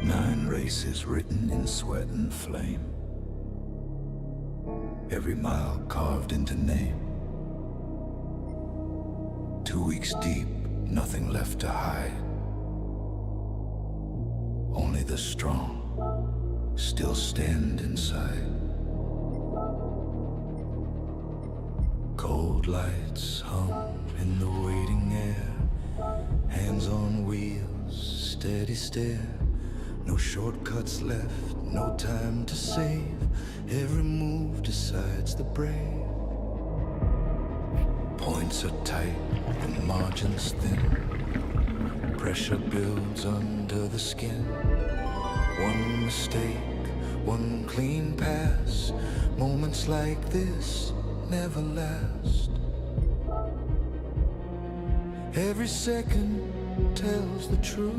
9 races written in sweat and flame, every mile carved into name. 2 weeks deep, nothing left to hide. Only the strong still stand inside. Cold lights hum in the waiting air, hands on wheels, steady stare. No shortcuts left, no time to save. Every move decides the brave. Points are tight, the margins thin. Pressure builds under the skin. One mistake, one clean pass. Moments like this never last. Every second tells the truth.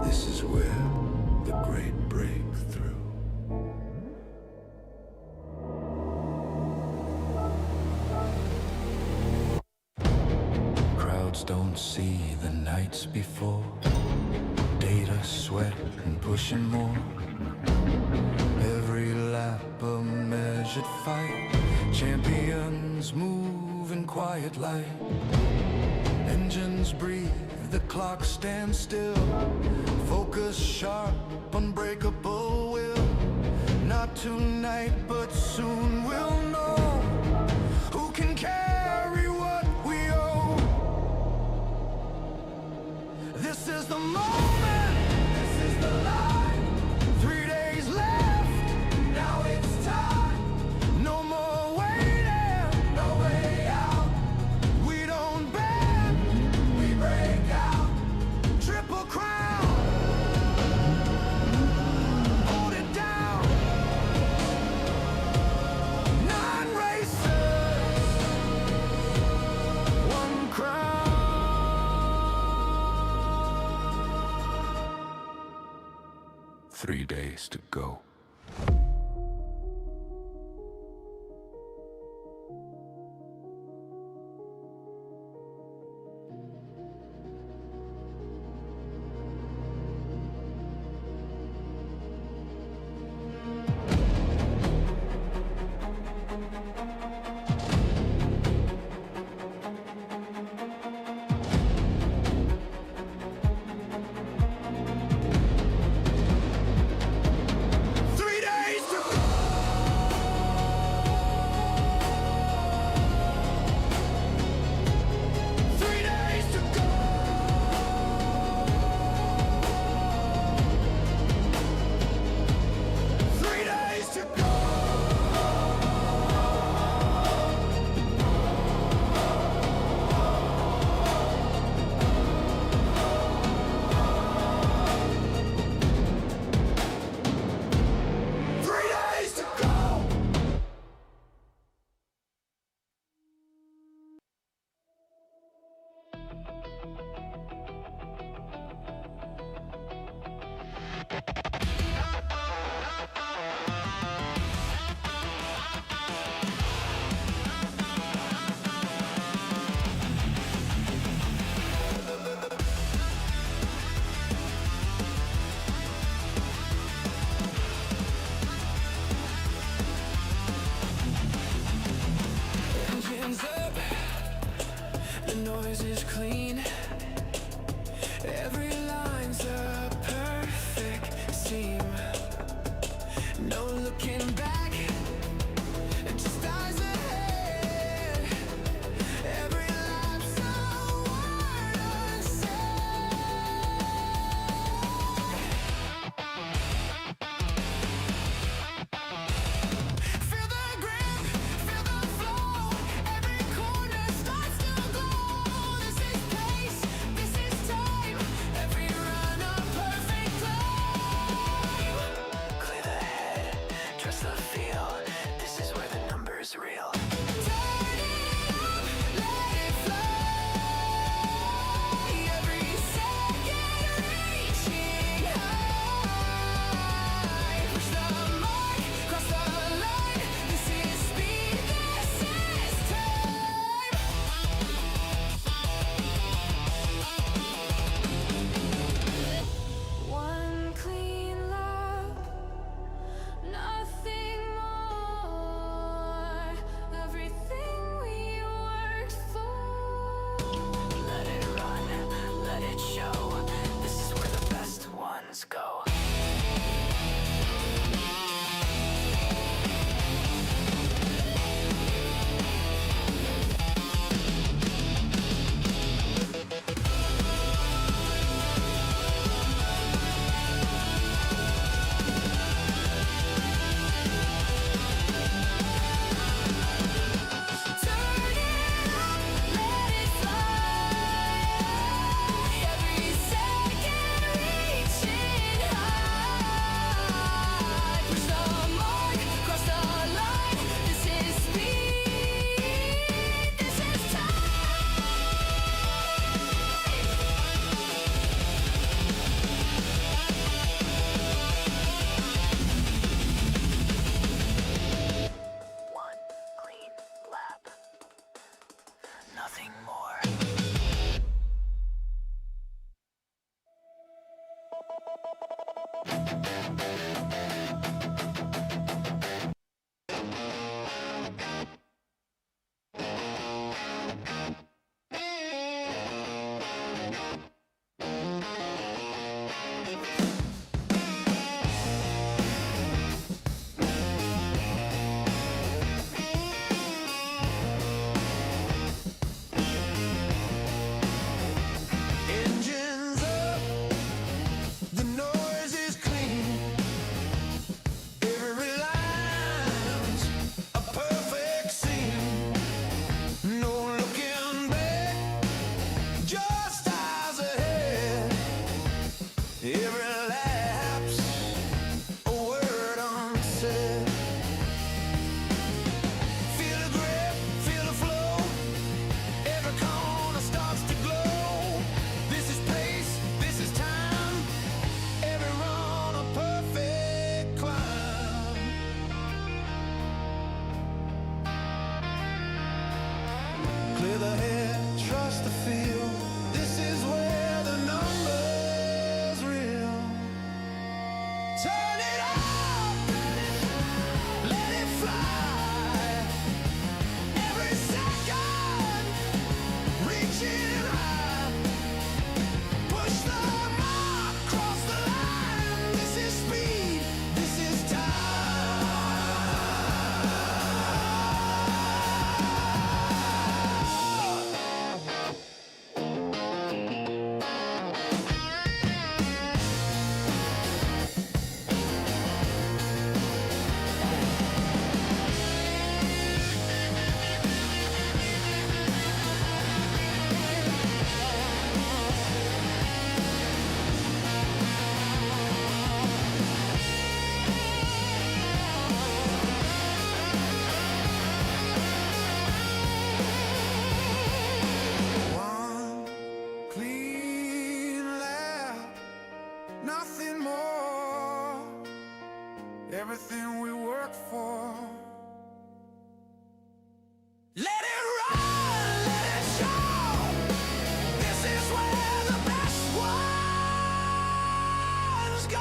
This is where the great breakthrough. Crowds don't see the nights before. Data, sweat, and pushing more. Every lap a measured fight. Champions move in quiet light. Engines breathe, the clock stands still. Focus sharp, unbreakable will. Not tonight, but soon we'll know who can carry what we owe. This is the moment, this is the line. 3 days left, now it's time. No more waiting, no way out. We don't bend, we break out. Triple crown, hold it down. 9 races, 1 crown. 3 days to go. Engines up, the noise is clean. Every line's a perfect seam. No looking back, just eyes ahead. Every lap's a word unsaid. Feel the grip, feel the flow. Every corner starts to glow. This is pace, this is time. Every run a perfect climb. Clear the head, trust the Engines up, the noise is clean. Every line's a perfect scene. No looking back, just eyes ahead. Every lapse, a word unsaid. Feel the grip, feel the flow. Every corner starts to glow. This is pace, this is time. Every run a perfect climb. Clear the head, trust the feel. This is where the numbers real. Turn it up, let it fly. Every second, reaching high. Push the mark, cross the line. This is speed, this is one clean lap, nothing more. Everything we work for. Let it run, let it show. This is where the best ones go.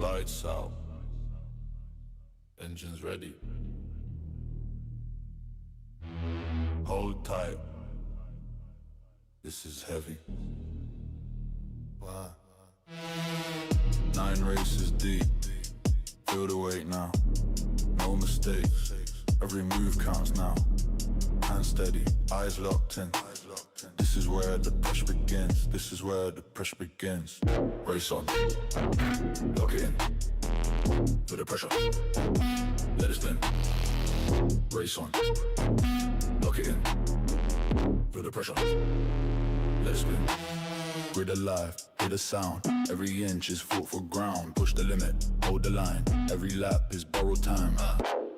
Lights out. Engines ready. Hold tight. This is heavy. Wow. 9 races deep. Feel the weight now. No mistakes. Every move counts now. Hands steady, eyes locked in. This is where the pressure begins. This is where the pressure begins. Race on. Lock it in. Feel the pressure. Let it spin. Race on. Lock it in. Feel the pressure. Let it spin. Grid alive, hear the sound. Every inch is fought for ground. Push the limit, hold the line. Every lap is borrowed time.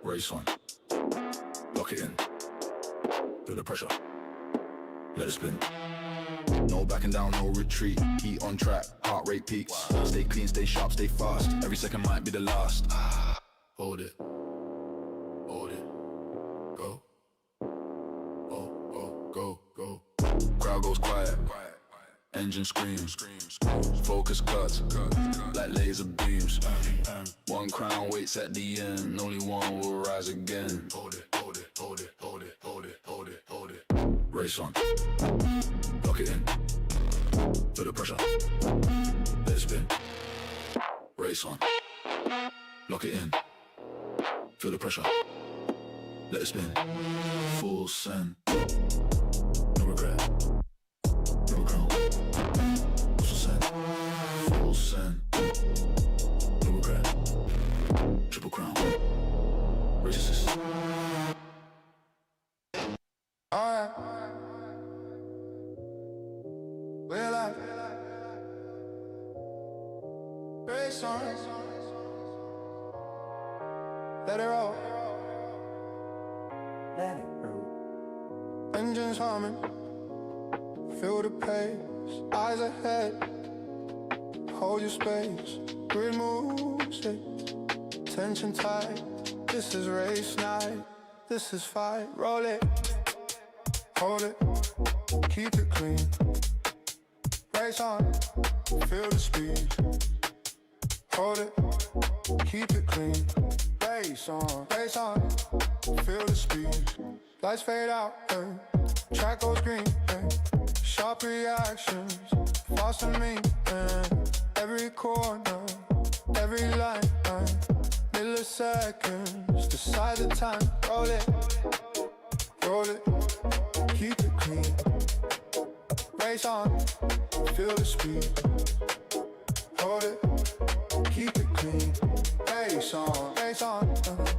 Race on. Lock it in. Feel the pressure. Let it spin. No backing down, no retreat. Heat on track, heart rate peaks. Stay clean, stay sharp, stay fast. Every second might be the last. Hold it. Hold it. Go. Go, go. Crowd goes quiet. Engine screams. Focus cuts. Like laser beams. One crown waits at the end. Only one will rise again. Hold it, hold it, hold it, hold it, hold it, hold it, hold it. Race on. Lock it in. Feel the pressure. Let it spin. Race on. Lock it in. Feel the pressure. Let it spin. Full send. No regret. No crown. Full send. Full send. No regret. Triple crown. Race assist. Alright. We're like race on. Let it roll. Let it roll. Engines humming. Feel the pace. Eyes ahead. Hold your space. Grid music. Tension tight. This is race night. This is fight. Roll it. Hold it. Keep it clean. Race on. Feel the speed. Hold it. Keep it clean. Race on. Race on. Feel the speed. Lights fade out. Track goes green. Sharp reactions. Fast and mean. Every corner. Every line. Milliseconds. Decide the time. Roll it. Roll it. Keep it clean. Race on. Feel the speed. Hold it. Keep it clean. Race on. Race on.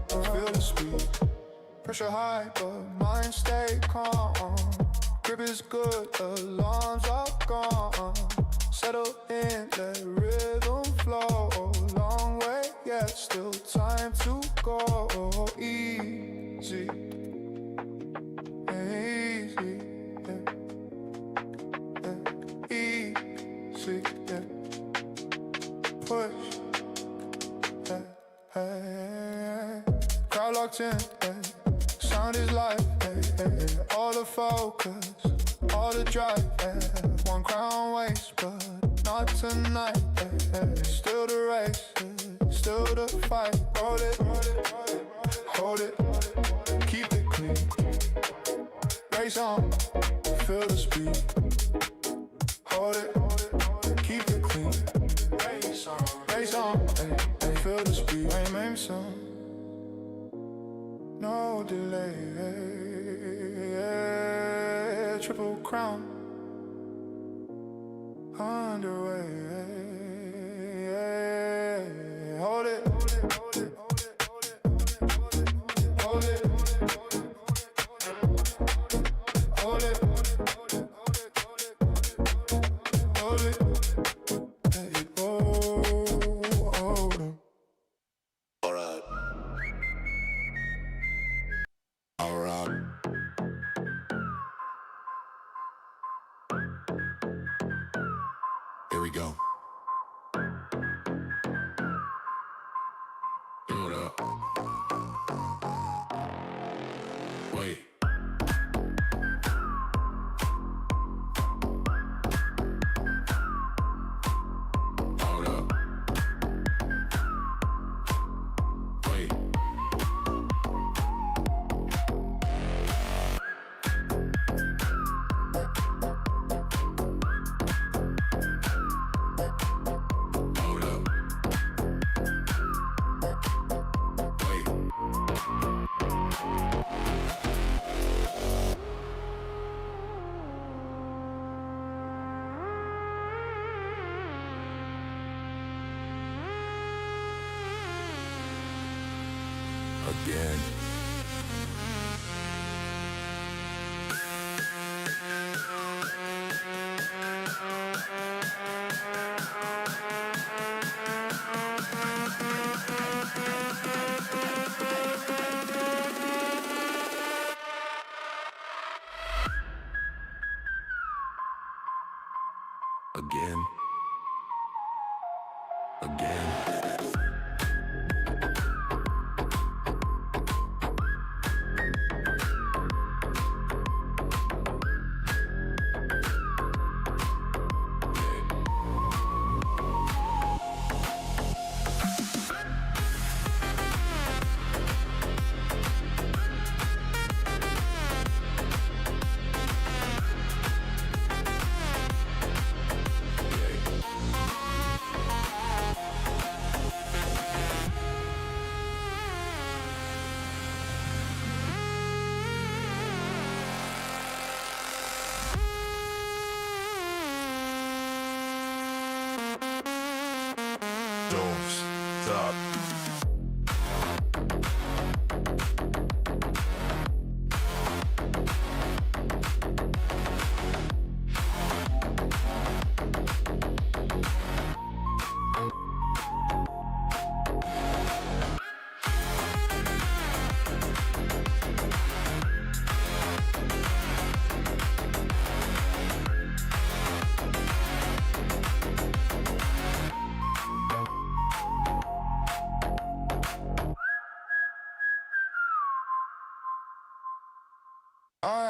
Feel the speed. Pressure high, but mind stay calm. Grip is good, alarms are gone. Settle in, let rhythm flow. Long way, yet still time to go. Easy, easy, yeah. Easy, yeah. Push, yeah. Crowd locked in, yeah. Sound is life, yeah. All the focus, all the drive, yeah. One crown waist, but not tonight, yeah. Still the race, yeah. Still the fight. Roll it, hold it, keep it clean. Race on, feel the speed. Hold it, keep it clean. Race on, hey, feel the speed. Aim some, no delay. Triple crown underway. Hold it, hold it, hold it, hold it, hold it, let it go. Alright. Alright. Here we go. Hold up. Wait. Hold up. Wait. Hold up. Wait. Again. Again. Again. Don't stop. I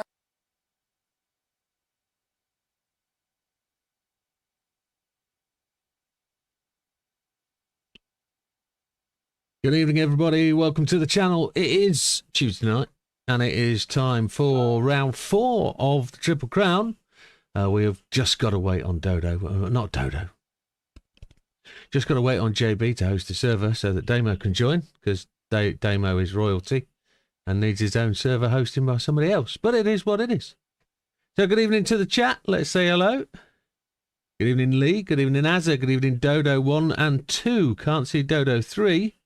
Good evening, everybody. Welcome to the channel. It is Tuesday night, and it is time for round 4 of the Triple Crown. We have just got to wait on Dodo. Not Dodo. Just got to wait on JB to host the server so that Damo can join, because Damo is royalty and needs his own server hosting by somebody else. But it is what it is. So good evening to the chat. Let's say hello. Good evening, Lee. Good evening, Azza. Good evening, Dodo 1 and 2. Can't see Dodo 3.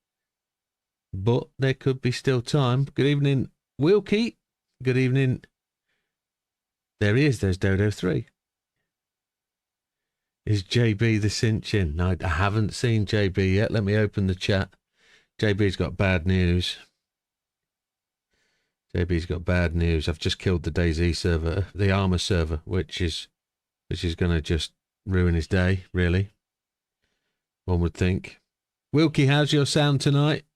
But there could be still time. Good evening, Wilkie. Good evening. There he is. There's Dodo 3. Is JB the cinch-in? No, I haven't seen JB yet. Let me open the chat. JB's got bad news. JB's got bad news. I've just killed the DayZ server, the Armour server, which is going to just ruin his day, really. One would think. Wilkie, how's your sound tonight?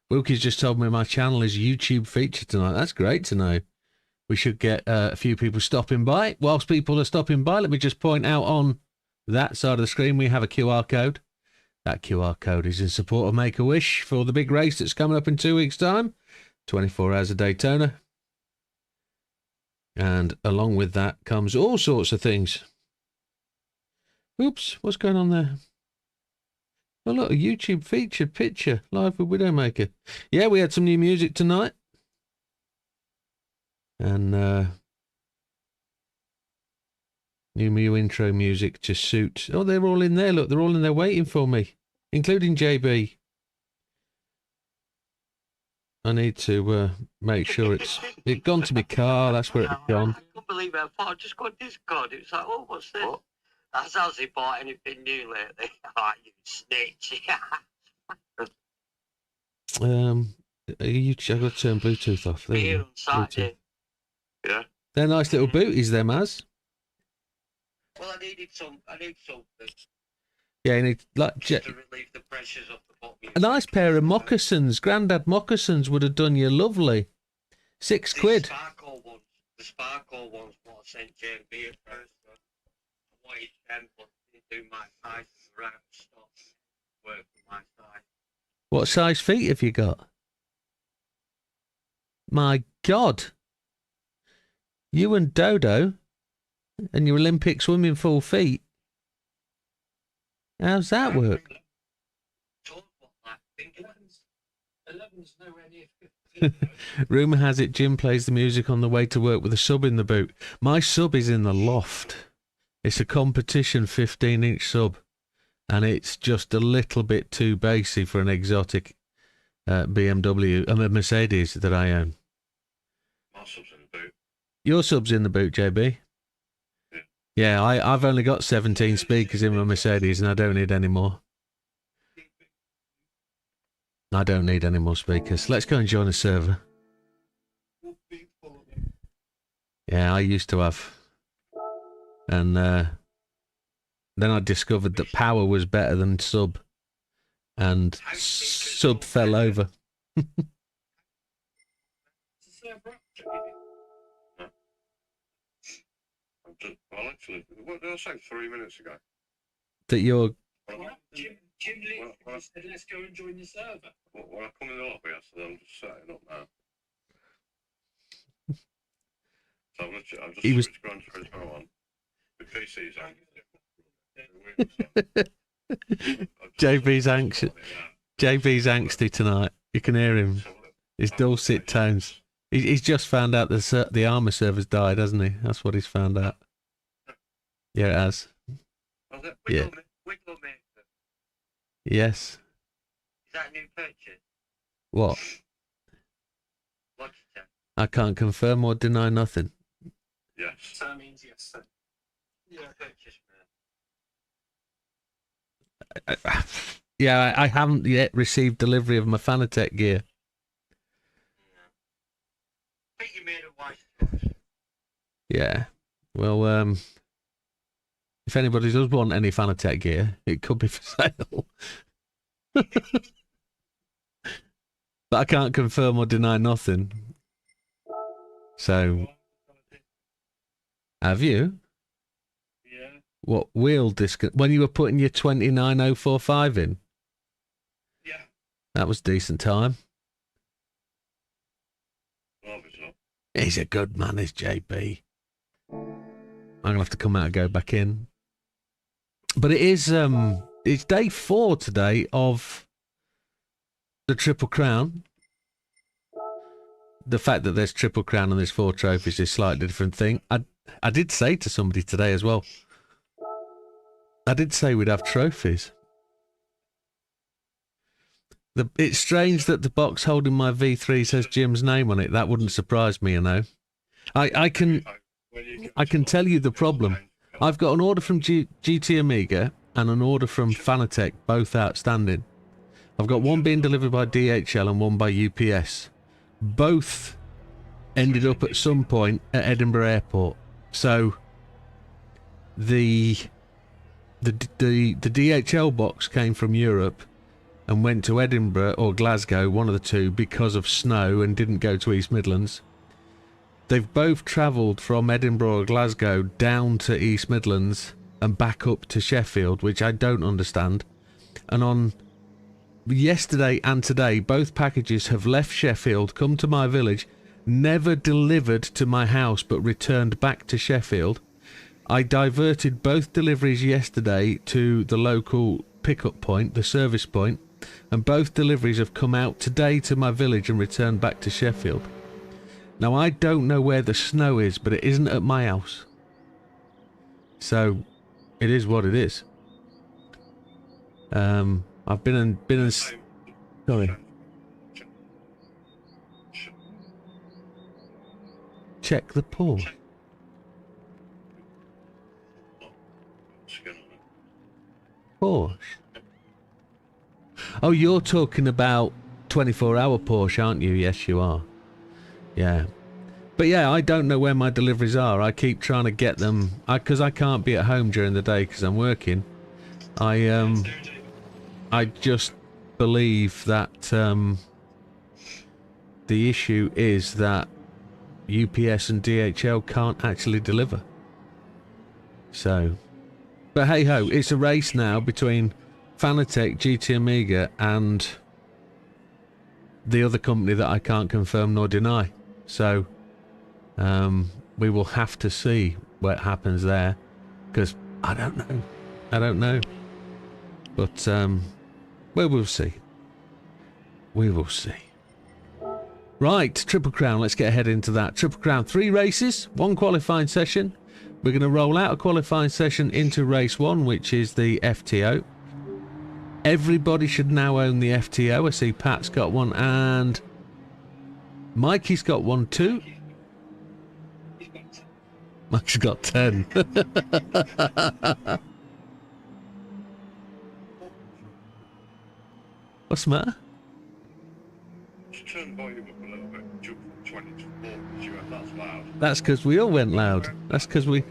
Wilkie's just told me my channel is YouTube featured tonight. That's great to know. We should get a few people stopping by. Whilst people are stopping by, let me just point out on that side of the screen we have a QR code. That QR code is in support of Make-A-Wish for the big race that's coming up in 2 weeks' time. 24 hours of Daytona. And along with that comes all sorts of things. Oops, what's going on there? Oh, look, a YouTube featured picture live with Widdowmaker. Yeah, we had some new music tonight. And new intro music to suit. Oh, they're all in there. Look, they're all in there waiting for me, including JB. I need to make sure it's gone to my car. That's where it's gone. I couldn't believe it. I thought I just got Discord. It was like, oh, what's this? What? That's how he bought anything new lately. Oh, you snitch. I've got to turn Bluetooth off. There you Here go. on Saturday. Yeah. They're nice little booties, them as. Well, I need something. Yeah, you need like Just to relieve the pressures off the bottom. a nice pair of moccasins. Grandad moccasins would have done you lovely. £6. The sparkle ones, what I sent JB at first. I wanted them, but they didn't do my size. Right, stop. Work for my size. What size feet have you got? My God. You and Dodo and your Olympic swimming pool feet. How's that work? 11's nowhere near 15. Rumour has it Jim plays the music on the way to work with a sub in the boot. My sub is in the loft. It's a competition 15-inch sub. And it's just a little bit too bassy for an exotic BMW, a Mercedes that I own. My sub's in the boot. Your sub's in the boot, JB? Yeah, I've only got 17 speakers in my Mercedes and I don't need any more. I don't need any more speakers. Let's go and join a server. Yeah, I used to have. And then I discovered that power was better than sub. And sub fell over. Well, actually, what did I say 3 minutes ago? That you're... Jim literally said, let's go and join the server. When I come in the lobby, I said, I'm just setting up now. So I'm just He was- switched Gran Turismo on. The PC's on. JB's anxious. JB's angsty tonight. You can hear him. His dulcet tones. He's just found out the Armour server's died, hasn't he? That's what he's found out. Yeah, it has. Yeah. Widdowmaker. Yes. Is that a new purchase? What? Logitech. I can't confirm or deny nothing. Yes. So that means yes. Yeah. Purchase, man. Yeah, I haven't yet received delivery of my Fanatec gear. I think you made a wise choice. Yeah. Well, if anybody does want any Fanatec gear, it could be for sale. But I can't confirm or deny nothing. So, have you? Yeah. What wheel when you were putting your 29045 in? Yeah. That was decent time. Obviously. He's a good man, is JB. I'm gonna have to come out and go back in. But it is it's day 4 today of the Triple Crown. The fact that there's Triple Crown and there's 4 trophies is a slightly different thing. I did say to somebody today as well. I did say we'd have trophies. It's strange that the box holding my V3 says Jim's name on it. That wouldn't surprise me, you know. I can tell you the problem. I've got an order from GT Amiga and an order from Fanatec, both outstanding. I've got one being delivered by DHL and one by UPS. Both ended up at some point at Edinburgh Airport. So the DHL box came from Europe and went to Edinburgh or Glasgow, one of the two, because of snow and didn't go to East Midlands. They've both travelled from Edinburgh or Glasgow down to East Midlands and back up to Sheffield, which I don't understand. And on yesterday and today, both packages have left Sheffield, come to my village, never delivered to my house, but returned back to Sheffield. I diverted both deliveries yesterday to the local pickup point, the service point, and both deliveries have come out today to my village and returned back to Sheffield. Now, I don't know where the snow is, but it isn't at my house. So, it is what it is. I've been in sorry. Check the port. Porsche. Oh, you're talking about 24-hour Porsche, aren't you? Yes, you are. Yeah. But yeah, I don't know where my deliveries are. I keep trying to get them because I can't be at home during the day because I'm working. I just believe that the issue is that UPS and DHL can't actually deliver. So, but hey ho, it's a race now between Fanatec, GT Amiga and the other company that I can't confirm nor deny. So we will have to see what happens there, because I don't know. But we will see. We will see. Right, Triple Crown, let's get ahead into that. Triple Crown, 3 races, 1 qualifying session. We're going to roll out a qualifying session into race 1, which is the FTO. Everybody should now own the FTO. I see Pat's got one and Mikey's got one too. Mike's got 10. What's the matter? Just turn the volume up a little bit. Jump from 20 to 4 because you went, that's loud. That's because we all went loud. That's because we...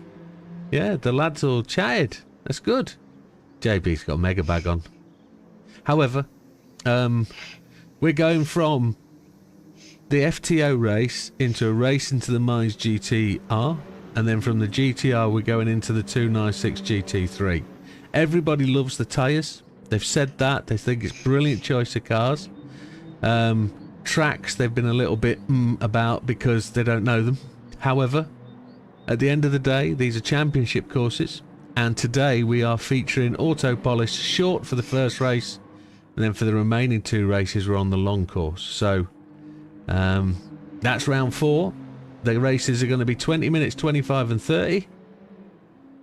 Yeah, the lads all chatted. That's good. JB's got a mega bag on. However, we're going from the FTO race into a race into the Mines GTR, and then from the GTR we're going into the 296 GT3. Everybody loves the tyres. They've said that. They think it's a brilliant choice of cars. Tracks they've been a little bit about because they don't know them. However, at the end of the day, these are championship courses, and today we are featuring auto polish short for the first race, and then for the remaining 2 races we're on the long course. So that's round 4. The races are going to be 20 minutes, 25 and 30,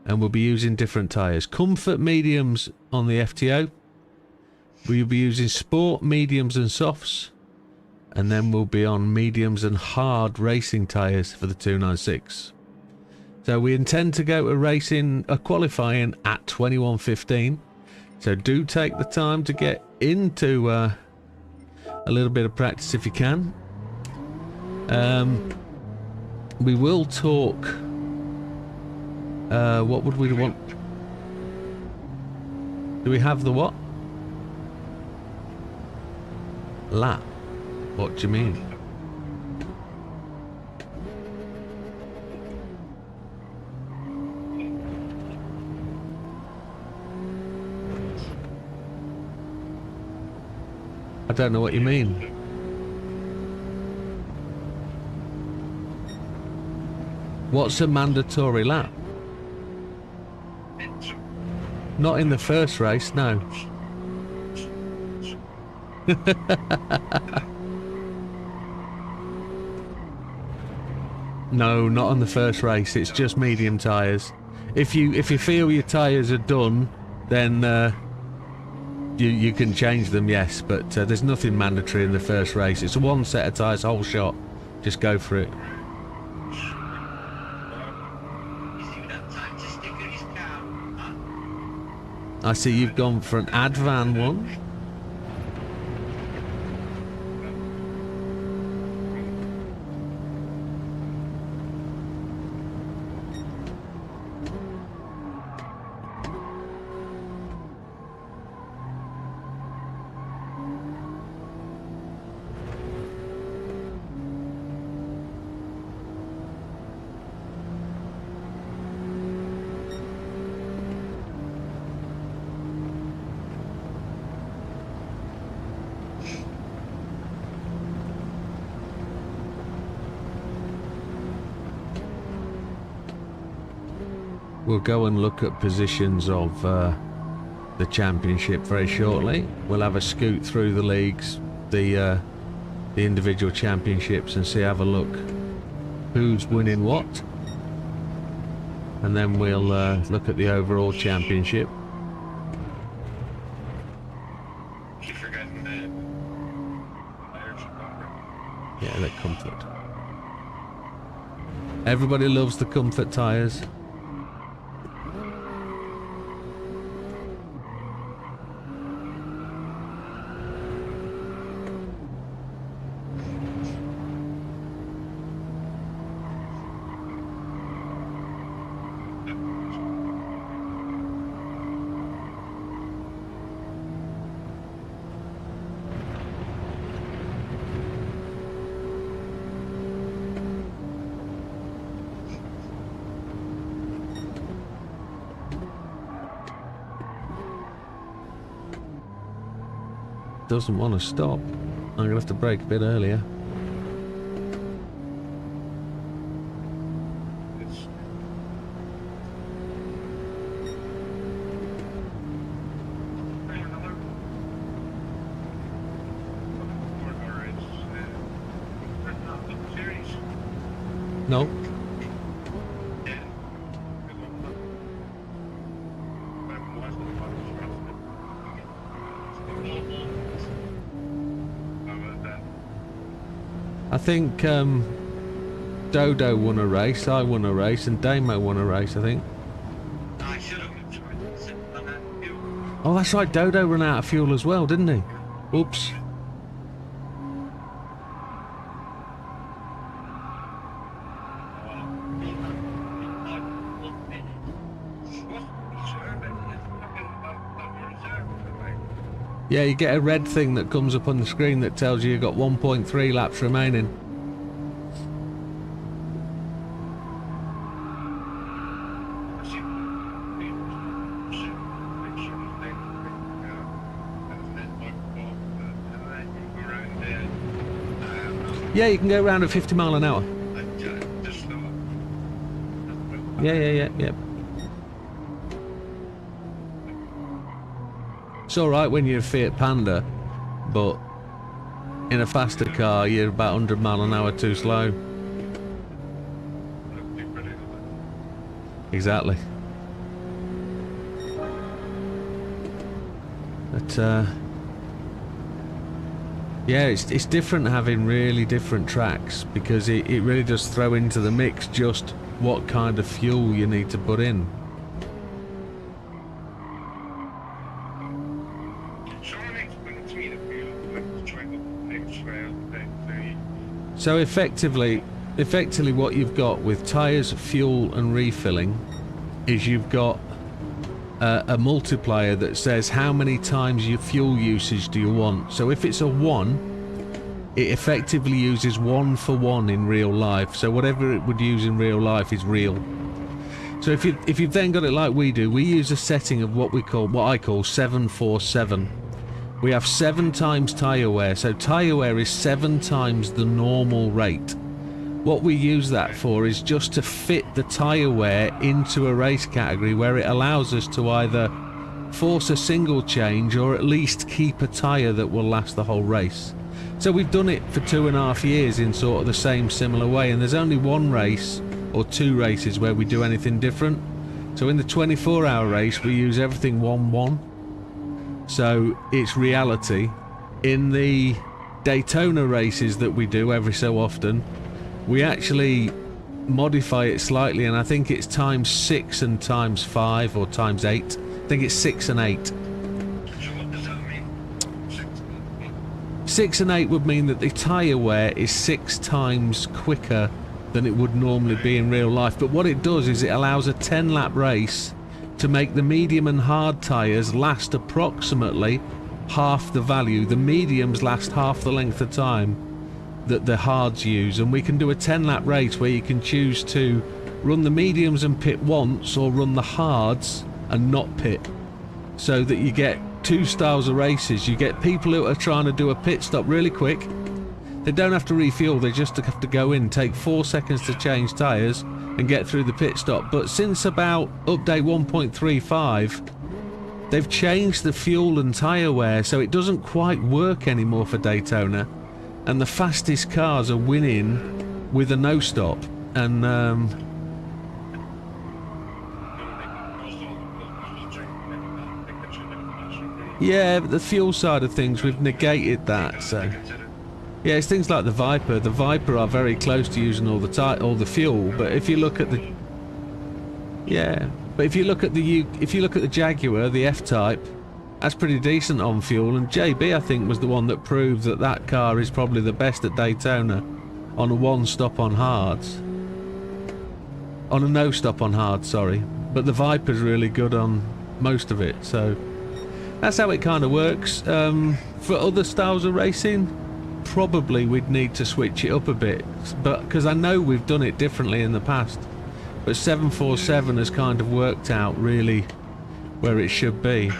and we'll be using different tyres. Comfort mediums on the FTO. We'll be using sport mediums and softs, and then we'll be on mediums and hard racing tyres for the 296. So we intend to go to qualifying at 21:15. So do take the time to get into a little bit of practice if you can. We will talk. What would we want? Do we have the what? Lap. What do you mean? I don't know what you mean. What's a mandatory lap? Not in the first race, no. No, not on the first race. It's just medium tyres. If you feel your tyres are done, then you can change them, yes. But there's nothing mandatory in the first race. It's a one set of tyres, whole shot. Just go for it. I see you've gone for an Advan one. We'll go and look at positions of the championship very shortly. We'll have a scoot through the leagues, the individual championships, and have a look who's winning what, and then we'll look at the overall championship. Keep forgetting the Yeah, the comfort. Everybody loves the comfort tyres. Doesn't want to stop. I'm gonna have to brake a bit earlier. It's No. I think Dodo won a race, I won a race, and Damo won a race, I think. I should have been trying to sit on that fuel. Oh, that's right, Dodo ran out of fuel as well, didn't he? Oops. Yeah, you get a red thing that comes up on the screen that tells you you've got 1.3 laps remaining. Yeah, you can go around at 50 mile an hour. Yeah. It's alright when you're a Fiat Panda, but in a faster car you're about 100 mile an hour too slow. Exactly. But yeah, it's different having really different tracks, because it really does throw into the mix just what kind of fuel you need to put in. So effectively what you've got with tyres, fuel and refilling is you've got a multiplier that says how many times your fuel usage do you want. So if it's a 1, it effectively uses 1 for 1 in real life. So whatever it would use in real life is real. So if you've then got it like we do, we use a setting of what I call 747. we have 7 times tyre wear. So tyre wear is 7 times the normal rate. What we use that for is just to fit the tyre wear into a race category where it allows us to either force a single change or at least keep a tyre that will last the whole race. So we've done it for 2.5 years in sort of the same similar way, and there's only 1 race or 2 races where we do anything different. So in the 24-hour race we use everything 1-1, so it's reality. In the Daytona races that we do every so often, we actually modify it slightly, and I think it's times 6 and times 5 or times 8. I think it's 6 and 8. So what does that mean? 6 and 8 would mean that the tyre wear is 6 times quicker than it would normally be in real life. But what it does is it allows a 10-lap race to make the medium and hard tyres last approximately half the value. The mediums last half the length of time that the hards use, and we can do a 10-lap race where you can choose to run the mediums and pit once, or run the hards and not pit, so that you get 2 styles of races. You get people who are trying to do a pit stop really quick. They don't have to refuel, they just have to go in, take 4 seconds to change tyres and get through the pit stop. But since about update 1.35, they've changed the fuel and tyre wear, so it doesn't quite work anymore for Daytona, and the fastest cars are winning with a no stop. And yeah, but the fuel side of things, we've negated that. So yeah, it's things like the Viper. The Viper are very close to using all the fuel, but if you look at the if you look at the Jaguar, the F-Type, that's pretty decent on fuel. And JB, I think, was the one that proved that that car is probably the best at Daytona on a 1-stop on hards. On a no-stop on hard, sorry. But the Viper's really good on most of it, so that's how it kind of works. For other styles of racing, probably we'd need to switch it up a bit, but because I know we've done it differently in the past. But 747 has kind of worked out really where it should be.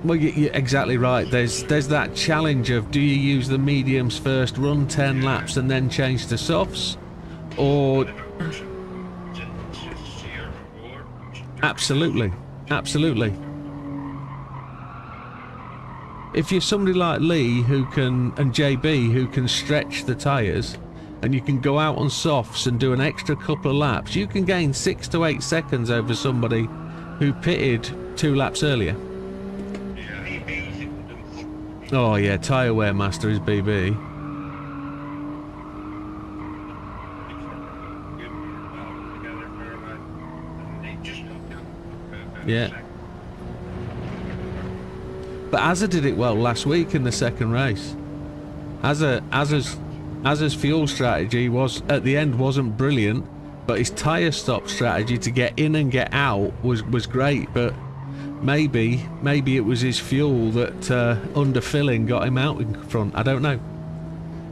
Well, you're exactly right. There's that challenge of, do you use the mediums first, run 10 laps and then change to softs, or absolutely. If you're somebody like Lee and JB who can stretch the tyres, and you can go out on softs and do an extra couple of laps, you can gain 6 to 8 seconds over somebody who pitted 2 laps earlier. Oh yeah, tyre wear master is BB. Yeah. But Azza did it well last week in the second race. Azza's fuel strategy was, at the end, wasn't brilliant, but his tyre stop strategy to get in and get out was great. But maybe it was his fuel that underfilling got him out in front. I don't know.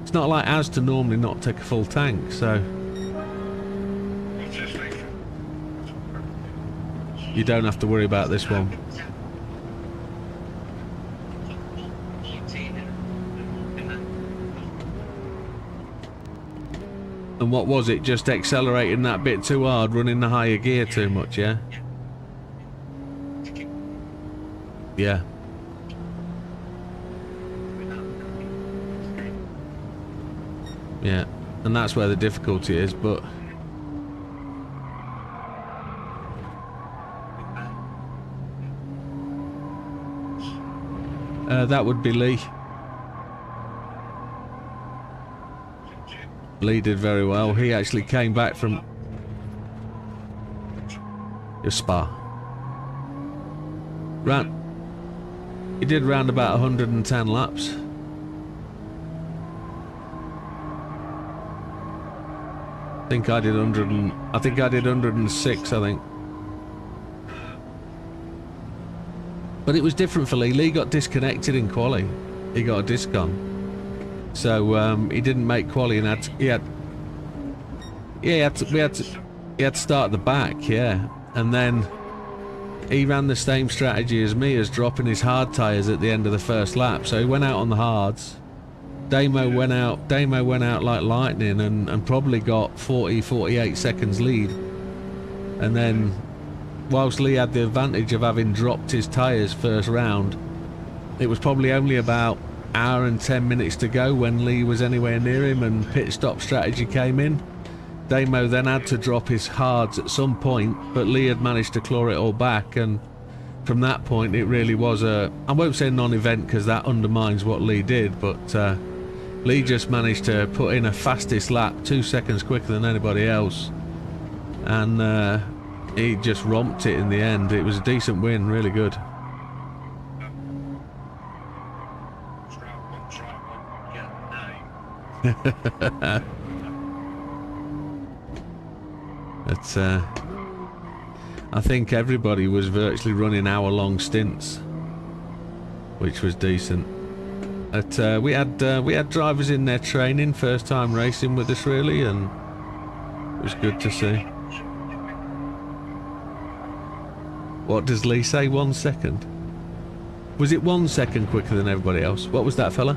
It's not like Az to normally not take a full tank, so you don't have to worry about this one. And what was it? Just accelerating that bit too hard, running the higher gear too much, yeah? Yeah. Yeah, and that's where the difficulty is, but that would be Lee. Lee did very well. He actually came back from Spa. He did round about 110 laps. I think I did 106, I think. But it was different for Lee. Lee got disconnected in quali. He got a discon. So he didn't make quali, and we had He had to start at the back, yeah. And then he ran the same strategy as me, as dropping his hard tyres at the end of the first lap. So he went out on the hards. Damo went out like lightning and probably got 48 seconds lead. And then, whilst Lee had the advantage of having dropped his tyres first round, it was probably only about hour and 10 minutes to go when Lee was anywhere near him and pit stop strategy came in. Damo then had to drop his hards at some point, but Lee had managed to claw it all back, and from that point it really was a, I won't say non-event because that undermines what Lee did, but Lee just managed to put in a fastest lap 2 seconds quicker than anybody else, and he just romped it in the end. It was a decent win, really good. But I think everybody was virtually running hour-long stints, which was decent. But we had drivers in there training, first time racing with us really, and it was good to see. What does Lee say? 1 second? Was it 1 second quicker than everybody else? What was that, fella?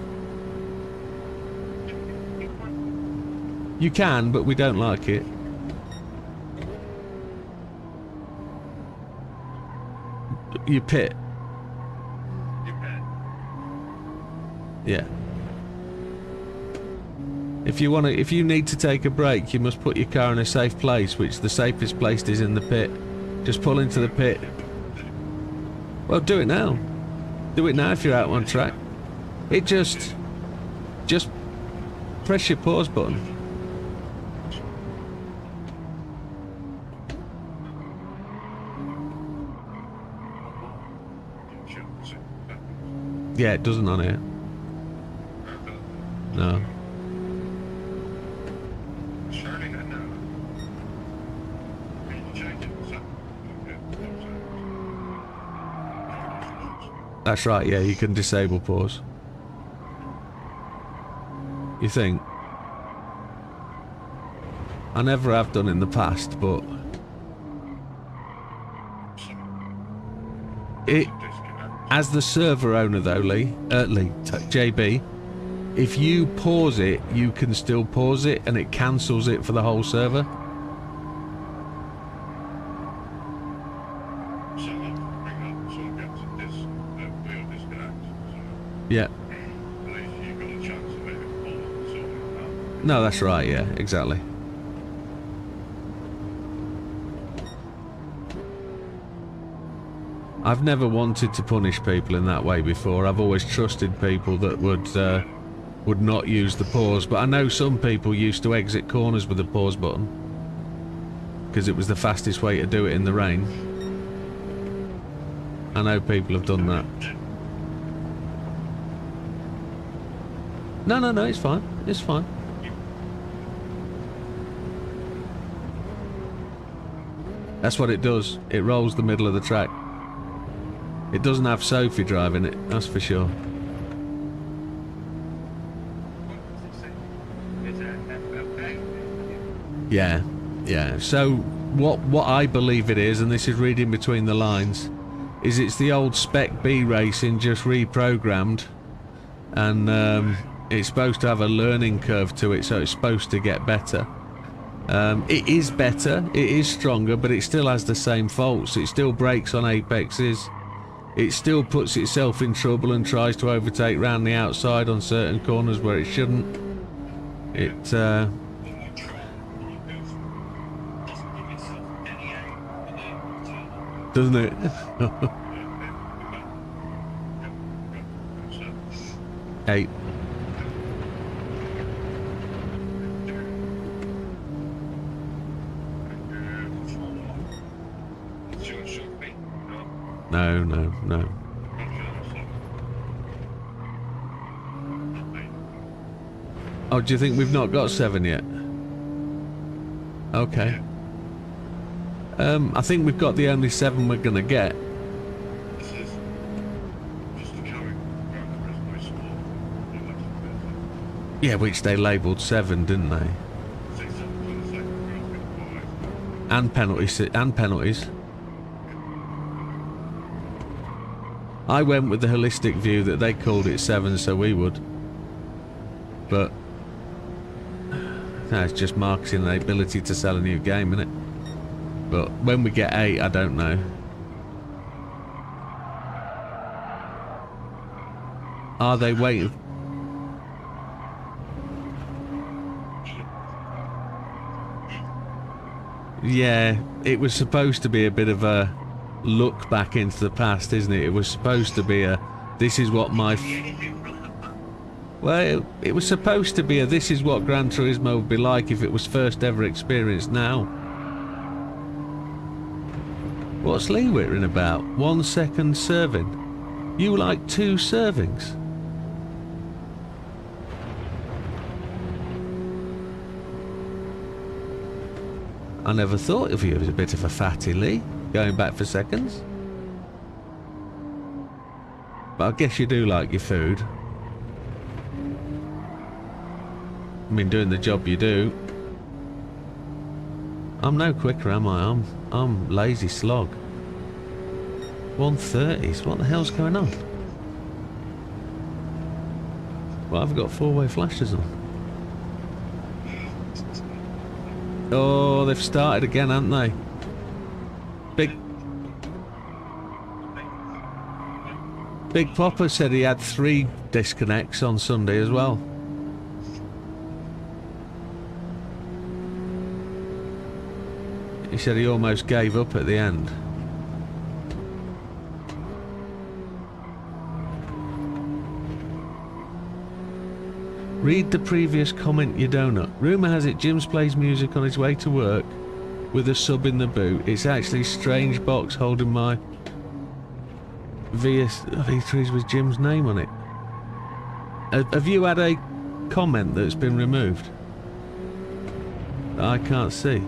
You can, but we don't like it. You pit. Yeah. If you need to take a break, you must put your car in a safe place, which the safest place is in the pit. Just pull into the pit. Well, do it now. Do it now if you're out on track. It just press your pause button. Yeah, it doesn't on here. No. That's right, yeah, you can disable pause. You think? I never have done in the past, but it, as the server owner though, JB, if you pause it, you can still pause it and it cancels it for the whole server. Yeah. No, that's right, yeah, exactly. I've never wanted to punish people in that way before. I've always trusted people that would not use the pause, but I know some people used to exit corners with the pause button because it was the fastest way to do it in the rain. I know people have done that. No, it's fine. It's fine. That's what it does. It rolls the middle of the track. It doesn't have Sophie driving it, that's for sure. Yeah, yeah. So what I believe it is, and this is reading between the lines, is it's the old Spec B racing just reprogrammed, and it's supposed to have a learning curve to it, so it's supposed to get better. It is better, it is stronger, but it still has the same faults. It still brakes on apexes. It still puts itself in trouble and tries to overtake round the outside on certain corners where it shouldn't. It, doesn't it? Eight. No. Oh, do you think we've not got 7 yet? Okay. I think we've got the only 7 we're gonna get. Yeah, which they labelled 7, didn't they? and penalties. I went with the holistic view that they called it 7, so we would. But no, it's just marketing and the ability to sell a new game, innit? But when we get 8, I don't know. Are they waiting? Yeah, it was supposed to be a bit of a look back into the past, isn't it? It was supposed to be a, this is what my... Well, it was supposed to be a, this is what Gran Turismo would be like if it was first ever experienced now. What's Lee whittering about? 1 second serving? You like 2 servings? I never thought of you as a bit of a fatty, Lee, going back for seconds. But I guess you do like your food. I mean, doing the job you do. I'm no quicker, am I? I'm lazy slog. 130s, what the hell's going on? Well, I've got 4-way flashes on. Oh, they've started again, haven't they? Big Popper said he had 3 disconnects on Sunday as well. He said he almost gave up at the end. Read the previous comment, you donut. Rumour has it Jim's plays music on his way to work with a sub in the boot. It's actually Strange Box holding my V3s with Jim's name on it. Have you had a comment that's been removed? I can't see.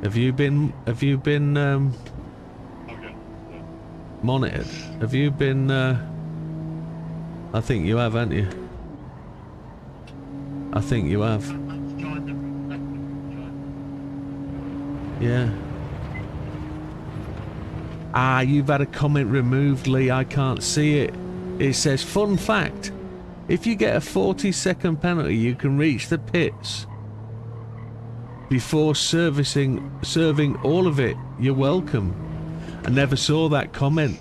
Have you been monitored? Have you been I think you have, haven't you? I think you have. Yeah. Ah, you've had a comment removed, Lee. I can't see it. It says, fun fact, if you get a 40-second penalty, you can reach the pits before serving all of it. You're welcome. I never saw that comment.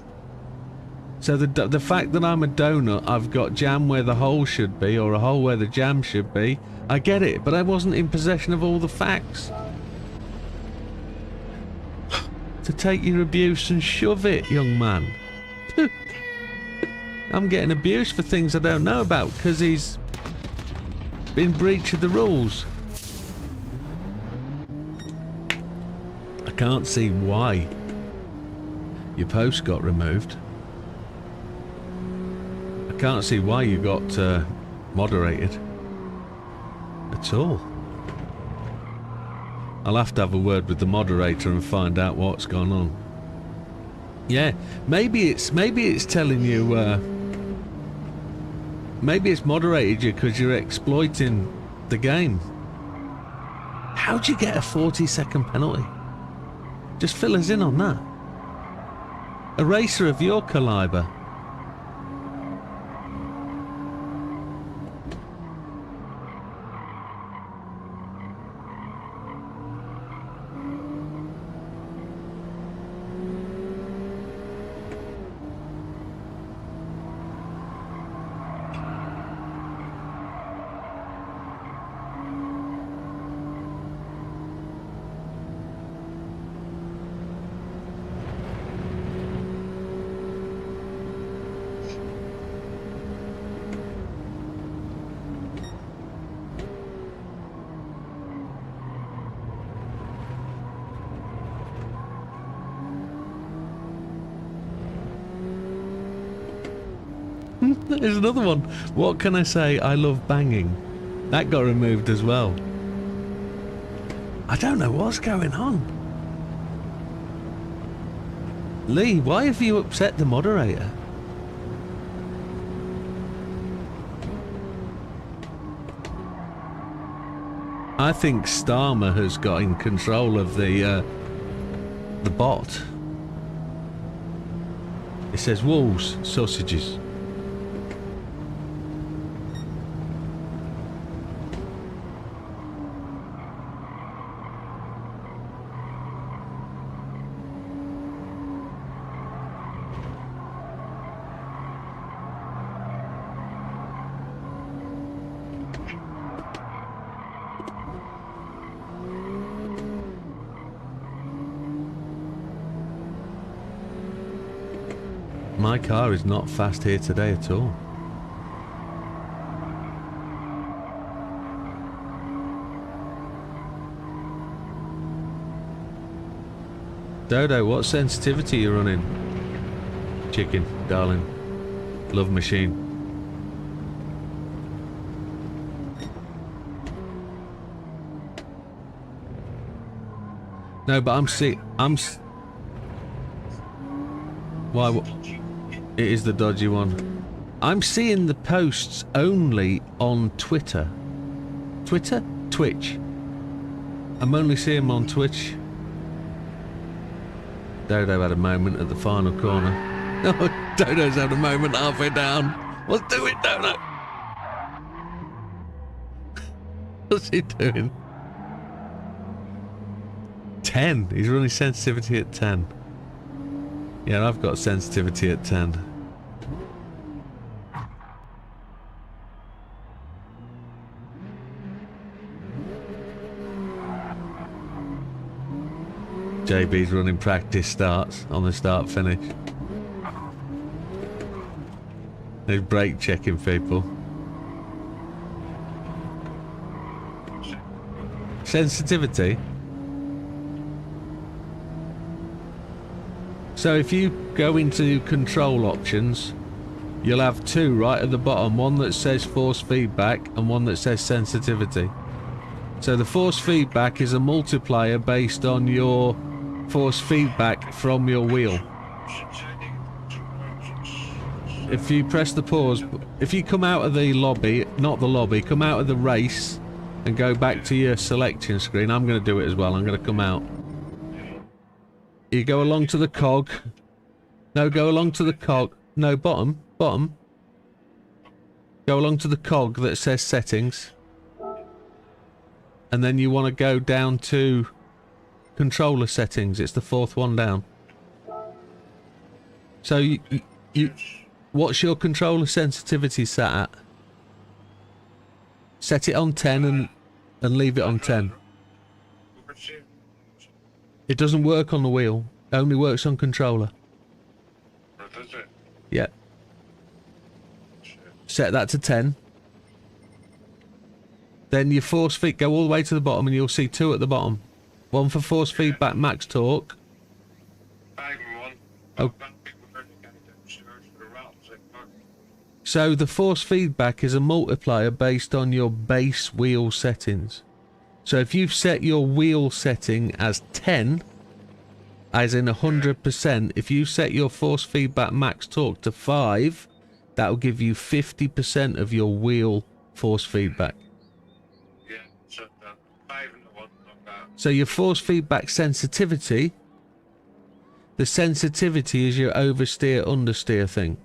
So the fact that I'm a donut, I've got jam where the hole should be, or a hole where the jam should be, I get it, but I wasn't in possession of all the facts. To take your abuse and shove it, young man. I'm getting abused for things I don't know about, because he's been breach of the rules. I can't see why your post got removed. I can't see why you got moderated at all. I'll have to have a word with the moderator and find out what's gone on. Yeah, maybe it's telling you. Maybe it's moderated you because you're exploiting the game. How'd you get a 40-second penalty? Just fill us in on that. A racer of your caliber. There's another one. What can I say? I love banging. That got removed as well. I don't know what's going on. Lee, why have you upset the moderator? I think Starmer has got in control of the bot. It says wolves, sausages. My car is not fast here today at all. Dodo, what sensitivity are you running? Chicken, darling. Love machine. No, but why? It is the dodgy one. I'm seeing the posts only on Twitter. Twitter? Twitch. I'm only seeing them on Twitch. Dodo had a moment at the final corner. Oh, Dodo's had a moment halfway down. Let's do it, Dodo. What's he doing? 10. He's running sensitivity at 10. Yeah, I've got sensitivity at 10. JB's running practice starts on the start finish. He's brake checking people. Sensitivity. So if you go into control options, you'll have two right at the bottom, one that says force feedback and one that says sensitivity. So the force feedback is a multiplier based on your force feedback from your wheel. If you press the pause, if you come out of the lobby, not the lobby, come out of the race and go back to your selection screen. I'm going to do it as well. I'm going to come out. You go along to the cog. No, go along to the cog. No, bottom. Go along to the cog that says settings. And then you want to go down to controller settings. It's the fourth one down. So you what's your controller sensitivity set at? Set it on 10 and leave it on 10. It doesn't work on the wheel. It only works on controller. Does it? Yeah. Set that to 10. Then your force feed, go all the way to the bottom and you'll see two at the bottom. One for force feedback max torque. Oh. So the force feedback is a multiplier based on your base wheel settings. So if you've set your wheel setting as 10, as in 100%, if you set your force feedback max torque to 5, that will give you 50% of your wheel force feedback. Yeah, so 5 and 1 on that. So your force feedback sensitivity, the sensitivity is your oversteer understeer thing.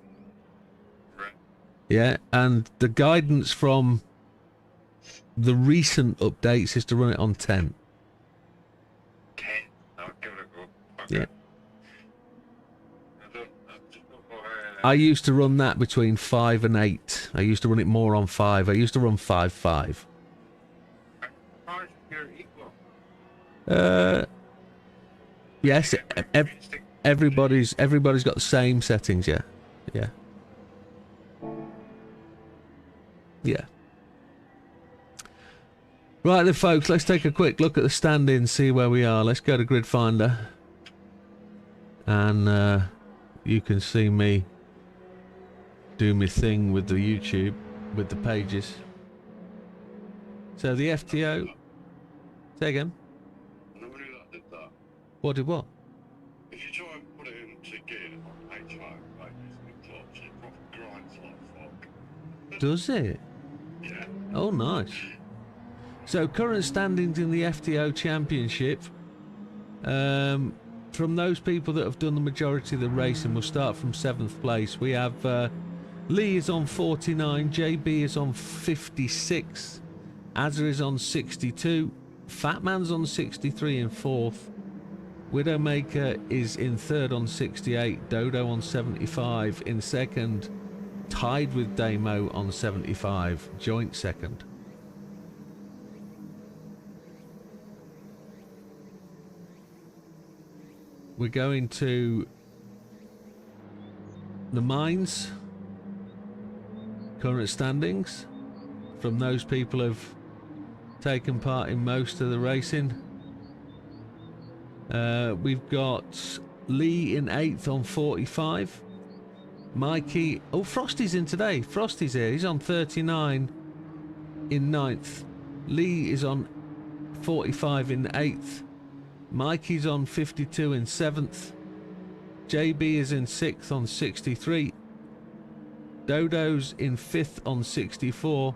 Right. Yeah, and the guidance from the recent updates is to run it on 10. 10. I'll give it a go. Okay. Yeah. I just don't know how. I used to run that between 5 and 8. I used to run it more on 5. I used to run 5.5. Cars here equal. Yes, everybody's got the same settings, yeah. Yeah. Yeah. Right then, folks, let's take a quick look at the stand-in, see where we are. Let's go to Grid Finder. And you can see me do my thing with the YouTube, with the pages. So the FTO... Say again. Nobody that did that. What did what? If you try and put it into gear on H5, like this new clutch, it probably grinds like fuck. Does it? Yeah. Oh, nice. So current standings in the FTO Championship. From those people that have done the majority of the racing, we'll start from 7th place. We have Lee is on 49, JB is on 56, Azza is on 62, Fatman's on 63 in 4th, Widdowmaker is in 3rd on 68, Dodo on 75 in 2nd, tied with Damo on 75, joint 2nd. We're going to the mines. Current standings from those people who've taken part in most of the racing. We've got Lee in 8th on 45. Mikey, oh, Frosty's in today. Frosty's here. He's on 39 in 9th. Lee is on 45 in 8th. Mikey's on 52 in 7th. JB is in 6th on 63. Dodo's in 5th on 64.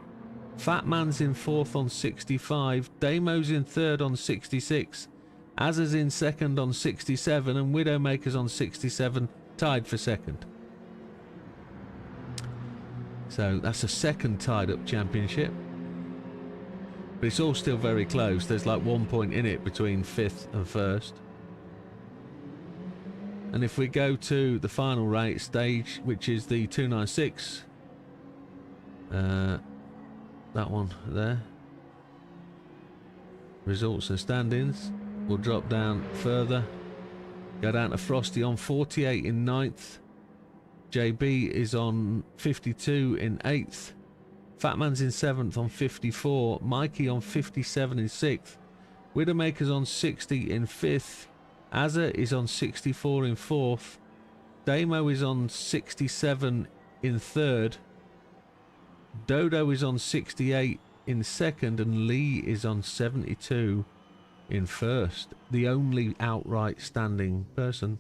Fatman's in 4th on 65. Damo's in 3rd on 66. Azza's in 2nd on 67. And Widdowmaker's on 67, tied for 2nd. So that's a 2nd tied up championship. But it's all still very close. There's like 1 point in it between 5th and 1st. And if we go to the final rate stage, which is the 296, that one there, results and standings, we'll drop down further, go down to Frosty on 48 in 9th, JB is on 52 in 8th, Fatman's in 7th on 54, Mikey on 57 in 6th, Widdowmaker's on 60 in 5th, Azza is on 64 in 4th, Damo is on 67 in 3rd, Dodo is on 68 in 2nd, and Lee is on 72 in 1st, the only outright standing person.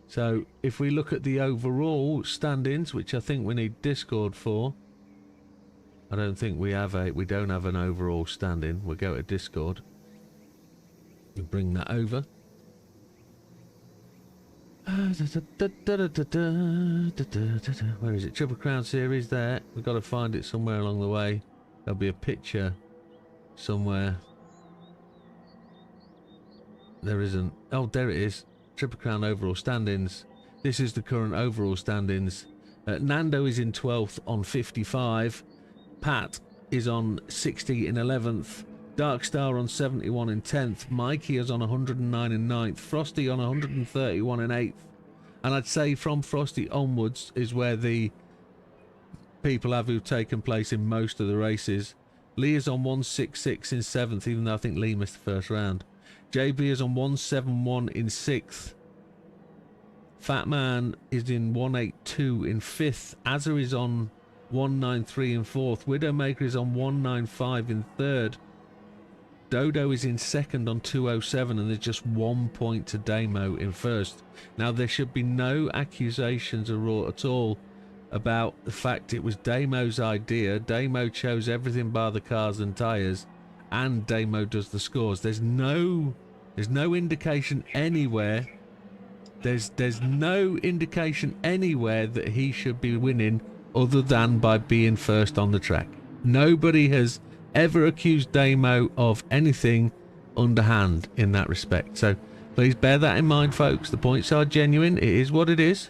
So if we look at the overall standings, which I think we need Discord for, I don't think we don't have an overall standing. We'll go to Discord. We'll bring that over. Where is it? Triple Crown Series there. We've got to find it somewhere along the way. There'll be a picture somewhere. There isn't. Oh, there it is. Triple Crown overall standings. This is the current overall standings. Nando is in 12th on 55. Pat is on 60 in 11th. Darkstar on 71 in 10th. Mikey is on 109 in 9th. Frosty on 131 in 8th. And I'd say from Frosty onwards is where the people have who've taken place in most of the races. Lee is on 166 in 7th, even though I think Lee missed the first round. JB is on 171 in 6th. Fatman is in 182 in 5th. Azza is on 193 in 4th. Widdowmaker is on 195 in 3rd. Dodo is in 2nd on 207, and there's just 1 point to Damo in 1st. Now, there should be no accusations at all about the fact it was Damo's idea. Damo chose everything bar the cars and tyres, and Damo does the scores. There's no indication anywhere. There's no indication anywhere that he should be winning other than by being first on the track. Nobody has ever accused Damo of anything underhand in that respect. So please bear that in mind, folks. The points are genuine. It is what it is.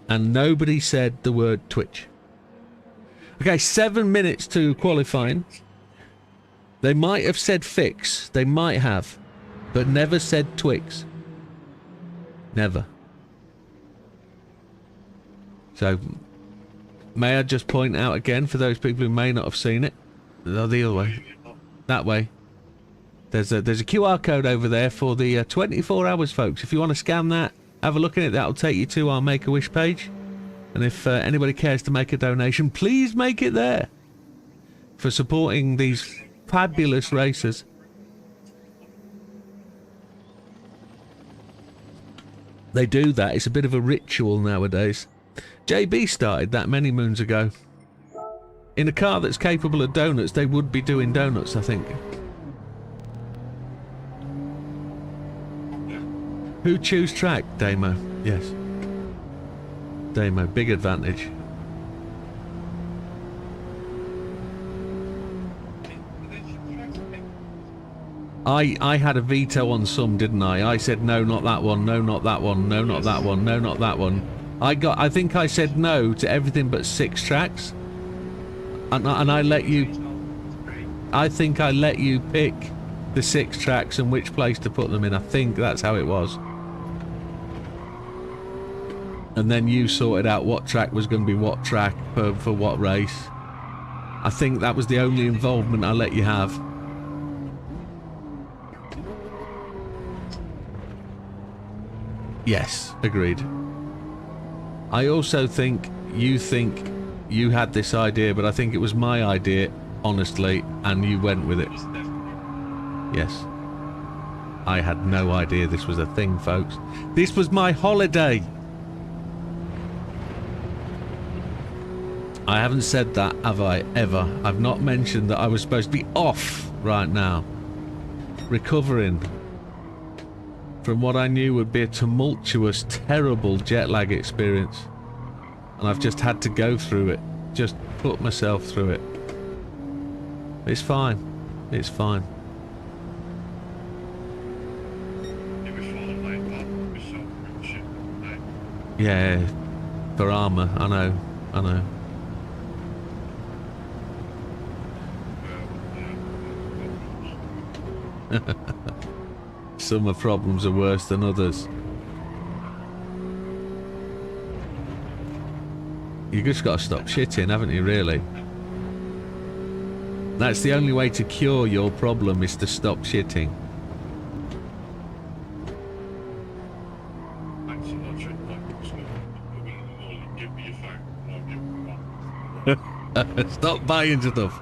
And nobody said the word Twitch. Okay, 7 minutes to qualifying. They might have said fix. They might have. But never said Twix. Never. So, may I just point out again, for those people who may not have seen it, the other way, that way, there's a QR code over there for the 24 hours, folks. If you want to scan that, have a look at it. That'll take you to our Make-A-Wish page. And if anybody cares to make a donation, please make it there for supporting these fabulous racers. They do that. It's a bit of a ritual nowadays. JB started that many moons ago. In a car that's capable of donuts, they would be doing donuts, I think. Who choose track? Damo. Yes. Damo, big advantage. I had a veto on some, didn't I? I said no, not that one, no, not that one, no, not that one, no, not that one. I think I said no to everything but 6 tracks. And I let you... I think I let you pick the 6 tracks and which place to put them in. I think that's how it was. And then you sorted out what track was going to be what track for what race. I think that was the only involvement I let you have. Yes, agreed. I also think you had this idea, but I think it was my idea, honestly, and you went with it. Yes. I had no idea this was a thing, folks. This was my holiday. I haven't said that, have I, ever? I've not mentioned that I was supposed to be off right now. Recovering from what I knew would be a tumultuous, terrible jet lag experience. And I've just had to go through it. Just put myself through it. It's fine. It's fine. Yeah, for armour, I know, I know. Some of problems are worse than others. You just got to stop shitting, haven't you, really? That's the only way to cure your problem, is to stop shitting. Stop buying stuff.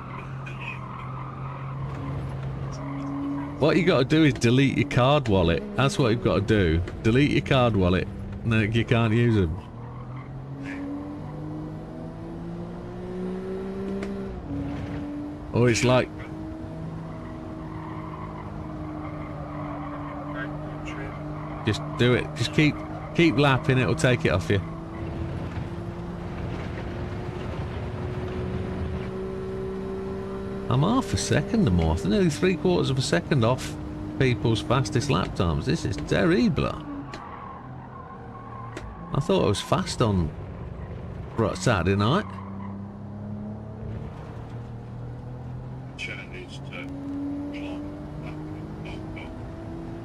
What you got to do is delete your card wallet. That's what you've got to do. Delete your card wallet. No, you can't use them. Or it's like... Just do it. Just keep lapping. It'll take it off you. I'm half a second or more. Nearly 3/4 of a second off people's fastest lap times. This is terrible. I thought I was fast on Saturday night.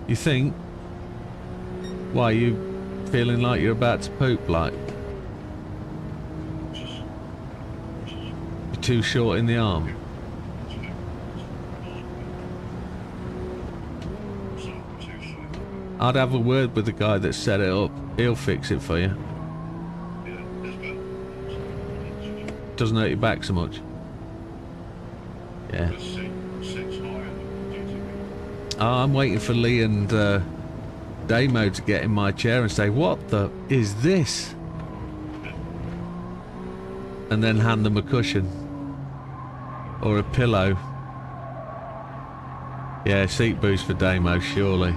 You think? Why, you feeling like you're about to poop, like? You're too short in the arm? I'd have a word with the guy that set it up. He'll fix it for you. Doesn't hurt your back so much. Yeah. Oh, I'm waiting for Lee and Damo to get in my chair and say, "What the is this?" And then hand them a cushion. Or a pillow. Yeah, seat boost for Damo, surely.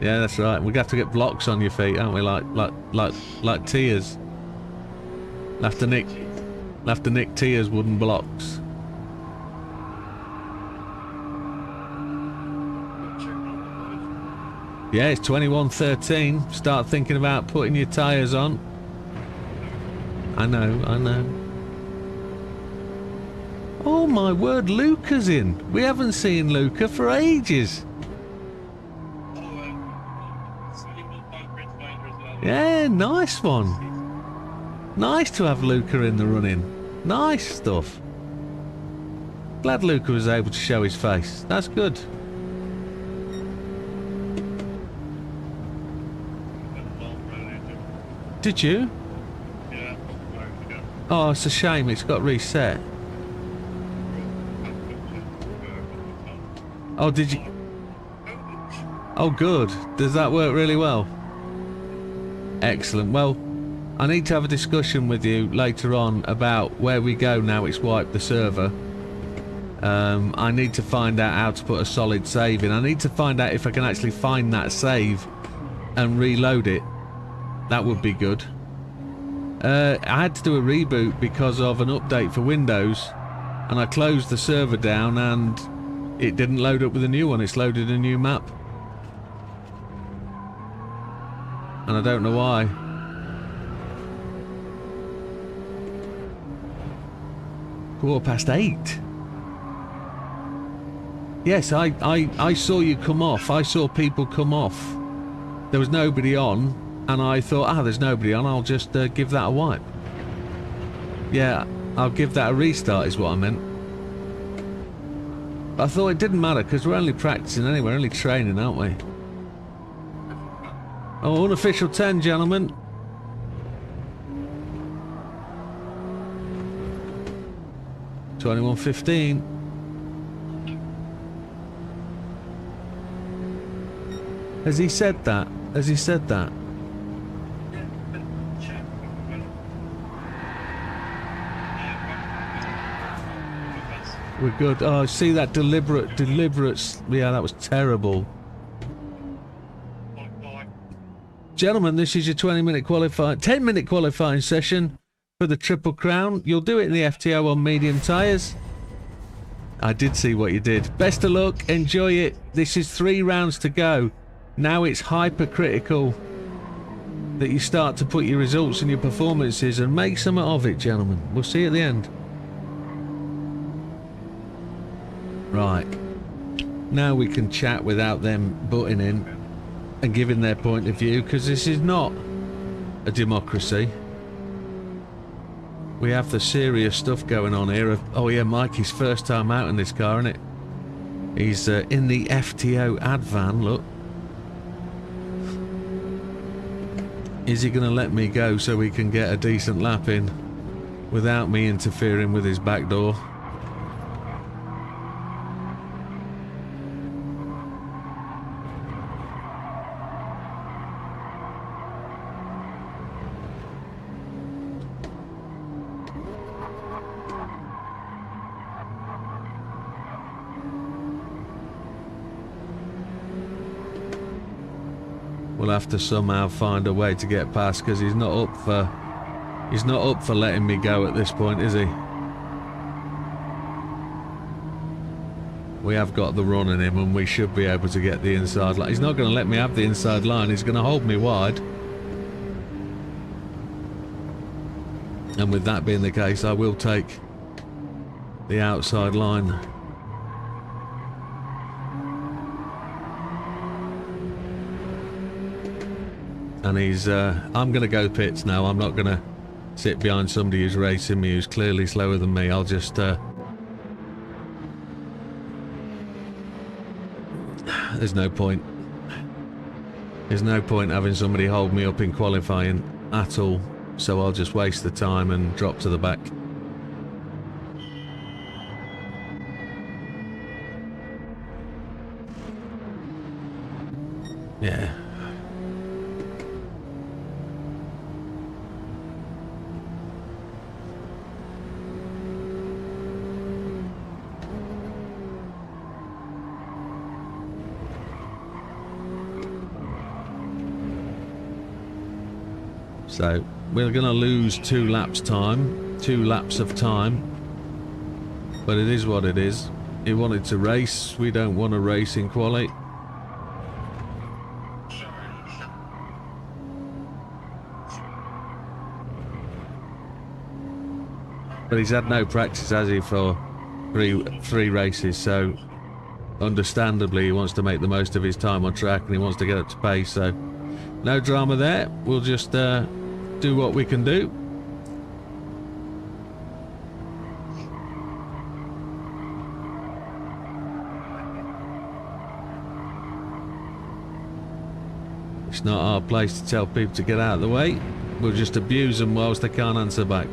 Yeah, that's right. We're gonna have to get blocks on your feet, aren't we? Like Tia's. We'll have to nick Tia's wooden blocks. Yeah, it's 21:13. Start thinking about putting your tyres on. I know, I know. Oh my word, Luca's in. We haven't seen Luca for ages. Yeah, nice one. Nice to have Luca in the running. Nice stuff. Glad Luca was able to show his face. That's good. Did you? Yeah. Oh, it's a shame. It's got reset. Oh, did you? Oh, good. Does that work really well? Excellent. Well, I need to have a discussion with you later on about where we go now it's wiped the server. I need to find out how to put a solid save in. I need to find out if I can actually find that save and reload it. That would be good. I had to do a reboot because of an update for Windows, and I closed the server down and it didn't load up with a new one. It's loaded a new map. And I don't know why. (8:15). Yes, I saw you come off. I saw people come off. There was nobody on, and I thought, there's nobody on, I'll just give that a wipe. Yeah, I'll give that a restart is what I meant. But I thought it didn't matter, because we're only practicing anyway, we're only training, aren't we? Oh, unofficial 10, gentlemen. (21:15). Has he said that? Has he said that? We're good. Oh, see that deliberate. Yeah, that was terrible. Gentlemen, this is your 20-minute qualifying, 10-minute qualifying session for the Triple Crown. You'll do it in the FTO on medium tyres. I did see what you did. Best of luck. Enjoy it. This is 3 rounds to go. Now it's hypercritical that you start to put your results and your performances and make something of it, gentlemen. We'll see you at the end. Right. Now we can chat without them butting in and giving their point of view, because this is not a democracy. We have the serious stuff going on here. Oh yeah, Mikey's first time out in this car, isn't it? He's in the FTO Advan, look. Is he going to let me go so we can get a decent lap in without me interfering with his back door? We'll have to somehow find a way to get past, because he's not up for letting me go at this point, is he? We have got the run in him, and we should be able to get the inside line. He's not going to let me have the inside line. He's going to hold me wide. And with that being the case, I will take the outside line. And he's, I'm going to go pits now. I'm not going to sit behind somebody who's racing me, who's clearly slower than me. I'll just, there's no point. There's no point having somebody hold me up in qualifying at all. So I'll just waste the time and drop to the back. Yeah. So we're going to lose 2 laps of time, but it is what it is. He wanted to race. We don't want to race in quali. But he's had no practice, has he, for three races, so understandably he wants to make the most of his time on track and he wants to get up to pace, so no drama there. We'll just do what we can do. It's not our place to tell people to get out of the way. We'll just abuse them whilst they can't answer back.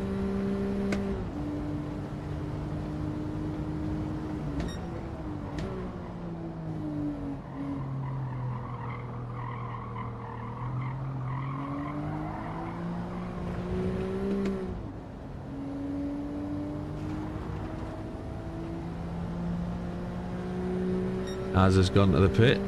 Az has gone to the pit.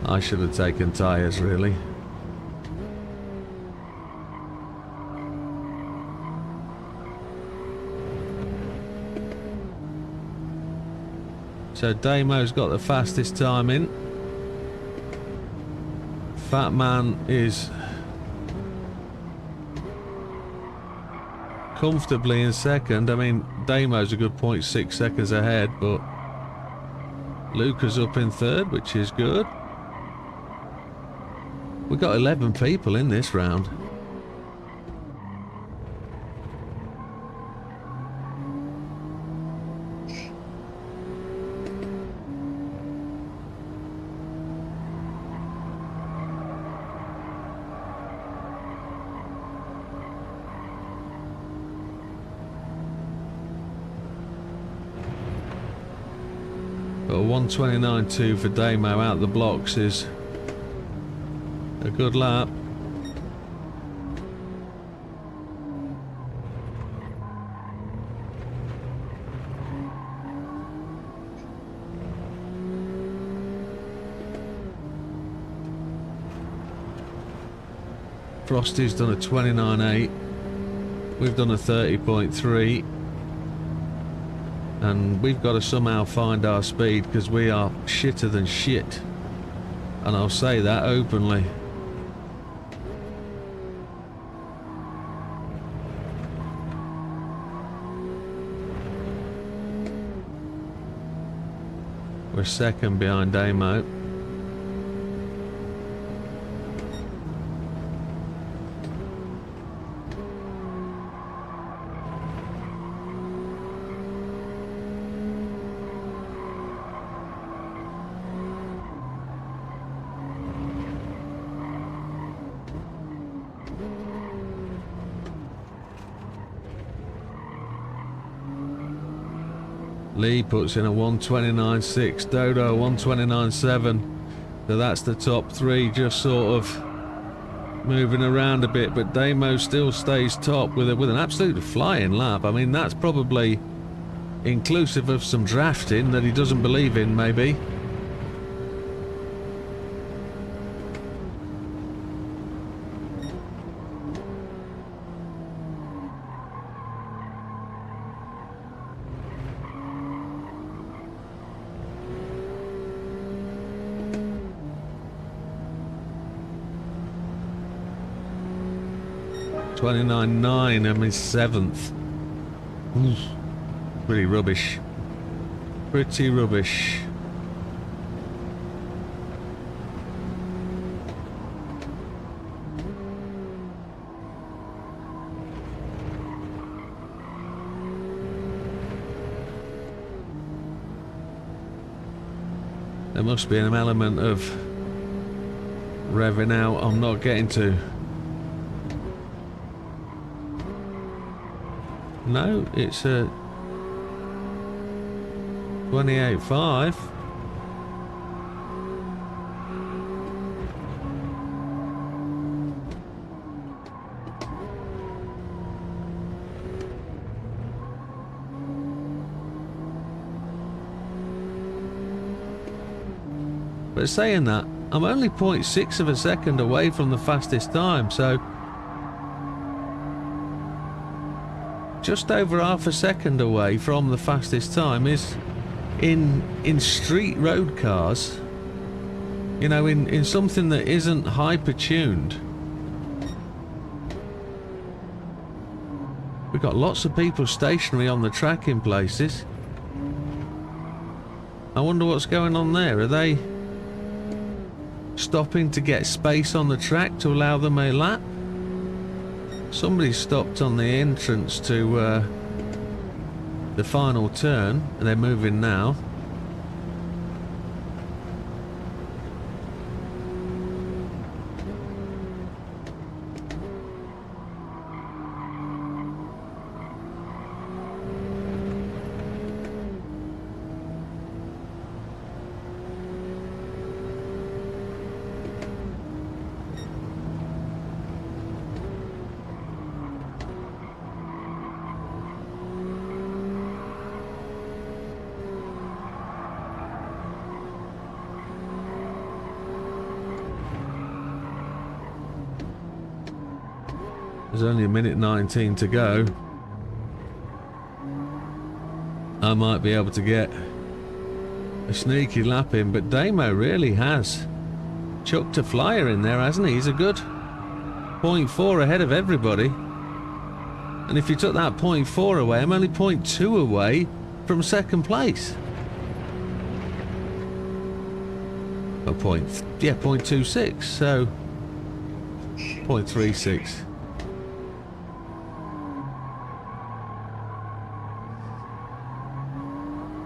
I should have taken tyres, really. So Damo's got the fastest time in. Fat Man is comfortably in second. I mean, Damo's a good 0.6 seconds ahead, but Luca's up in third, which is good. We've got 11 people in this round. But a 1:29.2 for Damo out the blocks is a good lap. Frosty's done a 29.8. We've done a 30.3. And we've got to somehow find our speed because we are shitter than shit. And I'll say that openly. We're second behind Damo. Lee puts in a 1:29.6, Dodo 1:29.7, so that's the top three just sort of moving around a bit, but Damo still stays top with an absolutely flying lap. I mean, that's probably inclusive of some drafting that he doesn't believe in, maybe. $29.9, I'm in seventh. Oof. Pretty rubbish. Pretty rubbish. There must be an element of revving out I'm not getting to. No, it's a 28.5. But saying that, I'm only 0.6 of a second away from the fastest time, so just over half a second away from the fastest time is in street road cars, you know, in something that isn't hyper tuned. We've got lots of people stationary on the track in places. I wonder what's going on there. Are they stopping to get space on the track to allow them a lap? Somebody stopped on the entrance to the final turn, and they're moving now. There's only a minute 19 to go. I might be able to get a sneaky lap in, but Damo really has chucked a flyer in there, hasn't he? He's a good 0.4 ahead of everybody. And if you took that 0.4 away, I'm only 0.2 away from second place. A point, yeah, 0.26, so 0.36.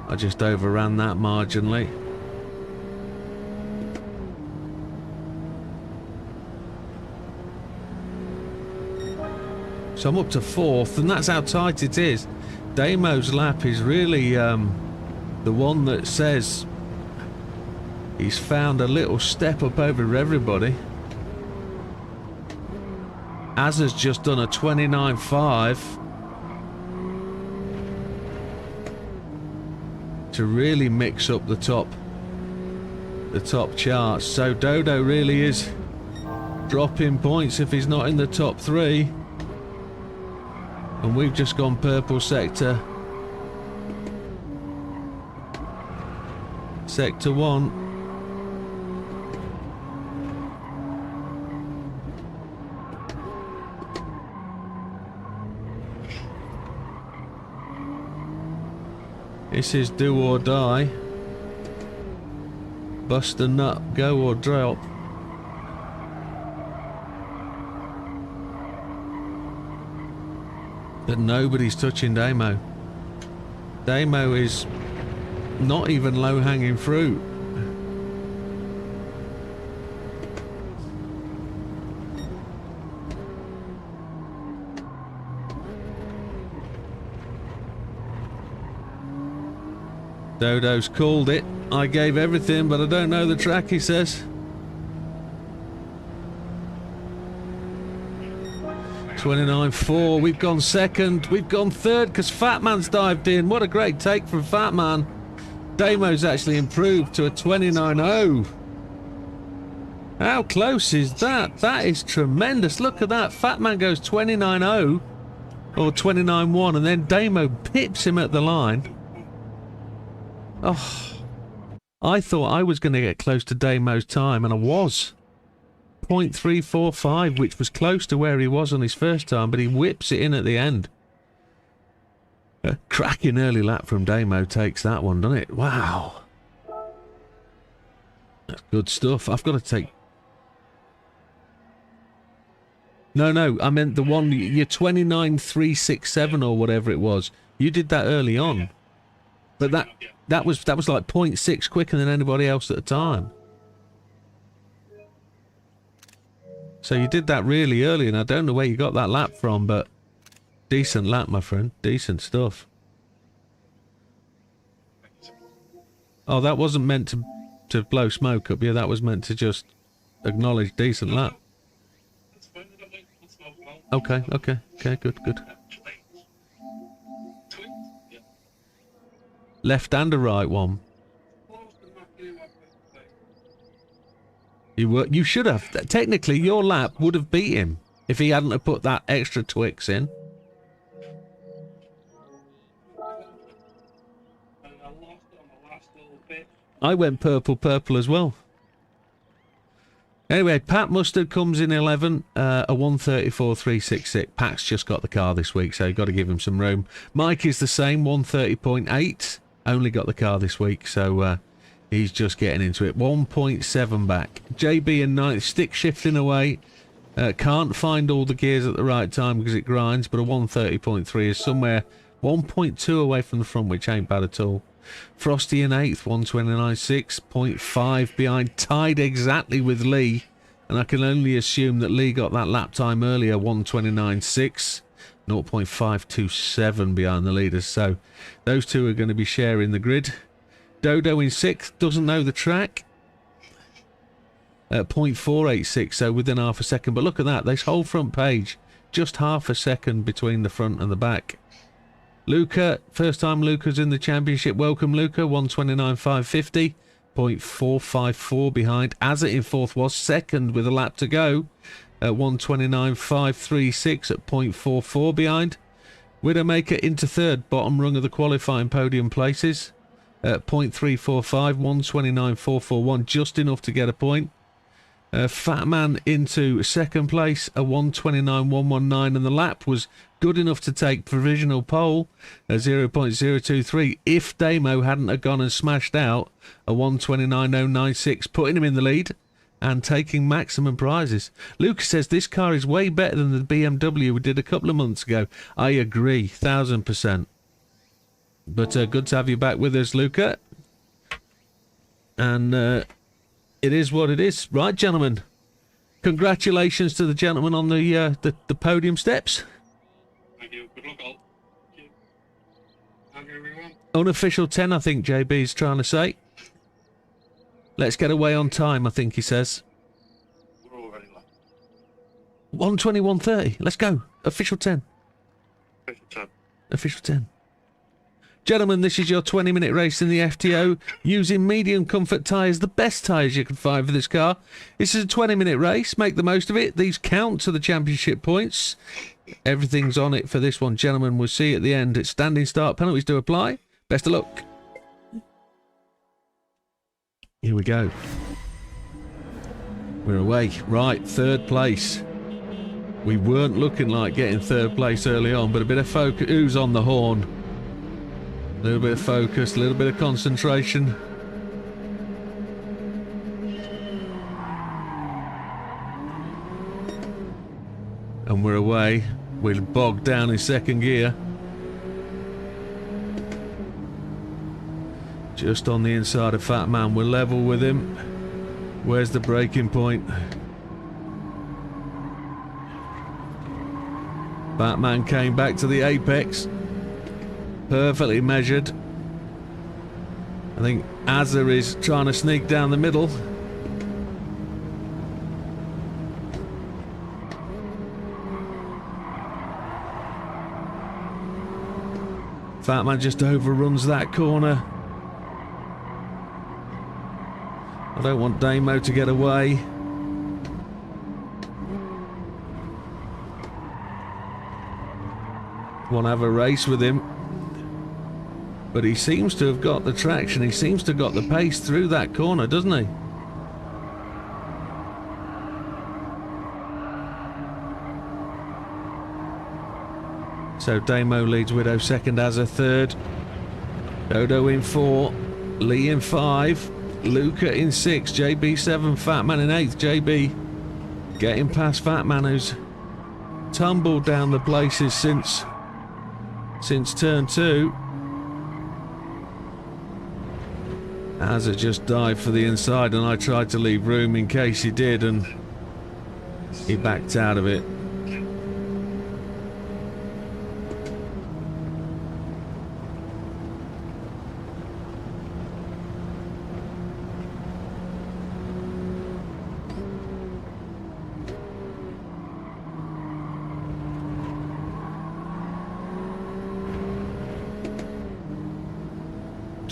I just overran that marginally. So I'm up to 4th, and that's how tight it is. Damo's lap is really the one that says he's found a little step up over everybody. Azza's just done a 29.5 to really mix up the top charts. So Dodo really is dropping points if he's not in the top 3. And we've just gone purple sector. Sector 1. This is do or die. Bust a nut, go or drop. But nobody's touching Damo. Damo is not even low-hanging fruit. Dodo's called it. I gave everything, but I don't know the track, he says. 29.4, we've gone second, we've gone third because Fatman's dived in. What a great take from Fatman. Damo's actually improved to a 29.0. How close is that? That is tremendous. Look at that. Fatman goes 29.0 or 29.1 and then Damo pips him at the line. Oh, I thought I was going to get close to Damo's time, and I was. 0.345, which was close to where he was on his first time, but he whips it in at the end. A cracking early lap from Damo takes that one, doesn't it? Wow. That's good stuff. I've got to take... No, I meant the one, your 29.367 or whatever it was. You did that early on. But that was like 0.6 quicker than anybody else at the time. So you did that really early, and I don't know where you got that lap from, but decent lap, my friend. Decent stuff. Oh, that wasn't meant to blow smoke up. Yeah, that was meant to just acknowledge decent lap. Okay, good. Left and a right one. You should have. Technically, your lap would have beat him if he hadn't have put that extra Twix in. I went purple as well. Anyway, Pat Mustard comes in 11, a 134.366. Pat's just got the car this week, so you've got to give him some room. Mike is the same, 130.8. Only got the car this week, so he's just getting into it. 1.7 back. JB in 9th, stick shifting away. Can't find all the gears at the right time because it grinds, but a 130.3 is somewhere 1.2 away from the front, which ain't bad at all. Frosty in 8th, 129.6, 0.5 behind, tied exactly with Lee. And I can only assume that Lee got that lap time earlier, 129.6. 0.527 behind the leaders, so those two are going to be sharing the grid. Dodo in 6th, doesn't know the track. 0.486, so within half a second. But look at that, this whole front page, just half a second between the front and the back. Luca, first time Luca's in the championship. Welcome, Luca, 129.550. 0.454 behind. Azza in 4th was second with a lap to go. at 129.536 at 0.44 behind. Widdowmaker into third, bottom rung of the qualifying podium places at 0.345, 129.441, just enough to get a point. Fat Man into second place, a 129.119, and the lap was good enough to take provisional pole at 0.023 if Damo hadn't have gone and smashed out a 129.096, putting him in the lead and taking maximum prizes. Lucas says this car is way better than the BMW we did a couple of months ago. I agree, 1000%. But good to have you back with us, Luca. And it is what it is. Right, gentlemen. Congratulations to the gentleman on the podium steps. Thank you. Good luck, all. Thank you. Thank you, everyone. Unofficial 10, I think JB's trying to say. Let's get away on time, I think he says. We're already late. 121.30. Let's go. Official 10. Official 10. Gentlemen, this is your 20-minute race in the FTO using medium comfort tyres, the best tyres you can find for this car. This is a 20-minute race. Make the most of it. These count to the championship points. Everything's on it for this one, gentlemen. We'll see you at the end. It's standing start. Penalties do apply. Best of luck. Here we go. We're away. Right, third place. We weren't looking like getting third place early on, but a bit of focus. Who's on the horn? A little bit of focus, a little bit of concentration. And we're away. We're bogged down in second gear. Just on the inside of Fat Man. We're level with him. Where's the breaking point? Fat Man came back to the apex. Perfectly measured. I think Azza is trying to sneak down the middle. Fat Man just overruns that corner. I don't want Damo to get away. Want to have a race with him. But he seems to have got the traction. He seems to have got the pace through that corner, doesn't he? So Damo leads Widow second, as a third. Dodo in 4. Lee in 5. Luca in 6. JB 7. Fat Man in 8th. JB getting past Fat Man, who's tumbled down the places since turn 2. Azza just dived for the inside, and I tried to leave room in case he did, and he backed out of it.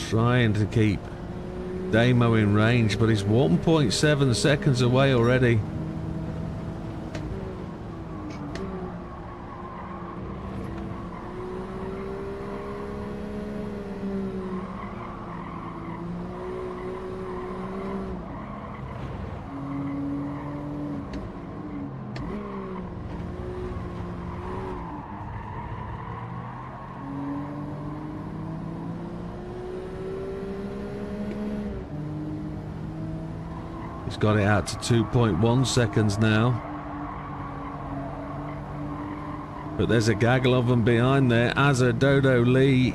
Trying to keep Damo in range, but he's 1.7 seconds away already. He's got it out to 2.1 seconds now. But there's a gaggle of them behind there. Azza, Dodo, Lee,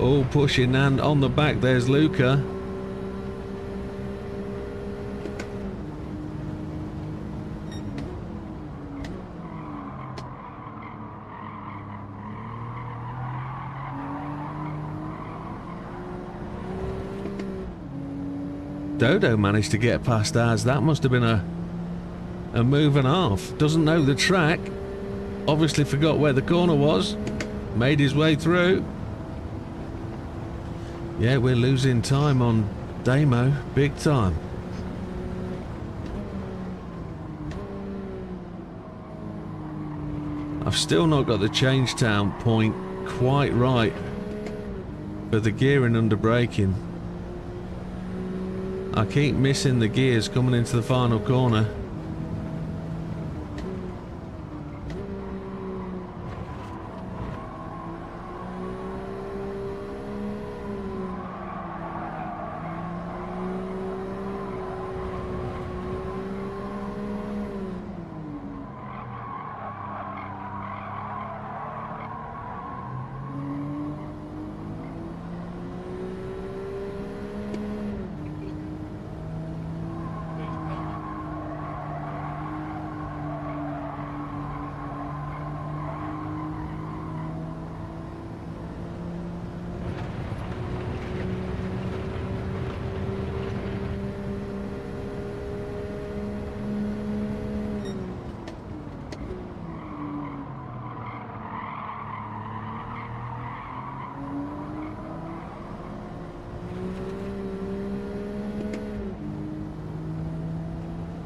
all pushing, and on the back there's Luca. Dodo managed to get past Az. That must have been a move and a half. Doesn't know the track. Obviously forgot where the corner was. Made his way through. Yeah, we're losing time on Damo. Big time. I've still not got the Changetown point quite right for the gearing under braking. I keep missing the gears coming into the final corner.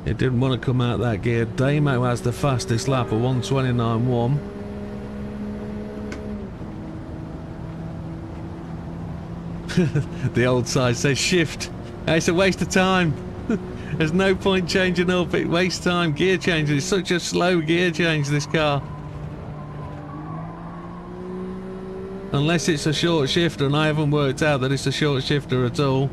It didn't want to come out that gear. Damo has the fastest lap of 1:29.1. The old side says shift. It's a waste of time. There's no point changing up. It wastes time. Gear changing. It's such a slow gear change, this car. Unless it's a short shifter, and I haven't worked out that it's a short shifter at all.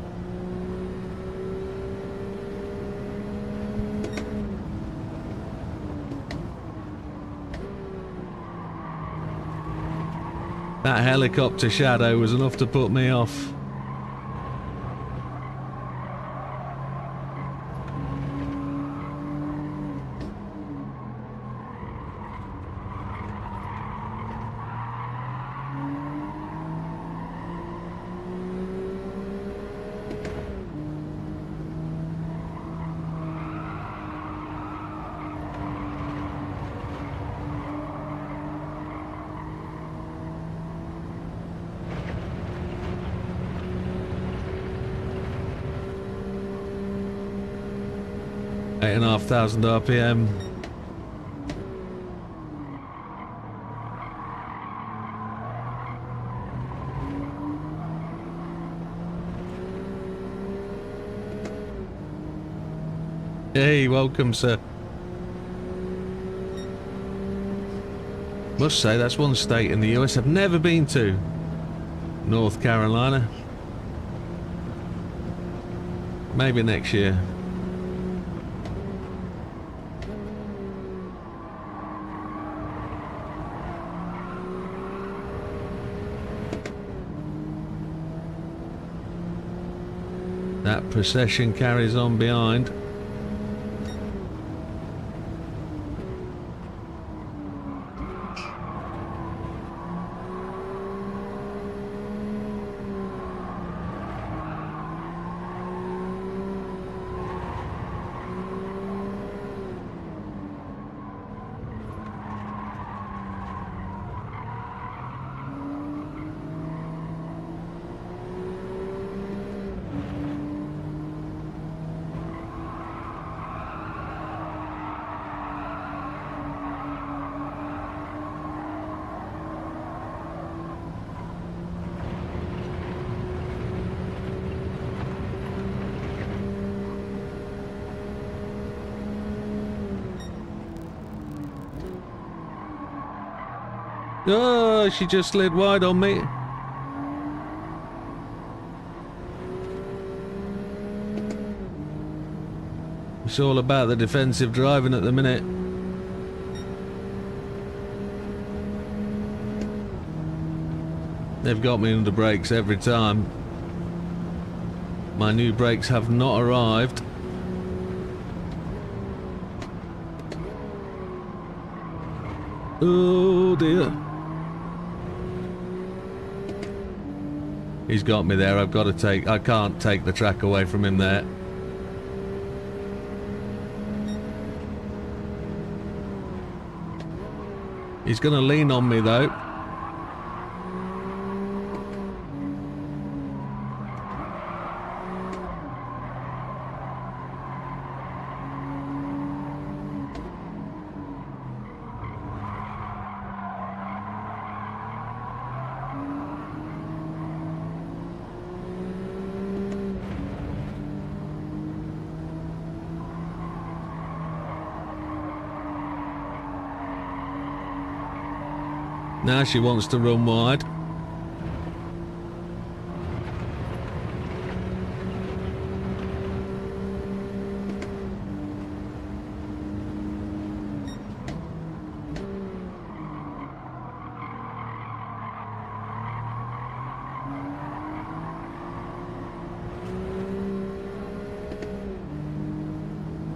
That helicopter shadow was enough to put me off. Eight and a half thousand RPM. Hey, welcome, sir. Must say that's one state in the US I've never been to. North Carolina. Maybe next year. That procession carries on behind. Oh, she just slid wide on me. It's all about the defensive driving at the minute. They've got me under brakes every time. My new brakes have not arrived. Oh dear. He's got me there. I've got to take... I can't take the track away from him there. He's going to lean on me though. Now she wants to run wide.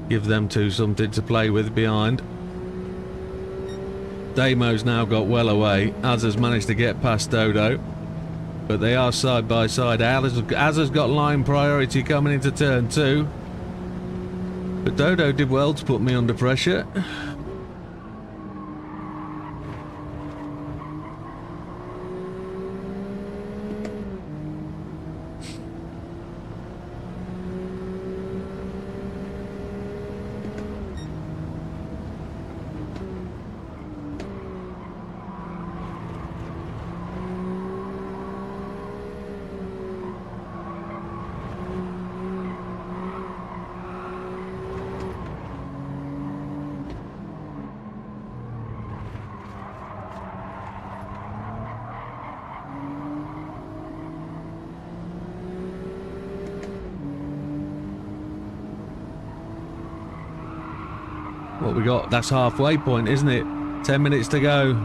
Give them two something to play with behind. Damo's now got well away. Az has managed to get past Dodo. But they are side by side. Az has got line priority coming into turn 2. But Dodo did well to put me under pressure. What we got? That's halfway point, isn't it? 10 minutes to go.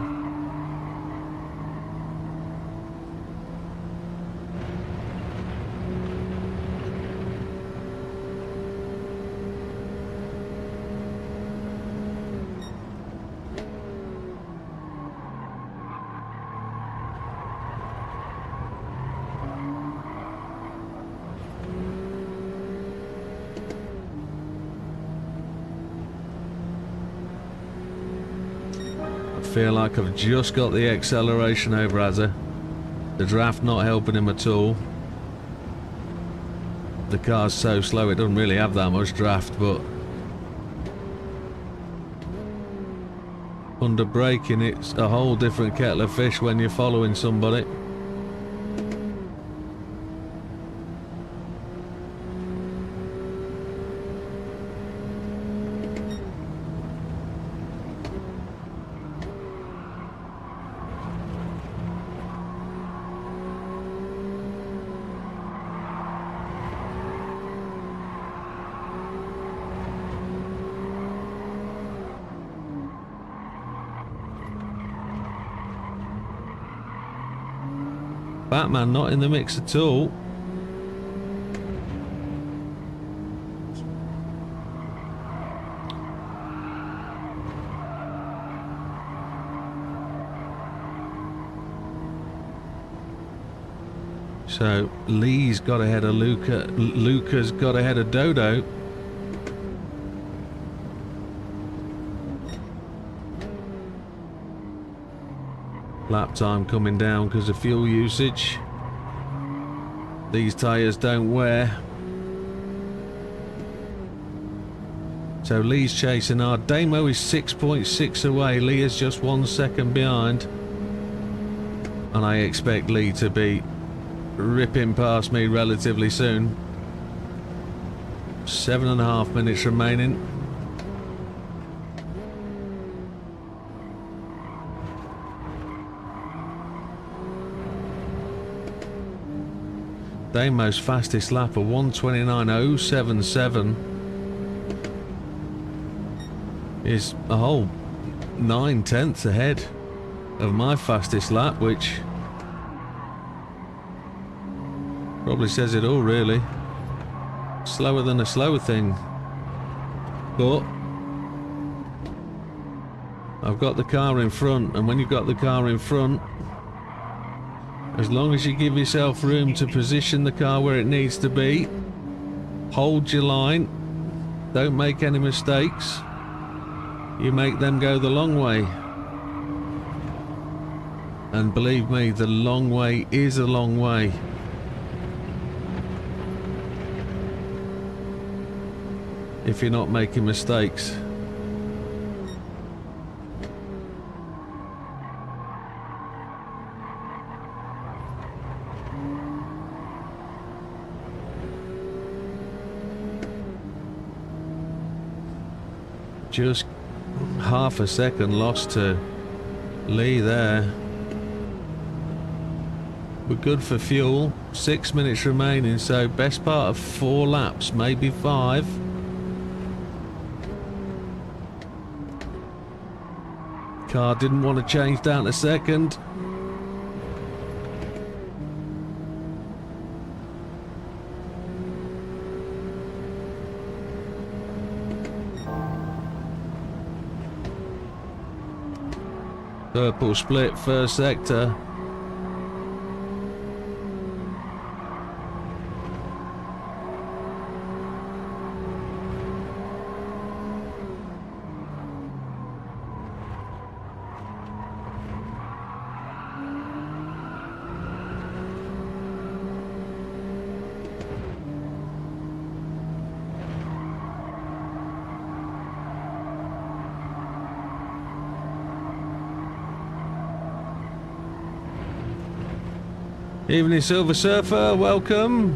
I feel like I've just got the acceleration over Azza. The draft not helping him at all. The car's so slow it doesn't really have that much draft, but under braking it's a whole different kettle of fish when you're following somebody. Batman not in the mix at all. So Lee's got ahead of Luca. Luca's got ahead of Dodo. Lap time coming down because of fuel usage. These tyres don't wear. So Lee's chasing hard. Damo is 6.6 away. Lee is just 1 second behind. And I expect Lee to be ripping past me relatively soon. 7.5 minutes remaining. Damo's fastest lap of 1:29.077 is a whole 9/10 ahead of my fastest lap, which probably says it all really. Slower than a slower thing, but I've got the car in front, and when you've got the car in front, as long as you give yourself room to position the car where it needs to be, hold your line, don't make any mistakes, you make them go the long way. And believe me, the long way is a long way. If you're not making mistakes. Just half a second lost to Lee there. We're good for fuel. 6 minutes remaining, so best part of 4 laps, maybe 5. Car didn't want to change down to second. Purple split first sector. Evening Silver Surfer, welcome.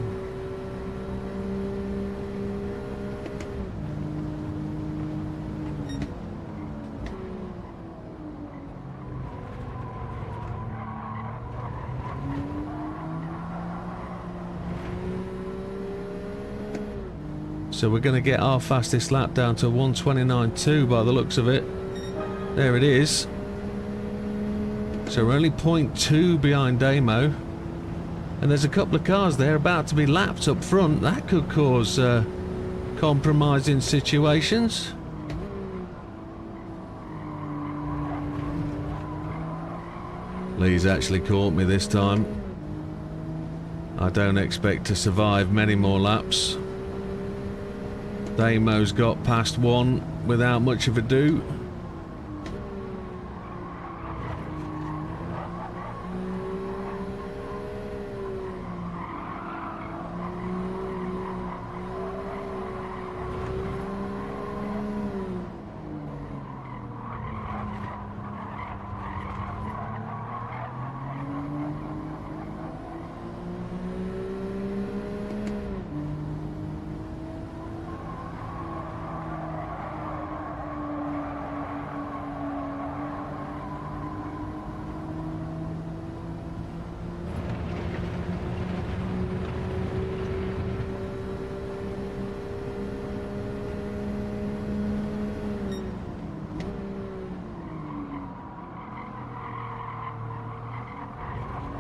So we're going to get our fastest lap down to 1:29.2 by the looks of it. There it is. So we're only 0.2 behind Damo. And there's a couple of cars there about to be lapped up front. That could cause compromising situations. Lee's actually caught me this time. I don't expect to survive many more laps. Damo's got past 1 without much of ado.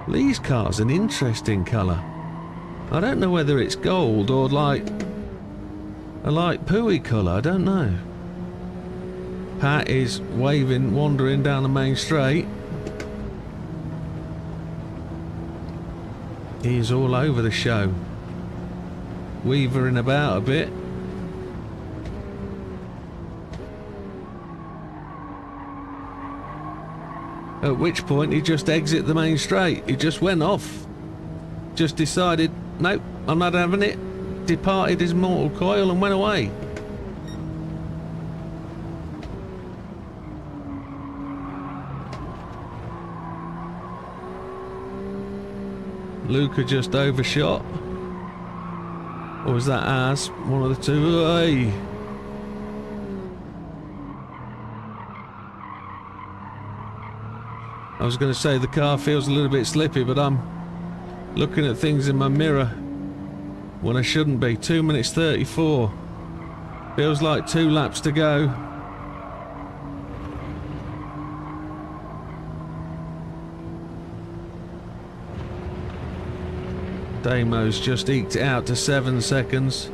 Lee's car's an interesting colour. I don't know whether it's gold or like a light pooey colour, I don't know. Pat is waving, wandering down the main straight. He's all over the show. Weavering about a bit. At which point he just exited the main straight. He just went off. Just decided, nope, I'm not having it. Departed his mortal coil and went away. Luca just overshot. Or was that ours? One of the two. Hey. I was going to say the car feels a little bit slippy, but I'm looking at things in my mirror when I shouldn't be. 2 minutes 34. Feels like 2 laps to go. Damo's just eked it out to 7 seconds.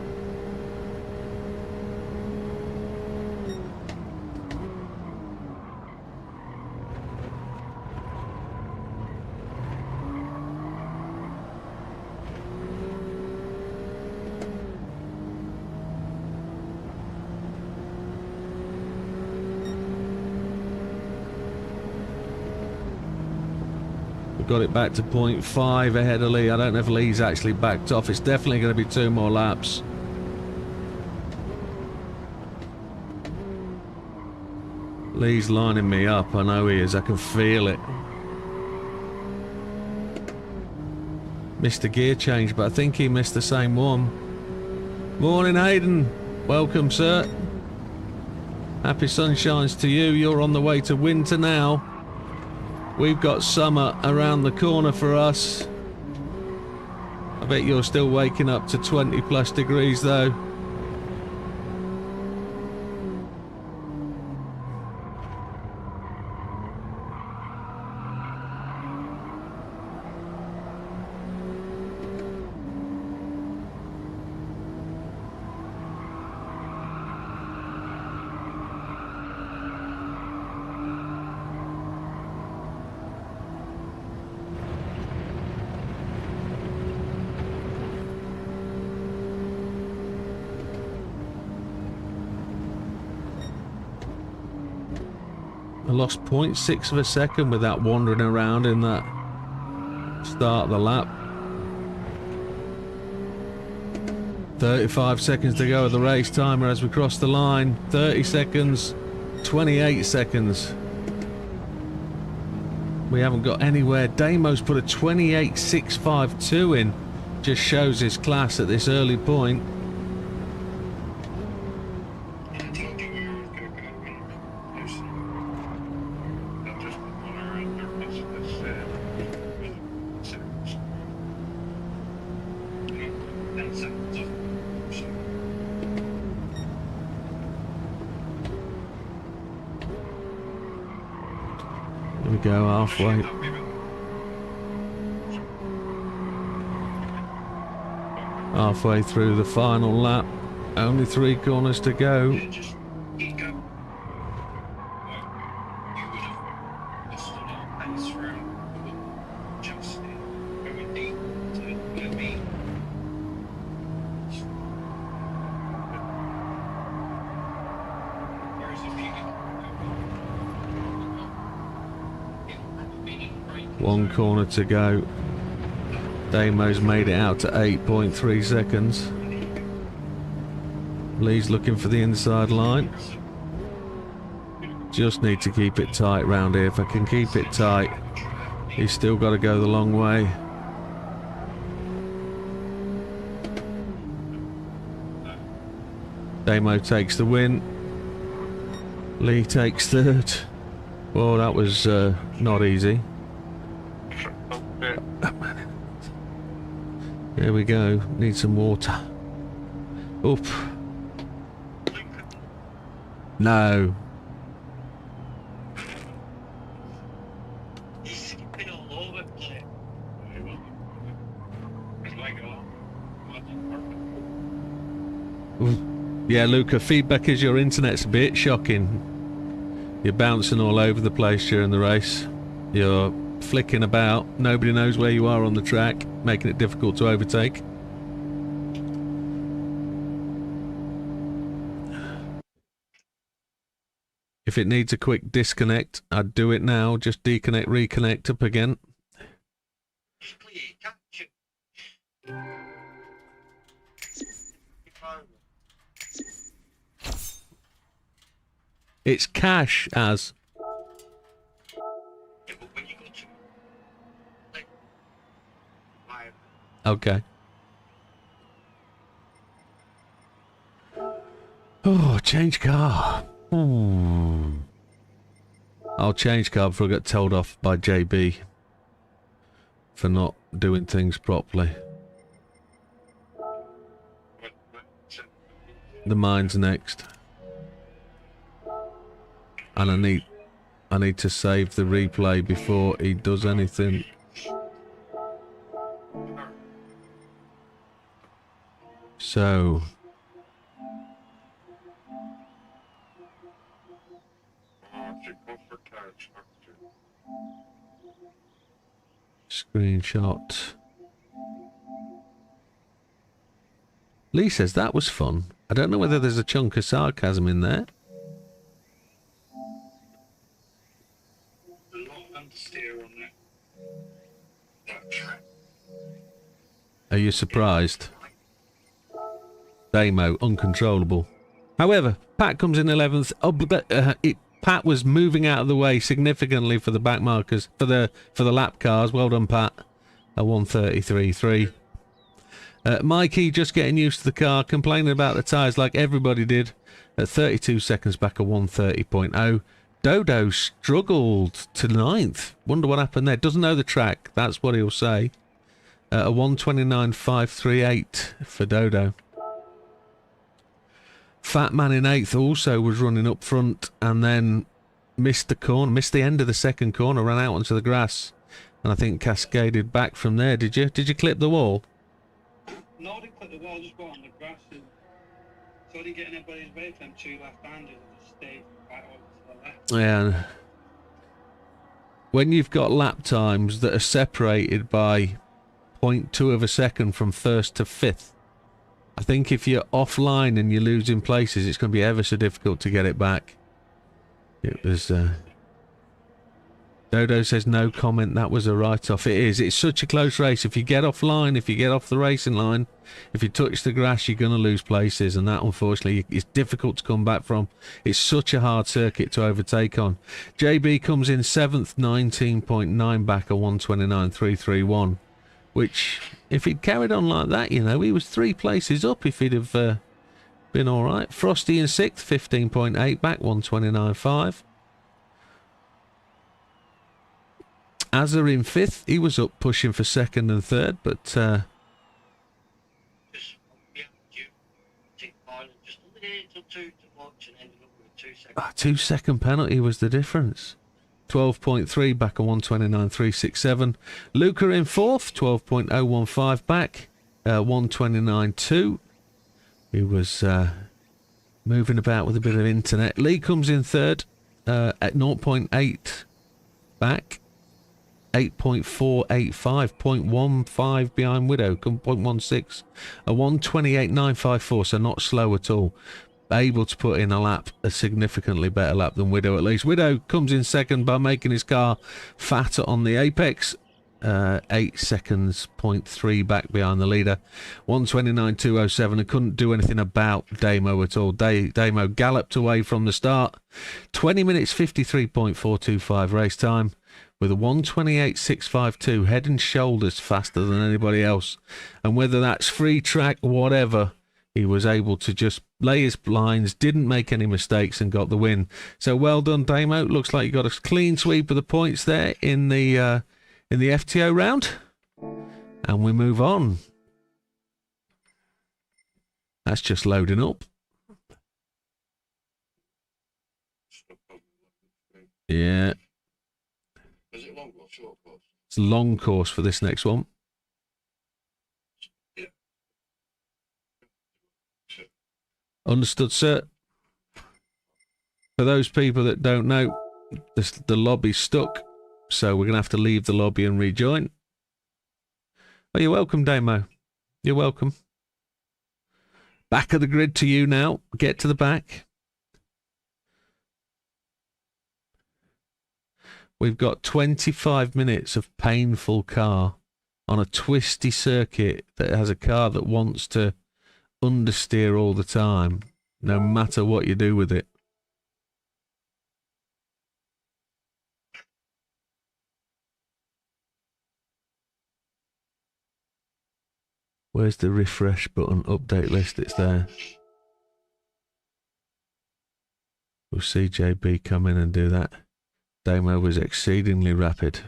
Got it back to 0.5 ahead of Lee. I don't know if Lee's actually backed off. It's definitely going to be 2 more laps. Lee's lining me up. I know he is. I can feel it. Missed a gear change, but I think he missed the same one. Morning, Hayden. Welcome, sir. Happy sunshines to you. You're on the way to winter now. We've got summer around the corner for us. bet you're still waking up to 20 plus degrees though. I lost 0.6 of a second with that wandering around in that start of the lap. 35 seconds to go with the race timer as we cross the line. 30 seconds, 28 seconds. We haven't got anywhere. Damo's put a 28.652 in. Just shows his class at this early point. I told you we were going to go with they'll just put one around their business seconds. 10 seconds off. So, Here we go, halfway. Halfway through the final lap. Only 3 corners to go. just keep going. You would have stood up and through just going deep to where me. Whereas if you could 1 corner to go. Damo's made it out to 8.3 seconds. Lee's looking for the inside line. Just need to keep it tight round here. If I can keep it tight, he's still got to go the long way. Damo takes the win. Lee takes third. Well, that was not easy. There we go. Need some water. Oop. No. He's skipping all over the place. Yeah, Luca, feedback is your internet's a bit shocking. You're bouncing all over the place during the race. You're flicking about. Nobody knows where you are on the track, making it difficult to overtake. If it needs a quick disconnect, I'd do it now. Just deconnect, reconnect up again. Just clear your capture. It's cash as. Yeah, but when you go to like, why? Okay. Oh, change car. I'll change car before I get told off by JB for not doing things properly. The mine's next. And I need to save the replay before he does anything. So screenshot. Lee says that was fun. I don't know whether there's a chunk of sarcasm in there. Are you surprised? Damo, uncontrollable. However, Pat comes in 11th. Oh, but, Pat was moving out of the way significantly for the back markers, for the lap cars. Well done, Pat. A 1:33.3. Mikey just getting used to the car, complaining about the tyres like everybody did. At 32 seconds back, a 1:30.0. Dodo struggled to 9th. Wonder what happened there. Doesn't know the track. That's what he'll say. A 1:29.538 for Dodo. Fat Man in 8th also was running up front and then missed the corner, missed the end of the second corner, ran out onto the grass, and I think cascaded back from there. Did you clip the wall? No, I didn't clip the wall, just go on the grass and so I didn't get anybody's way from them two left-handers. I just stayed right over to the left. Yeah. When you've got lap times that are separated by 0.2 of a second from first to fifth, I think if you're offline and you're losing places, it's going to be ever so difficult to get it back. It was... Dodo says no comment, that was a write-off. It is. It's such a close race. If you get offline, if you get off the racing line, if you touch the grass, you're going to lose places, and that, unfortunately, is difficult to come back from. It's such a hard circuit to overtake on. JB comes in 7th, 19.9 back, a 1:29.331, which, if he'd carried on like that, you know, he was 3 places up if he'd have been all right. Frosty in 6th, 15.8 back, 1:29.5. Azza in 5th, he was up pushing for 2nd and 3rd, but Just yeah, you take final just a little too much and ended up with a 2-second. 2-second penalty was the difference. 12.3 back, a 1:29.367. Luca in 4th, 12.015 back, 1:29.2. He was moving about with a bit of internet. Lee comes in 3rd, at 0.8 back. 8.485, 0.15 behind Widow, 0.16, a 1:28.954, so not slow at all. Able to put in a lap, a significantly better lap than Widow at least. Widow comes in 2nd by making his car fatter on the apex. 8 seconds, 0.3 back behind the leader. 1:29.207, and couldn't do anything about Damo at all. Damo galloped away from the start. 20 minutes, 53.425 race time, with a 1:28.652, head and shoulders faster than anybody else. And whether that's free track, whatever, he was able to just lay his blinds, didn't make any mistakes, and got the win. So well done, Damo. Looks like you got a clean sweep of the points there in the FTO round. And we move on. That's just loading up. Yeah. Is it long or short course? It's a long course for this next one. Yeah. Understood, sir. For those people that don't know, the lobby's stuck, so we're going to have to leave the lobby and rejoin. Oh, you're welcome, Damo. You're welcome. Back of the grid to you now. Get to the back. We've got 25 minutes of painful car on a twisty circuit that has a car that wants to understeer all the time, no matter what you do with it. Where's the refresh button? Update list, it's there. We'll see JB come in and do that. Damo was exceedingly rapid.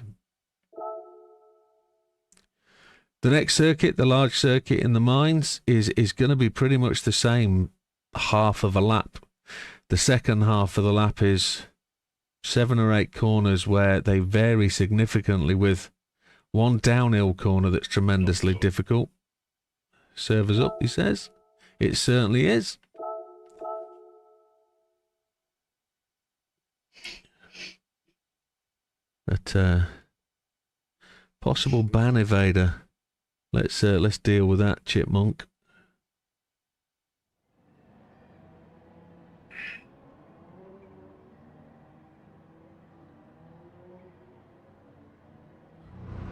The next circuit, the large circuit in the mines, is going to be pretty much the same half of a lap. The second half of the lap is 7 or 8 corners where they vary significantly, with one downhill corner that's tremendously difficult. Servers up, he says. It certainly is. But possible ban evader. Let's deal with that, Chipmunk.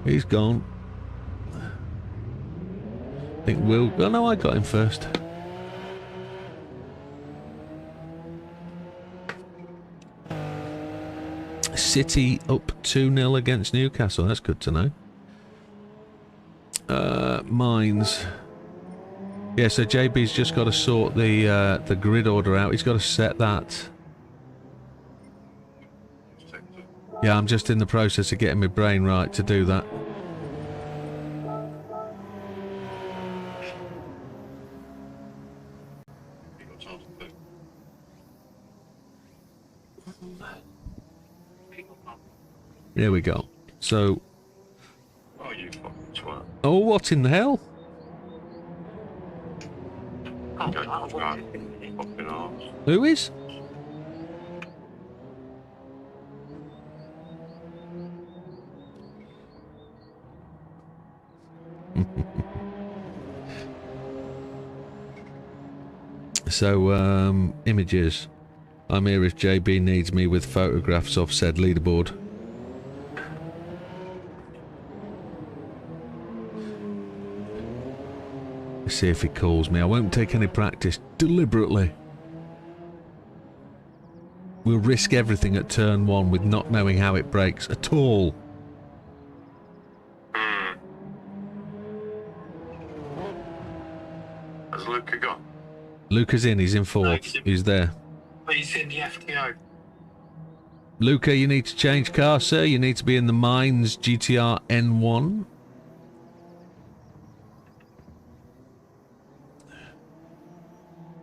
He's gone. I think Will... Oh no, I got him first. City up 2-0 against Newcastle. That's good to know. Mines. Yeah, so JB's just got to sort the grid order out. He's got to set that. Yeah, I'm just in the process of getting my brain right to do that. Here we go. So, Oh, you fucking twat. oh, what in the hell? Go to fucking arse. Who is? So, images. I'm here if JB needs me with photographs of said leaderboard. Let's see if he calls me. I won't take any practice deliberately. We'll risk everything at turn 1 with not knowing how it breaks at all. Has Luca gone? Luca's in, he's in 4th. He's there. But he's in the FTO. Luca, you need to change car, sir. You need to be in the Mines GTR N1.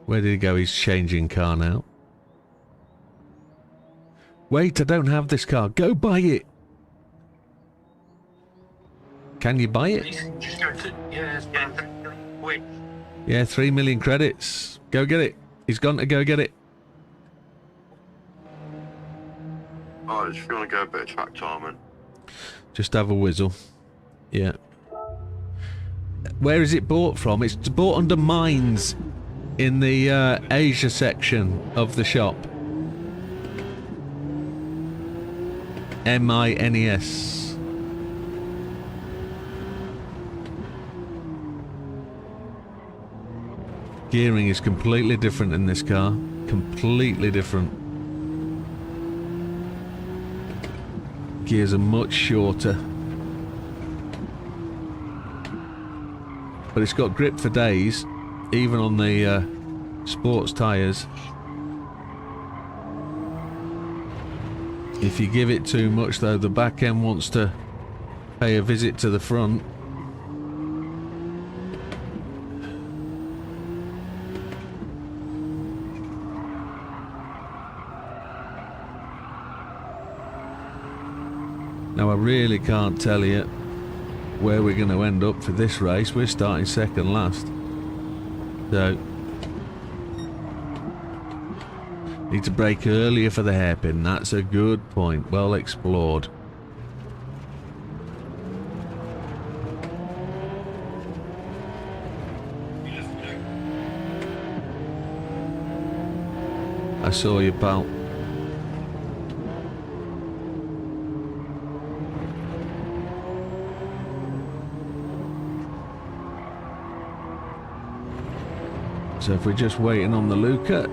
Where did he go? He's changing car now. Wait, I don't have this car. Go buy it. Can you buy it? Just go to... Yeah, quick. Yeah, 3 million credits. Go get it. He's gone to go get it. Oh, if you want to go a bit of track timing. Just have a whizzle. Yeah. Where is it bought from? It's bought under Mines in the Asia section of the shop. M-I-N-E-S. Gearing is completely different in this car. Completely different. Gears are much shorter. But it's got grip for days, even on the sports tyres. If you give it too much though, the back end wants to pay a visit to the front. Now I really can't tell you where we're going to end up for this race. We're starting second last. So need to brake earlier for the hairpin. That's a good point. Well explored. I saw you, pal. So if we're just waiting on the Luca.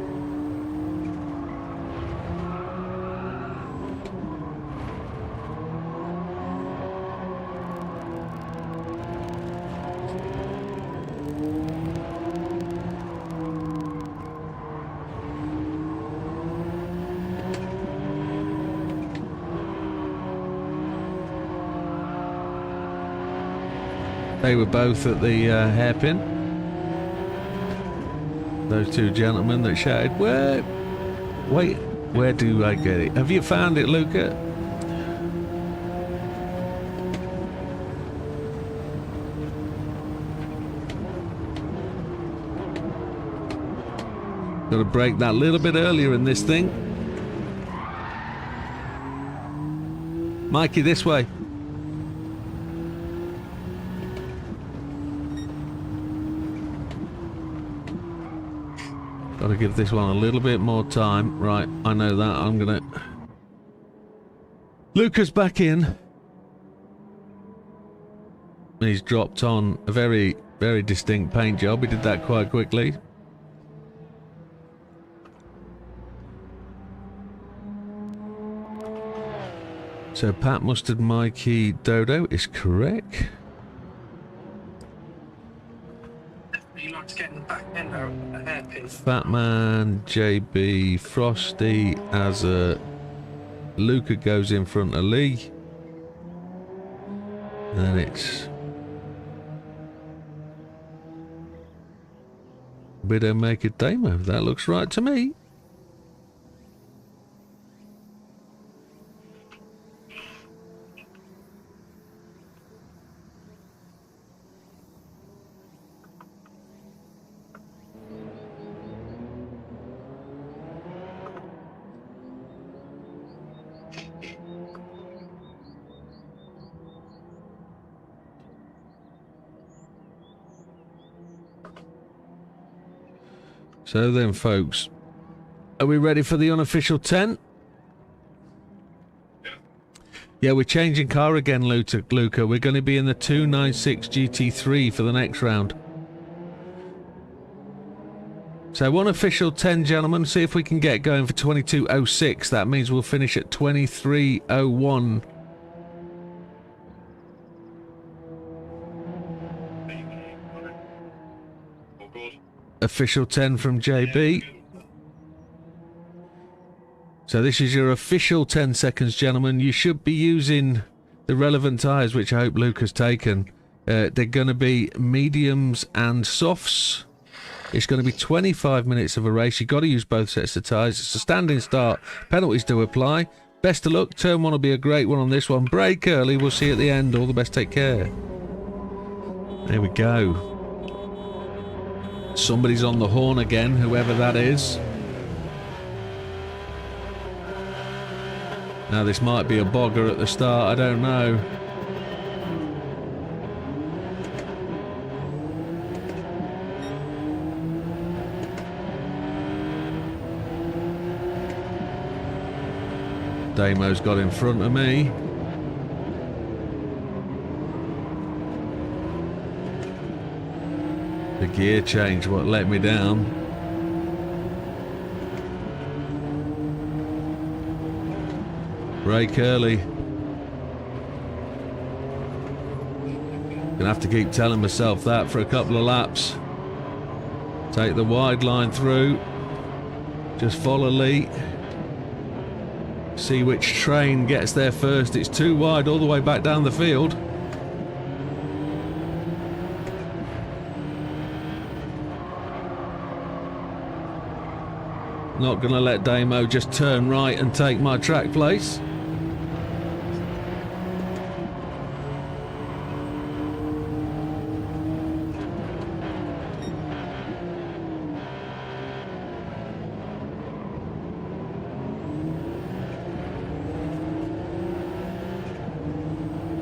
They were both at the hairpin. Those two gentlemen that shouted, "Where? Wait, where do I get it? Have you found it, Luca?" Got to brake that little bit earlier in this thing. Mikey, this way. Got to give this one a little bit more time. Right, I know that. I'm gonna... Luca's back in. He's dropped on a very, very distinct paint job. He did that quite quickly. So Pat Mustard Mikey Dodo is correct. He likes getting the back end out of the hairpin. Fatman, JB, Frosty, Azza, Luca goes in front of Lee. And then it's Widdowmaker Demo. That looks right to me. So then, folks, are we ready for the unofficial 10? Yeah, we're changing car again, Luca. We're going to be in the 296 GT3 for the next round. So unofficial 10, gentlemen. See if we can get going for 22.06. That means we'll finish at 23.01. All good. Official 10 from JB. So this is your official 10 seconds, gentlemen. You should be using the relevant tyres, which I hope Luke has taken. They're going to be mediums and softs. It's going to be 25 minutes of a race. You've got to use both sets of tyres. It's a standing start. Penalties do apply. Best of luck. Turn 1 will be a great one on this one. Brake early. We'll see you at the end. All the best. Take care. There we go. Somebody's on the horn again, whoever that is. Now this might be a bogger at the start, I don't know. Damo's got in front of me. The gear change what let me down. Brake early. Gonna have to keep telling myself that for a couple of laps. Take the wide line through. Just follow Lee. See which train gets there first. It's too wide all the way back down the field. Not gonna let Damo just turn right and take my track place.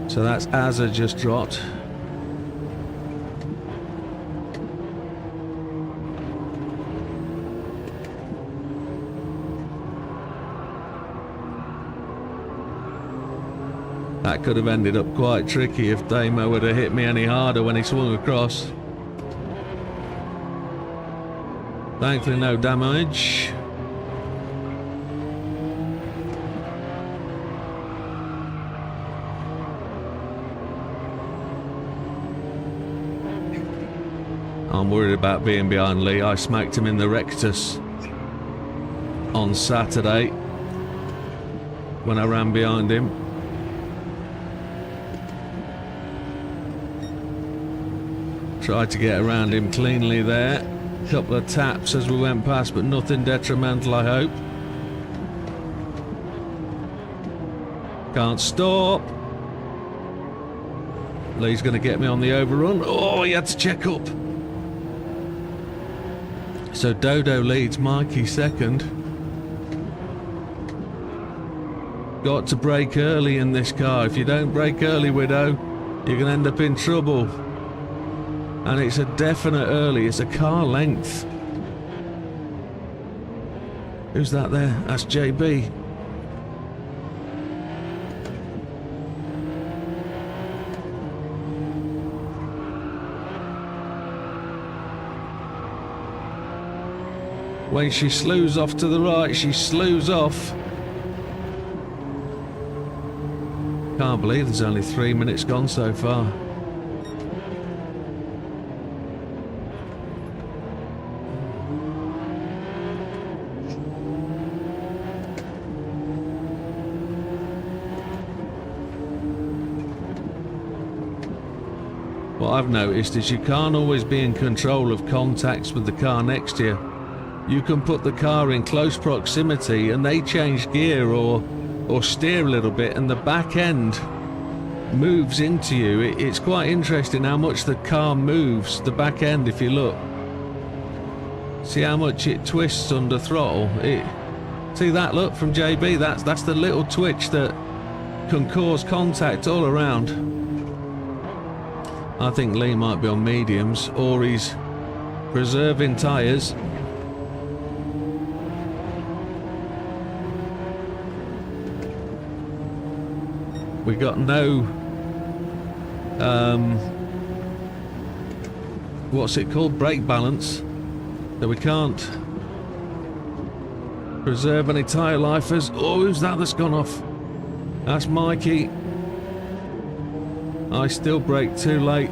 So that's Azza just dropped. That could have ended up quite tricky if Damo would have hit me any harder when he swung across. Thankfully no damage. I'm worried about being behind Lee. I smacked him in the rectus on Saturday when I ran behind him. Tried to get around him cleanly there. Couple of taps as we went past, but nothing detrimental, I hope. Can't stop. Lee's going to get me on the overrun. Oh, he had to check up. So Dodo leads, Mikey second. Got to brake early in this car. If you don't brake early, Widow, you're going to end up in trouble. And it's a definite early. It's a car length. Who's that there? That's JB. When she slews off to the right, she slews off. Can't believe there's only 3 minutes gone so far. What I've noticed is you can't always be in control of contacts with the car next to you. You can put the car in close proximity and they change gear or steer a little bit and the back end moves into you. It's quite interesting how much the car moves, the back end, if you look. See how much it twists under throttle. See that look from JB? That's the little twitch that can cause contact all around. I think Lee might be on mediums or he's preserving tyres. We got no what's it called, brake balance, so we can't preserve any tyre lifers. Oh, who's that that's gone off? That's Mikey. I still brake too late.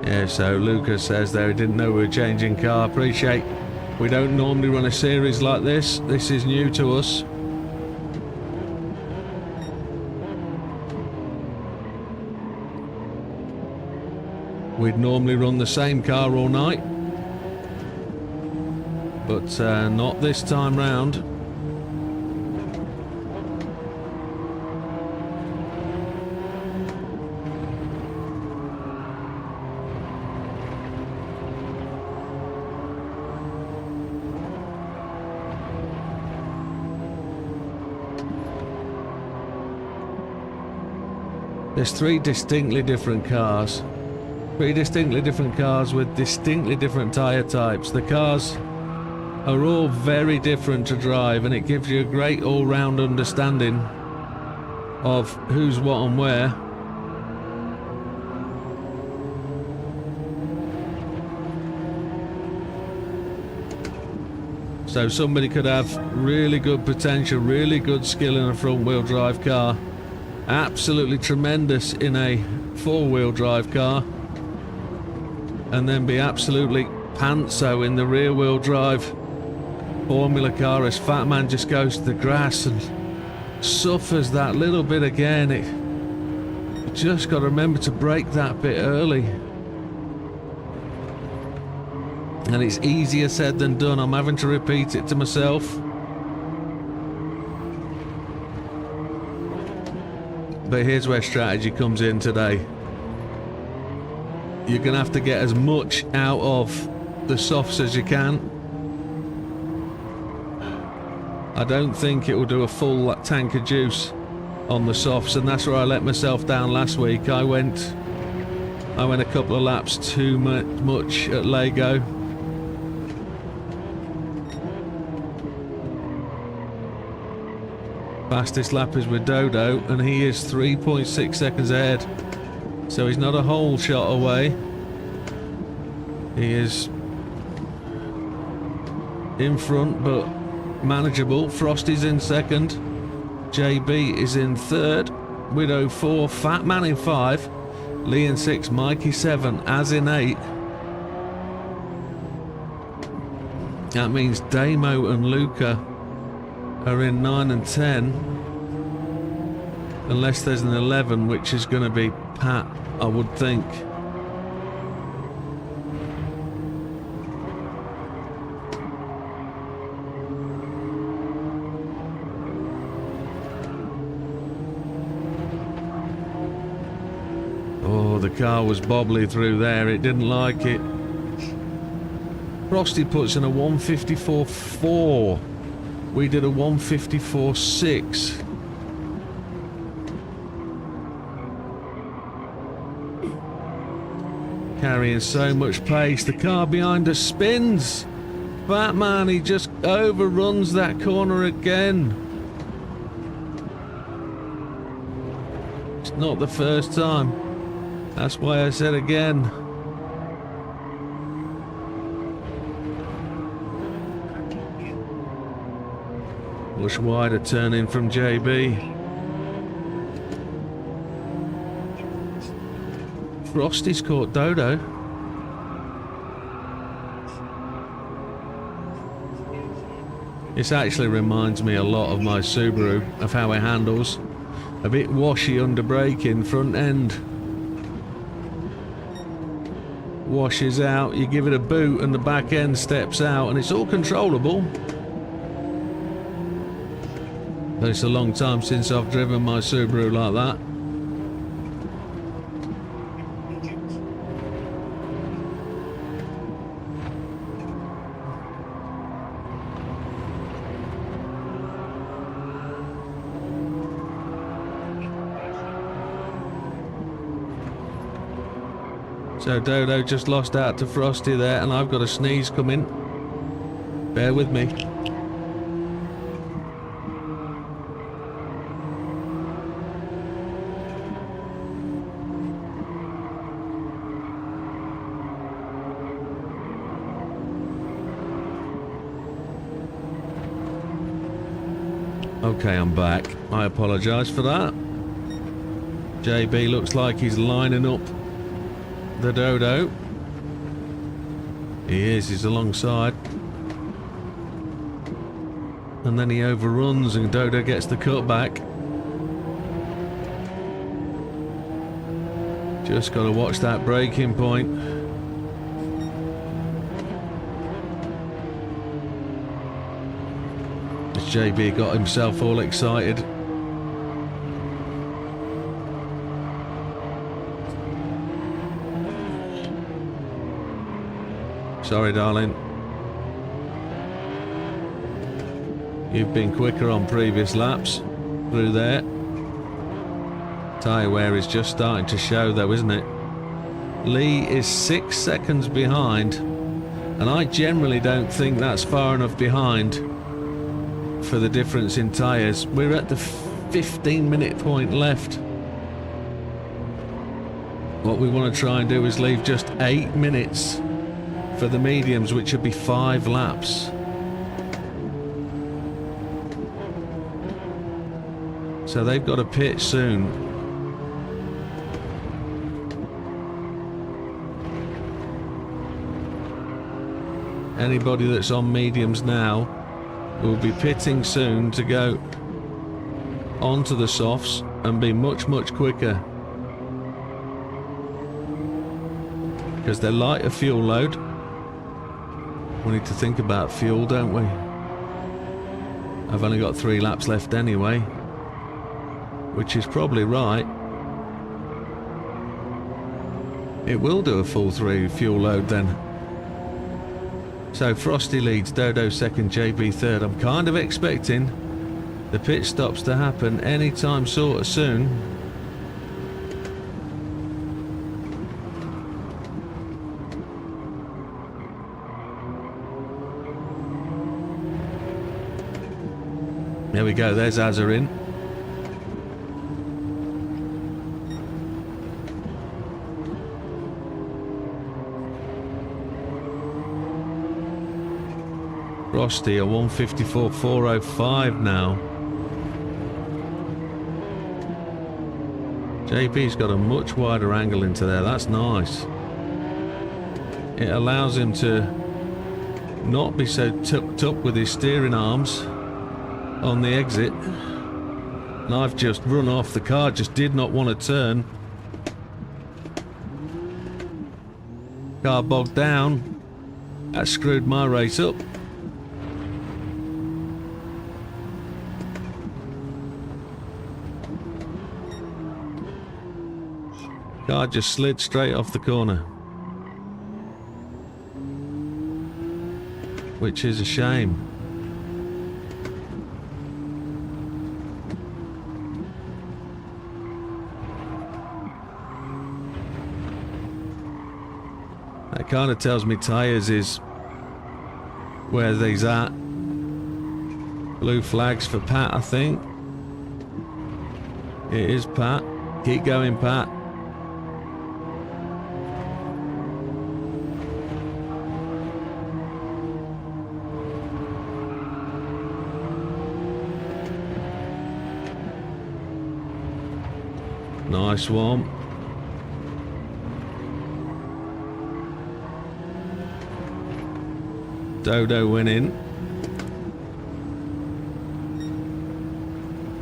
Yeah, so Lucas says there he didn't know we were changing car. Appreciate we don't normally run a series like this. This is new to us. We'd normally run the same car all night, but not this time round. There's three distinctly different cars. Three distinctly different cars with distinctly different tyre types. The cars are all very different to drive, and it gives you a great all-round understanding of who's what and where. So somebody could have really good potential, really good skill in a front-wheel drive car. Absolutely tremendous in a four-wheel drive car, and then be absolutely pantso in the rear-wheel drive formula car as Fat Man just goes to the grass and suffers that little bit again. You just got to remember to brake that bit early, and it's easier said than done. I'm having to repeat it to myself. But here's where strategy comes in today. You're going to have to get as much out of the softs as you can. I don't think it will do a full tank of juice on the softs, and that's where I let myself down last week. I went a couple of laps too much at Lego. Fastest lap is with Dodo, and he is 3.6 seconds ahead, so he's not a whole shot away. He is in front but manageable. Frosty's in second, JB is in third, Widow 4, Fat Man in 5, Lee in 6, Mikey 7, Az in 8. That means Damo and Luca are in 9 and 10, unless there's an 11, which is going to be Pat, I would think. Oh, the car was bobbly through there, it didn't like it. Frosty puts in a 154.4. We did a 154.6. Carrying so much pace. The car behind us spins. Fat Man, he just overruns that corner again. It's not the first time. That's why I said again. Much wider turn in from JB. Frosty's caught Dodo. This actually reminds me a lot of my Subaru, of how it handles. A bit washy under braking, front end washes out, you give it a boot and the back end steps out, and it's all controllable. But it's a long time since I've driven my Subaru like that. So Dodo just lost out to Frosty there, and I've got a sneeze coming. Bear with me. Okay, I'm back. I apologise for that. JB looks like he's lining up the Dodo. He is, he's alongside. And then he overruns and Dodo gets the cutback. Just got to watch that braking point. As JB got himself all excited. Sorry, darling. You've been quicker on previous laps through there. Tyre wear is just starting to show though, isn't it? Lee is 6 seconds behind, and I generally don't think that's far enough behind for the difference in tyres. We're at the 15-minute point left. What we want to try and do is leave just 8 minutes for the mediums, which would be 5 laps. So they've got to pit soon. Anybody that's on mediums now will be pitting soon to go onto the softs and be much, much quicker. Because they're lighter fuel load. We need to think about fuel, don't we? I've only got 3 laps left anyway, which is probably right. It will do a full 3 fuel load then. So Frosty leads, Dodo second, JB third. I'm kind of expecting the pit stops to happen anytime sort of soon. There we go, there's Azarin. Frosty, a 154.405 now. JP's got a much wider angle into there, that's nice. It allows him to not be so tucked up with his steering arms on the exit. And I've just run off, the car just did not want to turn. Car bogged down. That screwed my race up. Car just slid straight off the corner, which is a shame. That kind of tells me tyres is where they's at. Blue flags for Pat, I think. It is Pat. Keep going, Pat. Nice one. Dodo winning.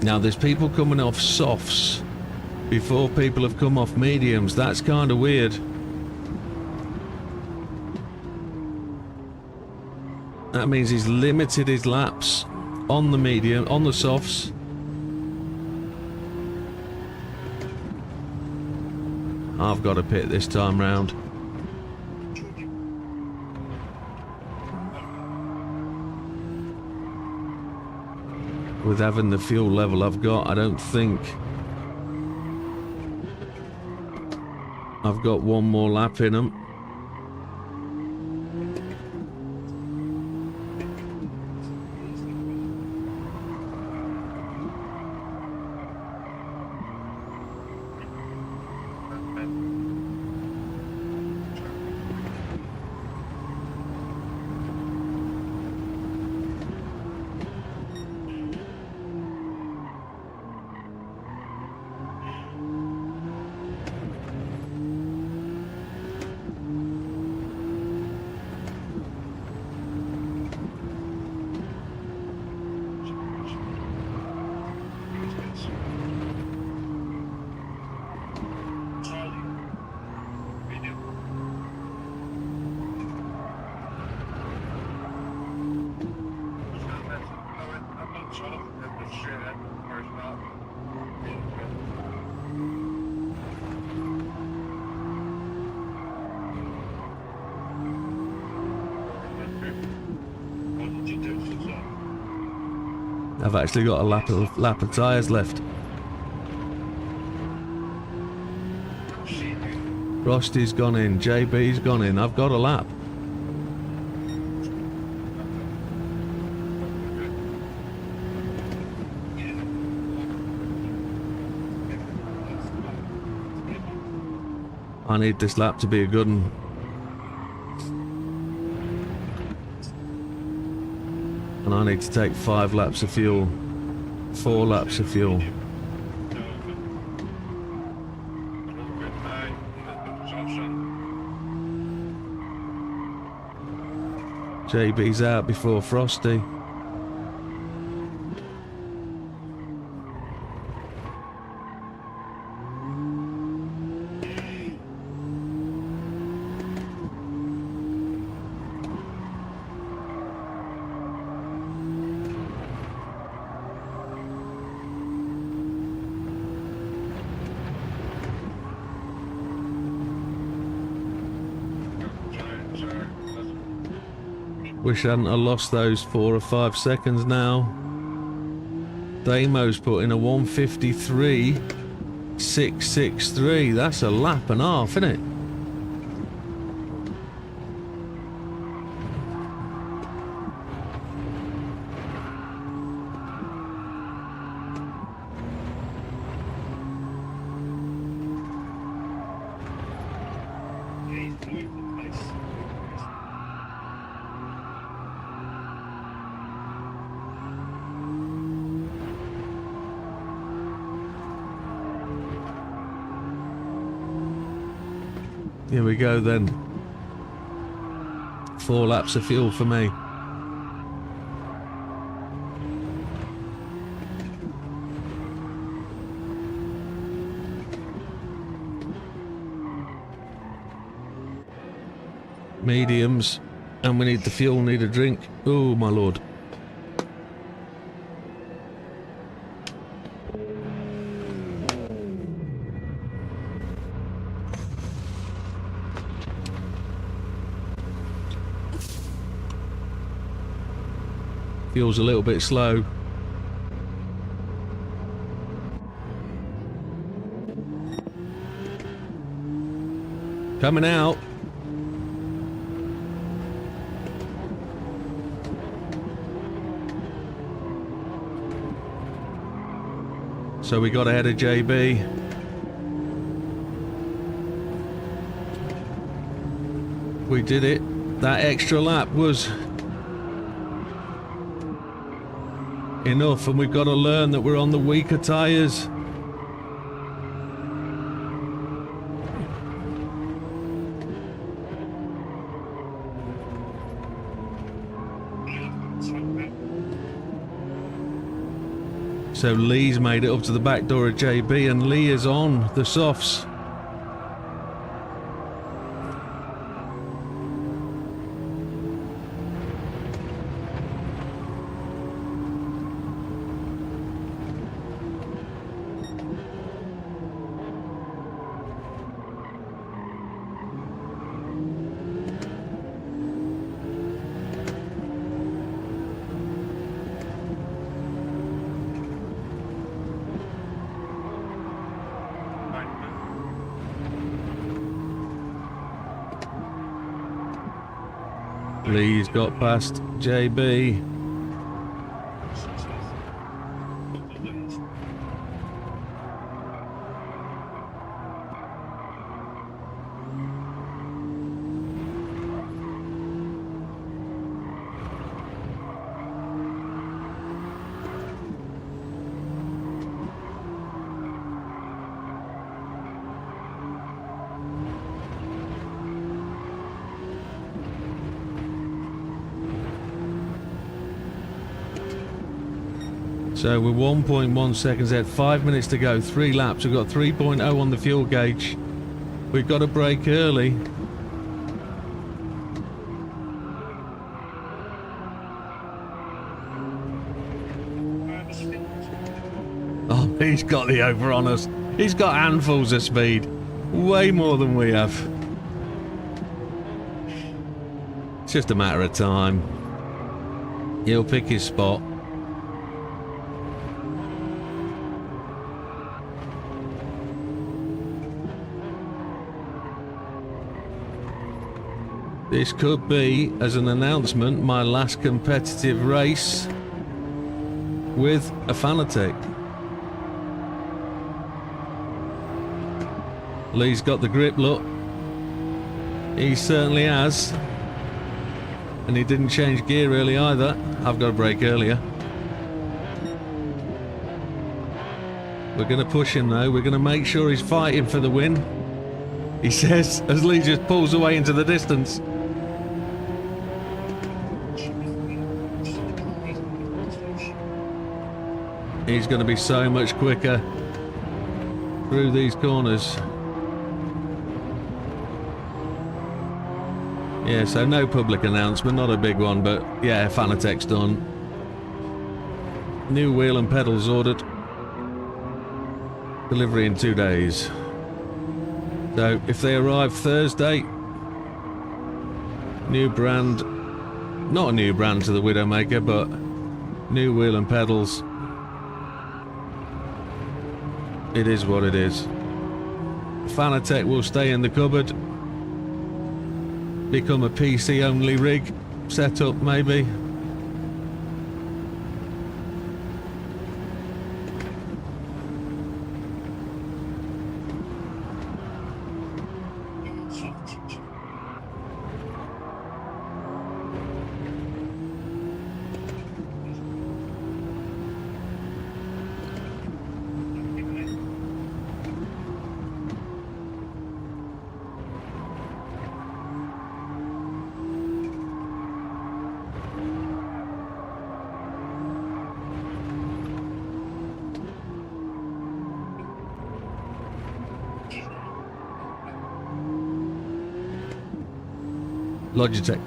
Now there's people coming off softs before people have come off mediums. That's kind of weird. That means he's limited his laps on the medium, on the softs. I've got to pit this time round. With having the fuel level I've got, I don't think I've got one more lap in them. I've actually got a lap of tyres left. Frosty's gone in, JB's gone in, I've got a lap. I need this lap to be a good one. And I need to take 5 laps of fuel. 4 laps of fuel. JB's out before Frosty. Wish I hadn't have lost those 4 or 5 seconds now. Damo's put in a 1:53.663. That's a lap and a half, isn't it? Here we go then. 4 laps of fuel for me. Mediums. And we need the fuel, need a drink. Oh my lord. Fuel's a little bit slow. Coming out. So we got ahead of JB. We did it. That extra lap was enough, and we've got to learn that we're on the weaker tyres. So Lee's made it up to the back door of JB, and Lee is on the softs. Lee's got past JB. So we're 1.1 seconds ahead, 5 minutes to go, 3 laps. We've got 3.0 on the fuel gauge. We've got to brake early. Oh, he's got the over on us. He's got handfuls of speed. Way more than we have. It's just a matter of time. He'll pick his spot. This could be, as an announcement, my last competitive race with a Fanatec. Lee's got the grip, look. He certainly has. And he didn't change gear early either. I've got to brake earlier. We're going to push him though. We're going to make sure he's fighting for the win. He says, as Lee just pulls away into the distance. He's going to be so much quicker through these corners. Yeah, so no public announcement, not a big one, but yeah, Fanatec's done. New wheel and pedals ordered. Delivery in 2 days. So if they arrive Thursday, new brand, not a new brand to the Widdowmaker, but new wheel and pedals. It is what it is. Fanatec will stay in the cupboard. Become a PC only rig setup maybe. Logitech.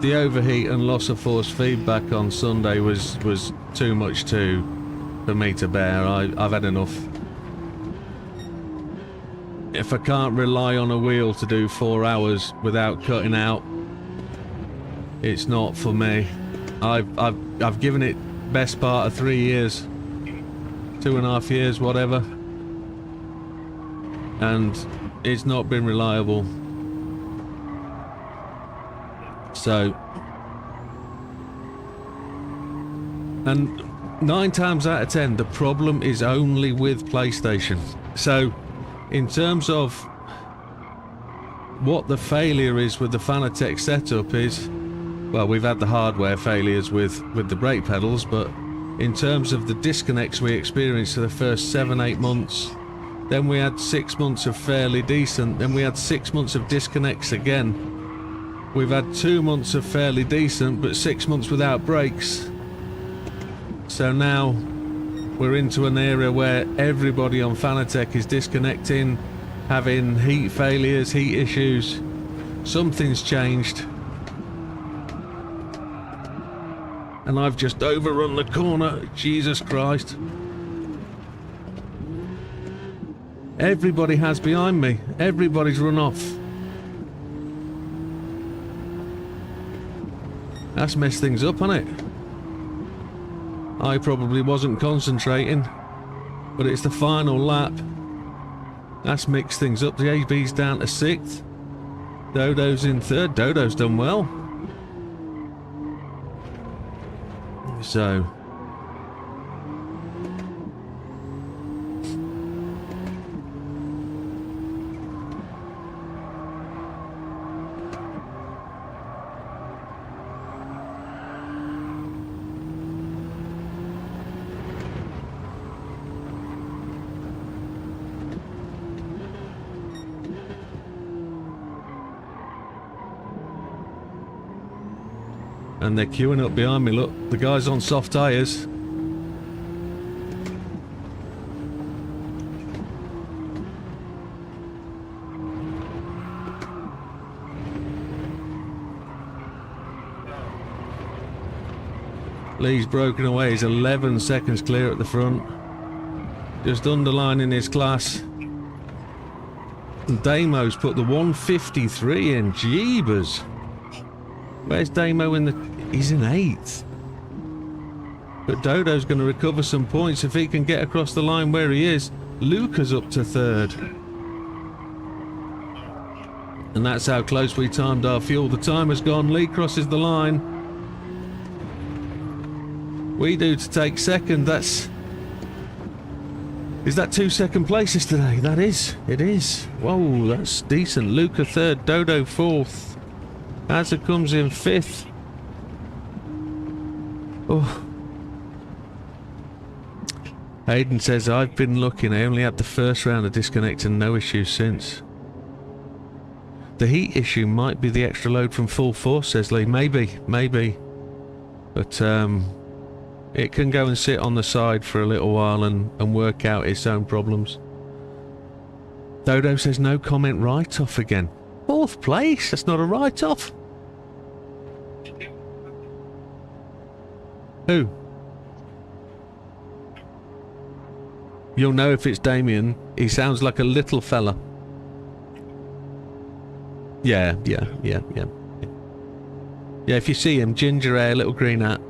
The overheat and loss of force feedback on Sunday was too much for me to bear. I've had enough. If I can't rely on a wheel to do 4 hours without cutting out, it's not for me. I've given it best part of 3 years. 2.5 years, whatever, and it's not been reliable. So, and 9 times out of 10, the problem is only with PlayStation. So, in terms of what the failure is with the Fanatec setup is, well, we've had the hardware failures with the brake pedals, but in terms of the disconnects we experienced for the first 7-8 months, then we had 6 months of fairly decent, then we had 6 months of disconnects again. We've had 2 months of fairly decent, but 6 months without brakes. So now we're into an area where everybody on Fanatec is disconnecting, having heat failures, heat issues. Something's changed. And I've just overrun the corner. Jesus Christ. Everybody has behind me. Everybody's run off. That's messed things up, hasn't it? I probably wasn't concentrating. but it's the final lap. That's mixed things up. The AB's down to 6th. Dodo's in 3rd. Dodo's done well. So... And they're queuing up behind me, look. The guy's on soft tyres. Lee's broken away. He's 11 seconds clear at the front. Just underlining his class. And Damo's put the 153 in. Jeebus. Where's Damo in the... He's in 8th. But Dodo's going to recover some points if he can get across the line where he is. Luca's up to 3rd. And that's how close we timed our fuel. The timer's gone. Lee crosses the line. We do to take 2nd. That's... Is that 2 second places today? That is. It is. Whoa, that's decent. Luca 3rd. Dodo 4th. Azza comes in 5th. Oh. Hayden says, I've been looking. I only had the first round of disconnect and no issues since. The heat issue might be the extra load from full force, says Lee. Maybe. But it can go and sit on the side for a little while and work out its own problems. Dodo says no comment write-off again. 4th place? That's not a write-off. Who? You'll know if it's Damien. He sounds like a little fella. Yeah, if you see him, ginger hair, little green hat.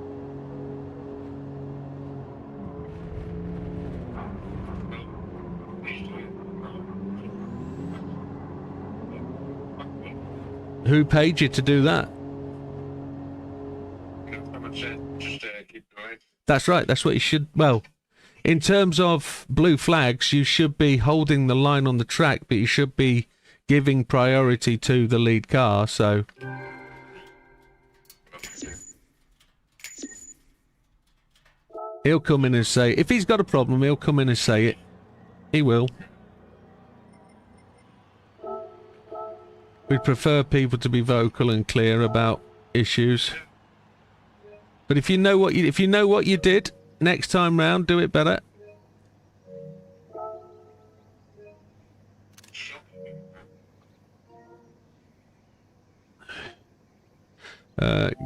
Who paid you to do that? That's right, that's what you should... Well, in terms of blue flags, you should be holding the line on the track, but you should be giving priority to the lead car, so... He'll come in and say... If he's got a problem, he'll come in and say it. He will. We'd prefer people to be vocal and clear about issues. But if you know what you did next time round, do it better.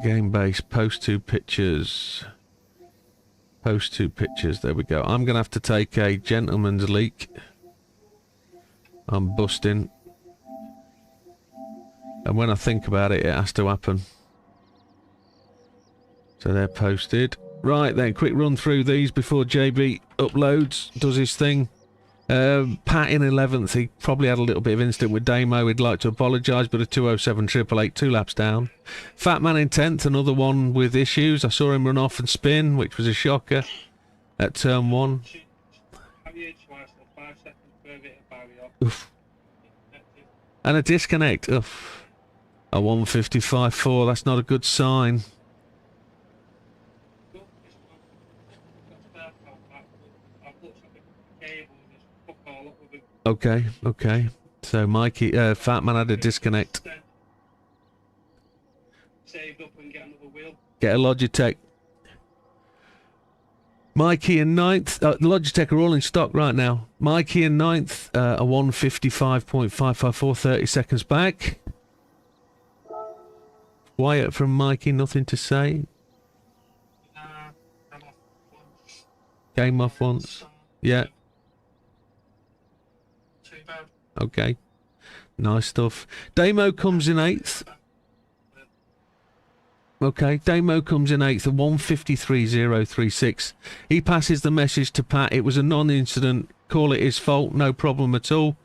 Game base, post 2 pictures. Post 2 pictures, there we go. I'm gonna have to take a gentleman's leak. I'm busting. And when I think about it, it has to happen. So they're posted. Right then, quick run through these before JB uploads, does his thing. Pat in 11th, he probably had a little bit of incident with Damo, he'd like to apologise, but a 207 888, 2 laps down. Fat Man in 10th, another one with issues. I saw him run off and spin, which was a shocker at turn 1. Oof. And a disconnect. Oof. A 155.4, that's not a good sign. Okay. So Mikey, Fat Man had a disconnect. Saved up and get another wheel. Get a Logitech. Mikey in 9th. The Logitech are all in stock right now. Mikey in 9th, a 155.554, 30 seconds back. Wyatt from Mikey, nothing to say. Came off once. Yeah. Okay. Nice stuff. Damo comes in 8th. Okay, Damo comes in 8th at 1:53.036. He passes the message to Pat. It was a non-incident. Call it his fault. No problem at all.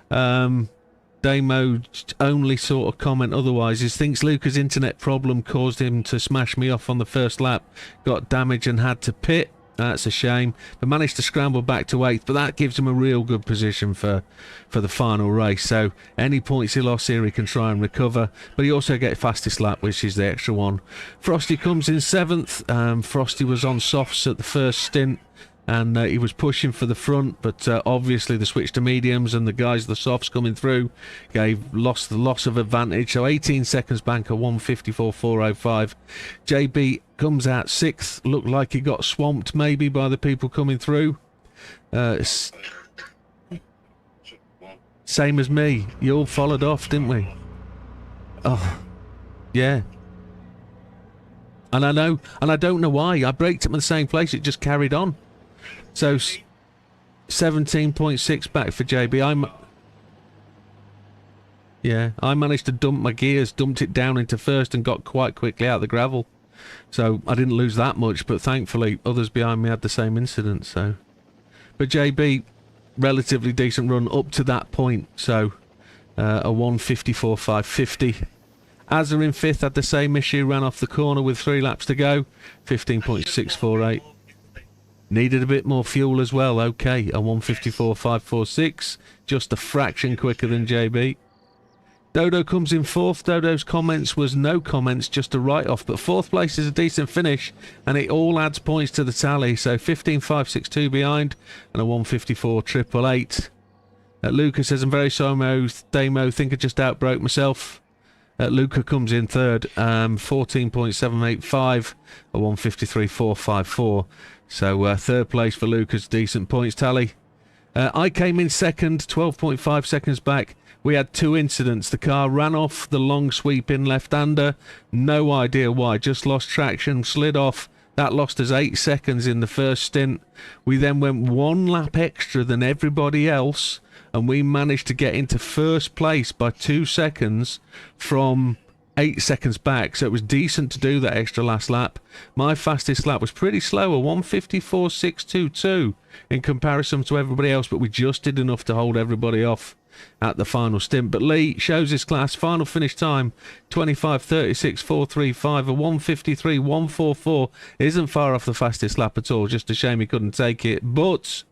Damo only sort of comment otherwise is thinks Luca's internet problem caused him to smash me off on the first lap. Got damage and had to pit. That's a shame. But managed to scramble back to 8th. But that gives him a real good position for the final race. So any points he lost here, he can try and recover. But he also gets fastest lap, which is the extra one. Frosty comes in 7th. Frosty was on softs at the first stint. And he was pushing for the front, but obviously the switch to mediums and the guys, the softs coming through, lost the loss of advantage. So 18 seconds back at 1:54.405. JB comes out 6th. Looked like he got swamped maybe by the people coming through. Same as me. You all followed off, didn't we? Oh, yeah. And I know, and I don't know why. I braked him in the same place. It just carried on. So 17.6 back for JB. I managed to dump my gears, dumped it down into first and got quite quickly out of the gravel. So I didn't lose that much, but thankfully others behind me had the same incident. So, but JB, relatively decent run up to that point. So a 1:54.550. Azza in 5th had the same issue, ran off the corner with 3 laps to go. 15.648. Needed a bit more fuel as well. Okay, a 1:54.546. Just a fraction quicker than JB. Dodo comes in 4th. Dodo's comments was no comments, just a write-off. But 4th place is a decent finish, and it all adds points to the tally. So 15.562 behind, and a 1:54.888. Luca says, I'm very sorry, Damo. Think I just outbroke myself. Luca comes in 3rd. 14.785, a 1:53.454. So 3rd place for Luca's decent points tally. I came in 2nd, 12.5 seconds back. We had 2 incidents. The car ran off the long sweep in left-hander. No idea why. Just lost traction, slid off. That lost us 8 seconds in the first stint. We then went 1 lap extra than everybody else, and we managed to get into first place by 2 seconds from 8 seconds back, so it was decent to do that extra last lap. My fastest lap was pretty slow, a 1:54.622 in comparison to everybody else, but we just did enough to hold everybody off at the final stint. But Lee shows his class. Final finish time 25.36.435, a 1:53.144. Isn't far off the fastest lap at all. Just a shame he couldn't take it, but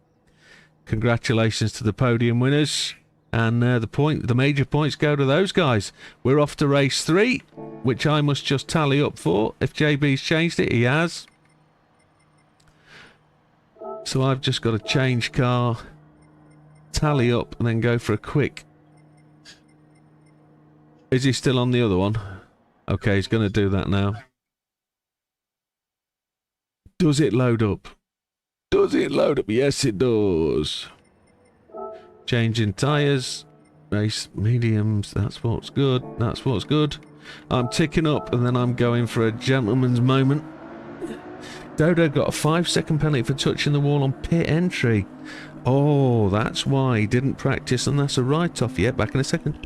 congratulations to the podium winners. And the major points go to those guys. We're off to race 3, which I must just tally up for. If JB's changed it, he has. So I've just got to change car, tally up, and then go for a quick. Is he still on the other one? Okay, he's going to do that now. Does it load up? Does it load up? Yes, it does. Changing tyres, race mediums, that's what's good, that's what's good. I'm ticking up and then I'm going for a gentleman's moment. Dodo got a 5-second penalty for touching the wall on pit entry. Oh, that's why he didn't practice, and that's a write-off. Yeah, back in a second.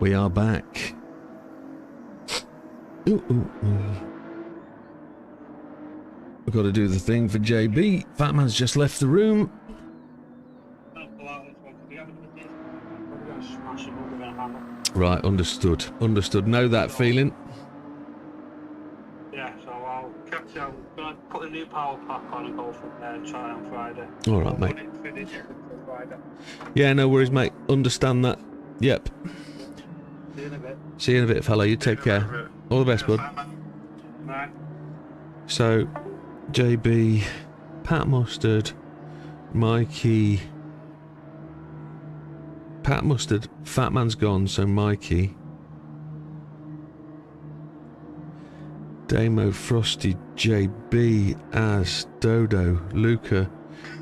We are back. Ooh, ooh, ooh. We've got to do the thing for JB. Fat Man's just left the room. I'll pull out this one, 'cause we haven't done this. We're going to smash him up with a hammer. Right, understood. Understood. Know that feeling. Yeah, so I'll catch you. I'm going to put the new power pack on and go from there and try on Friday. All right, mate. Put it finish until Friday. Yeah, no worries, mate. Understand that. Yep. See you in a bit. See you in a bit, fella. You take care. All the best, bud. Bye. So, JB, Pat Mustard, Mikey. Pat Mustard, Fat Man's gone, so Mikey. Damo, Frosty, JB, Az, Dodo, Luca,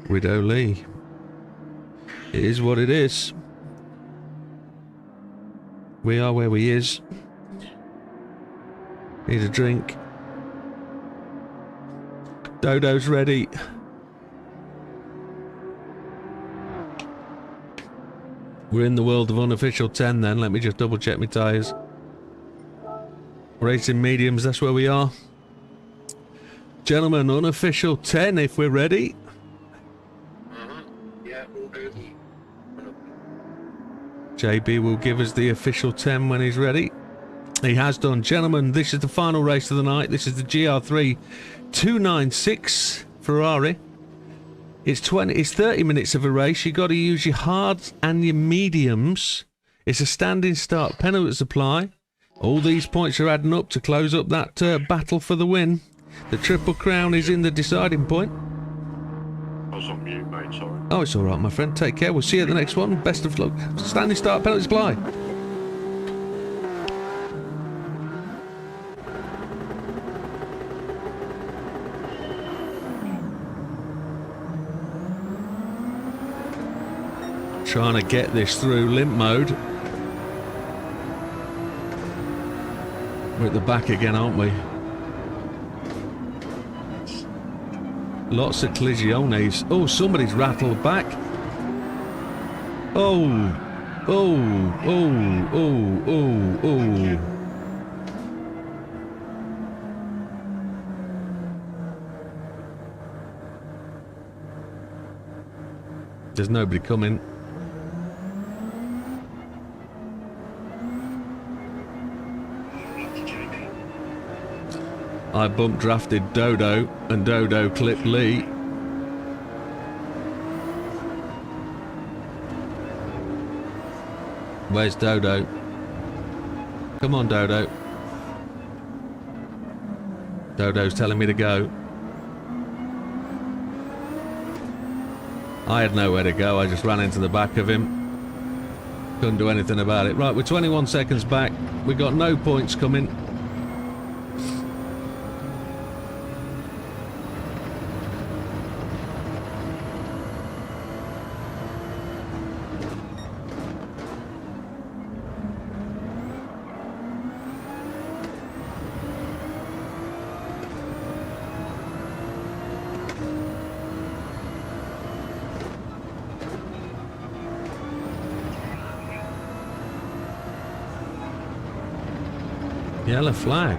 Widow Lee. It is what it is. We are where we is. Need a drink. Dodo's ready. We're in the world of unofficial 10 then. Let me just double check my tyres. Racing mediums, that's where we are. Gentlemen, unofficial 10 if we're ready. Yeah, we'll do. JB will give us the official 10 when he's ready. He has done. Gentlemen, this is the final race of the night. This is the GR3 296 Ferrari. It's 30 minutes of a race. You've got to use your hards and your mediums. It's a standing start penalty supply. All these points are adding up to close up that battle for the win. The Triple Crown is in the deciding point. I was on mute, mate, sorry. Oh, it's all right, my friend. Take care. We'll see you at the next one. Best of luck. Standing start penalty supply. Trying to get this through limp mode. We're at the back again, aren't we? Lots of collisiones. Oh, somebody's rattled back. Oh, oh, oh, oh, oh, oh. There's nobody coming. I bump drafted Dodo and Dodo clipped Lee. Where's Dodo? Come on, Dodo. Dodo's telling me to go. I had nowhere to go. I just ran into the back of him. Couldn't do anything about it. Right, we're 21 seconds back. We got no points coming. Yellow flag.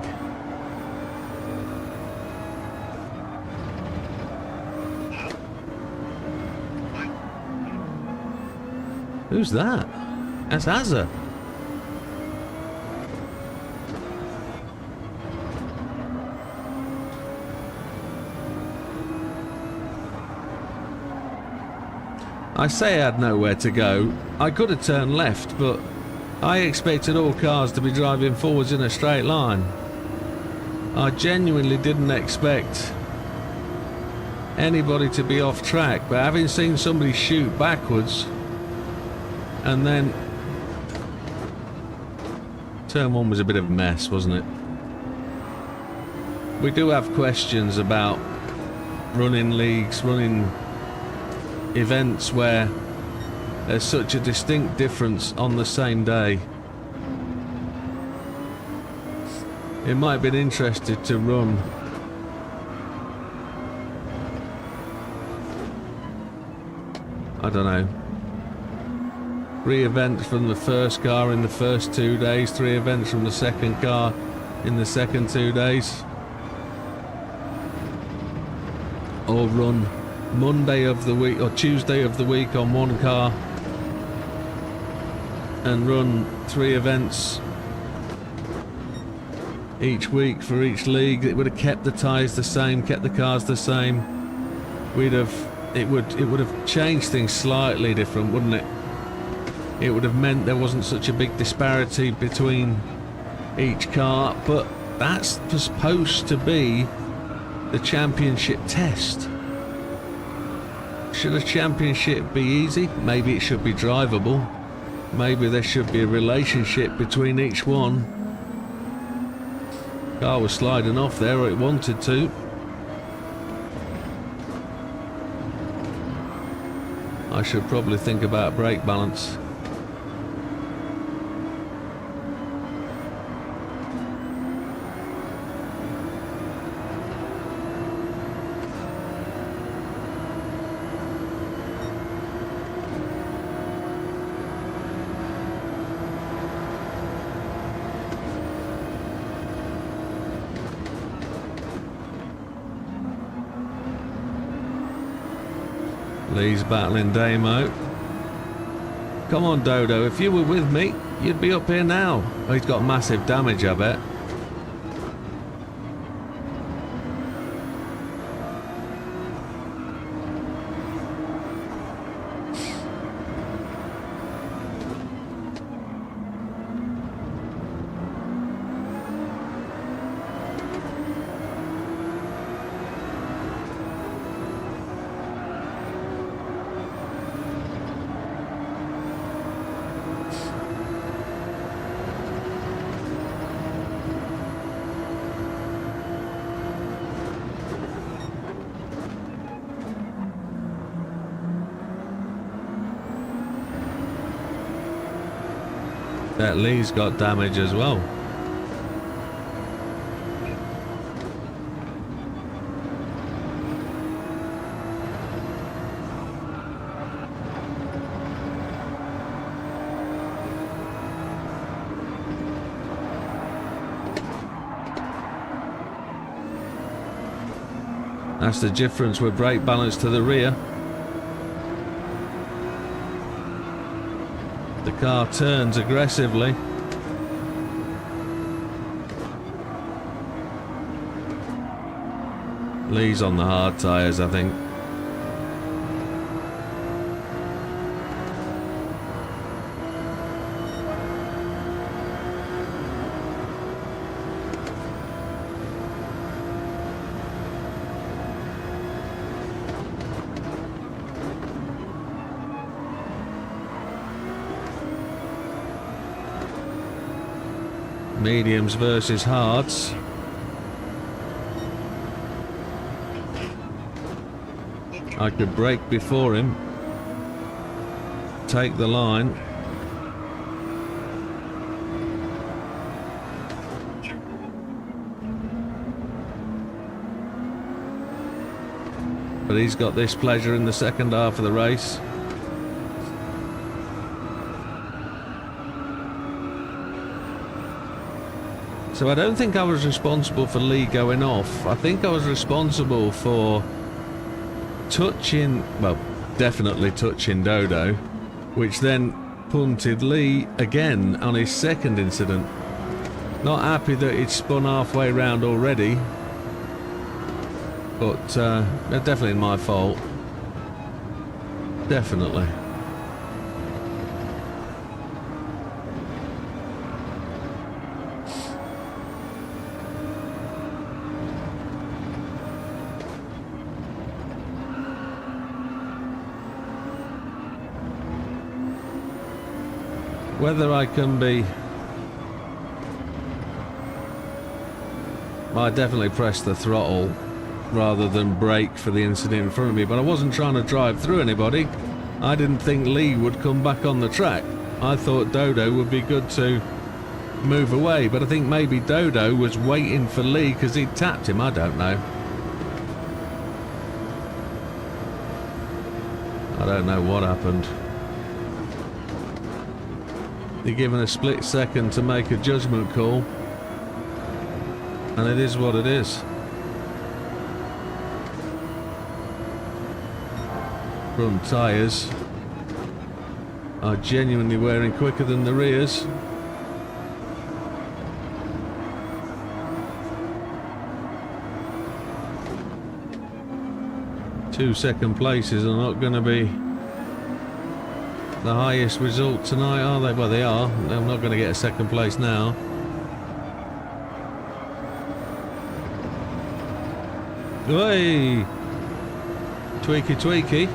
Who's that? That's Azza. I say I had nowhere to go. I could have turned left, but I expected all cars to be driving forwards in a straight line. I genuinely didn't expect anybody to be off track, but having seen somebody shoot backwards and then turn one was a bit of a mess, wasn't it? We do have questions about running leagues, running events where there's such a distinct difference on the same day. It might have been interested to run I don't know. 3 events from the first car in the first 2 days, 3 events from the second car in the second 2 days. Or run Monday of the week or Tuesday of the week on one car and run 3 events each week for each league. It would have kept the tyres the same, kept the cars the same. It would have changed things slightly different, wouldn't it? It would have meant there wasn't such a big disparity between each car, but that's supposed to be the championship test. Should a championship be easy? Maybe it should be drivable. Maybe there should be a relationship between each one. Car was sliding off there, or it wanted to. I should probably think about brake balance. Lee's battling Damo. Come on, Dodo, if you were with me, you'd be up here now. Oh, he's got massive damage, I bet. That Lee's got damage as well. That's the difference with brake balance to the rear. The car turns aggressively. Lee's on the hard tyres, I think. Mediums versus hards. I could brake before him, take the line. But he's got this pleasure in the second half of the race. So I don't think I was responsible for Lee going off. I think I was responsible for touching, well, definitely touching Dodo, which then punted Lee again on his second incident. Not happy that he'd spun halfway round already, but definitely my fault. Definitely. Whether I can be... I definitely pressed the throttle rather than brake for the incident in front of me, but I wasn't trying to drive through anybody. I didn't think Lee would come back on the track. I thought Dodo would be good to move away, but I think maybe Dodo was waiting for Lee because he'd tapped him. I don't know. I don't know what happened. You're given a split second to make a judgment call. And it is what it is. Front tyres are genuinely wearing quicker than the rears. Two second places are not going to be the highest result tonight, are they? Well, they are. I'm not going to get a second place now. Hey! Tweaky, tweaky.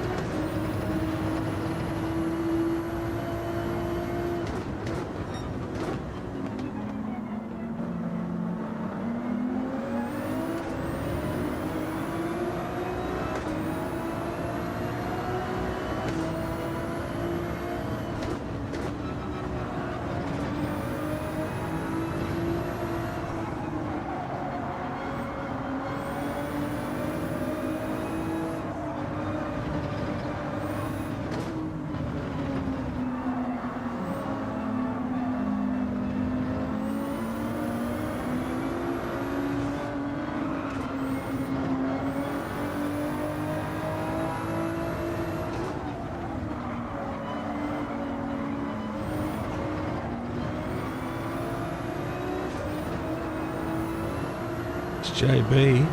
JB.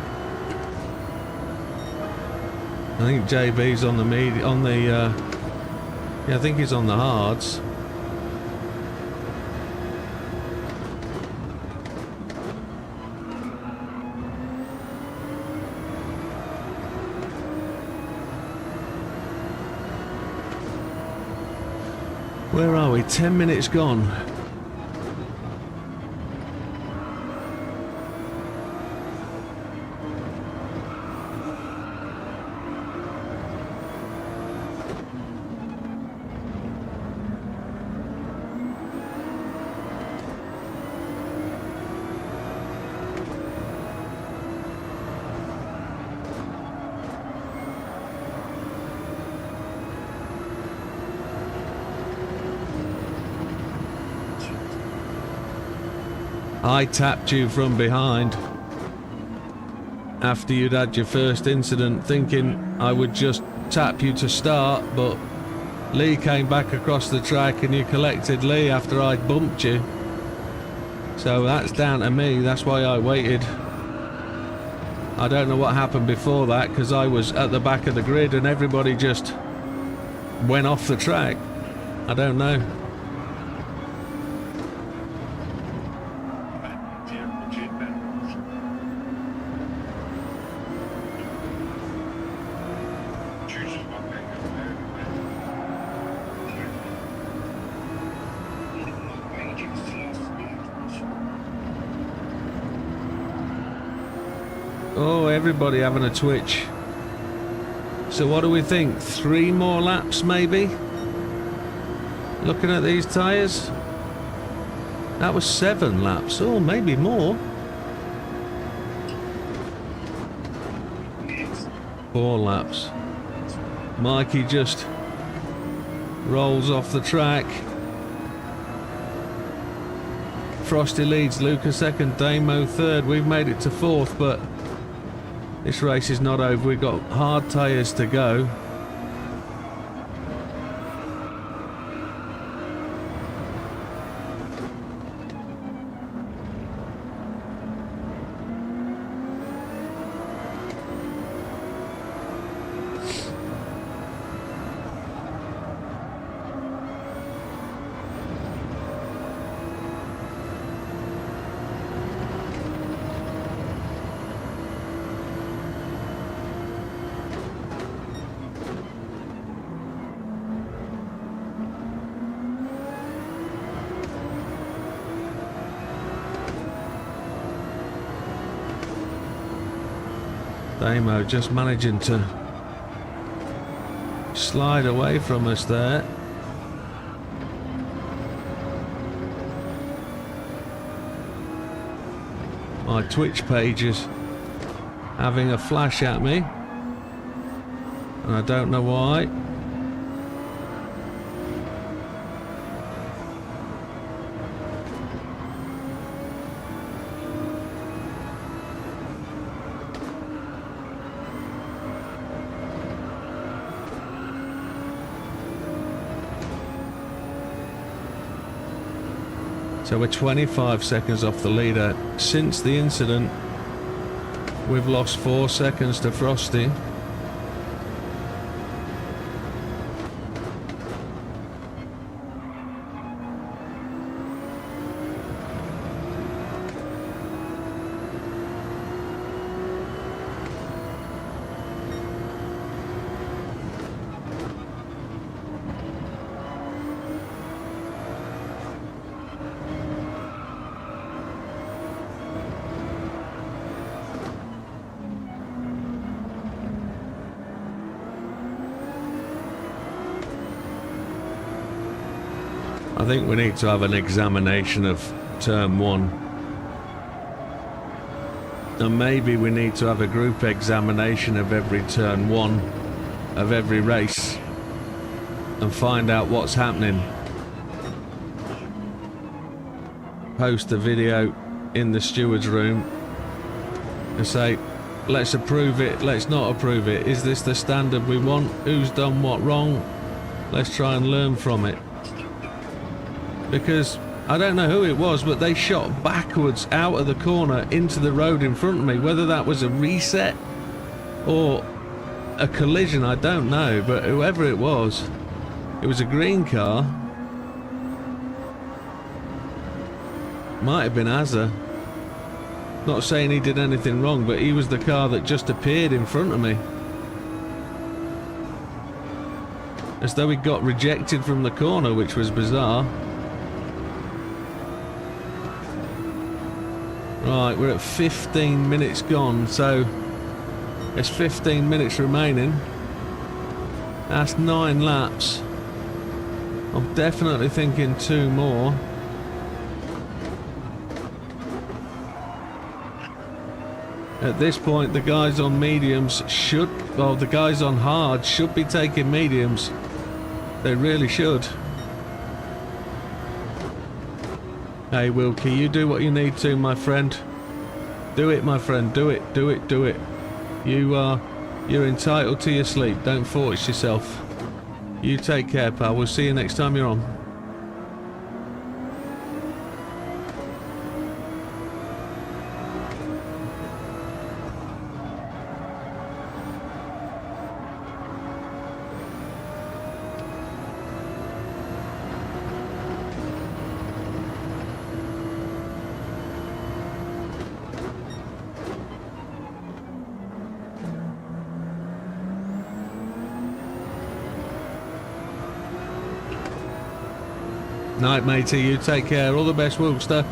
I think JB's on the yeah, I think he's on the hards. Where are we? 10 minutes gone. I tapped you from behind after you'd had your first incident, thinking I would just tap you to start, but Lee came back across the track and you collected Lee after I'd bumped you. So that's down to me, that's why I waited. I don't know what happened before that, because I was at the back of the grid and everybody just went off the track. I don't know. Oh, everybody having a twitch. So what do we think? 3 more laps maybe? Looking at these tyres? That was 7 laps. Oh, maybe more. 4 laps. Mikey just rolls off the track. Frosty leads, Luca second, Damo third. We've made it to 4th, but this race is not over. We've got hard tyres to go. Damo just managing to slide away from us there. My Twitch page is having a flash at me, and I don't know why. So we're 25 seconds off the leader. Since the incident, we've lost 4 seconds to Frosty. I think we need to have an examination of turn 1. And maybe we need to have a group examination of every turn 1 of every race and find out what's happening. Post the video in the steward's room and say, let's approve it, let's not approve it. Is this the standard we want? Who's done what wrong? Let's try and learn from it. Because I don't know who it was, but they shot backwards out of the corner into the road in front of me. Whether that was a reset or a collision, I don't know. But whoever it was a green car. Might have been Azza. Not saying he did anything wrong, but he was the car that just appeared in front of me. As though he got rejected from the corner, which was bizarre. Right, we're at 15 minutes gone, so there's 15 minutes remaining. That's 9 laps. I'm definitely thinking 2 more. At this point, the guys on mediums should, well, the guys on hard should be taking mediums. They really should. Hey Wilkie, you do what you need to, my friend. Do it, my friend. Do it, do it, do it. You're entitled to your sleep. Don't force yourself. You take care, pal. We'll see you next time you're on. Night, matey. You take care. All the best, Wilkster.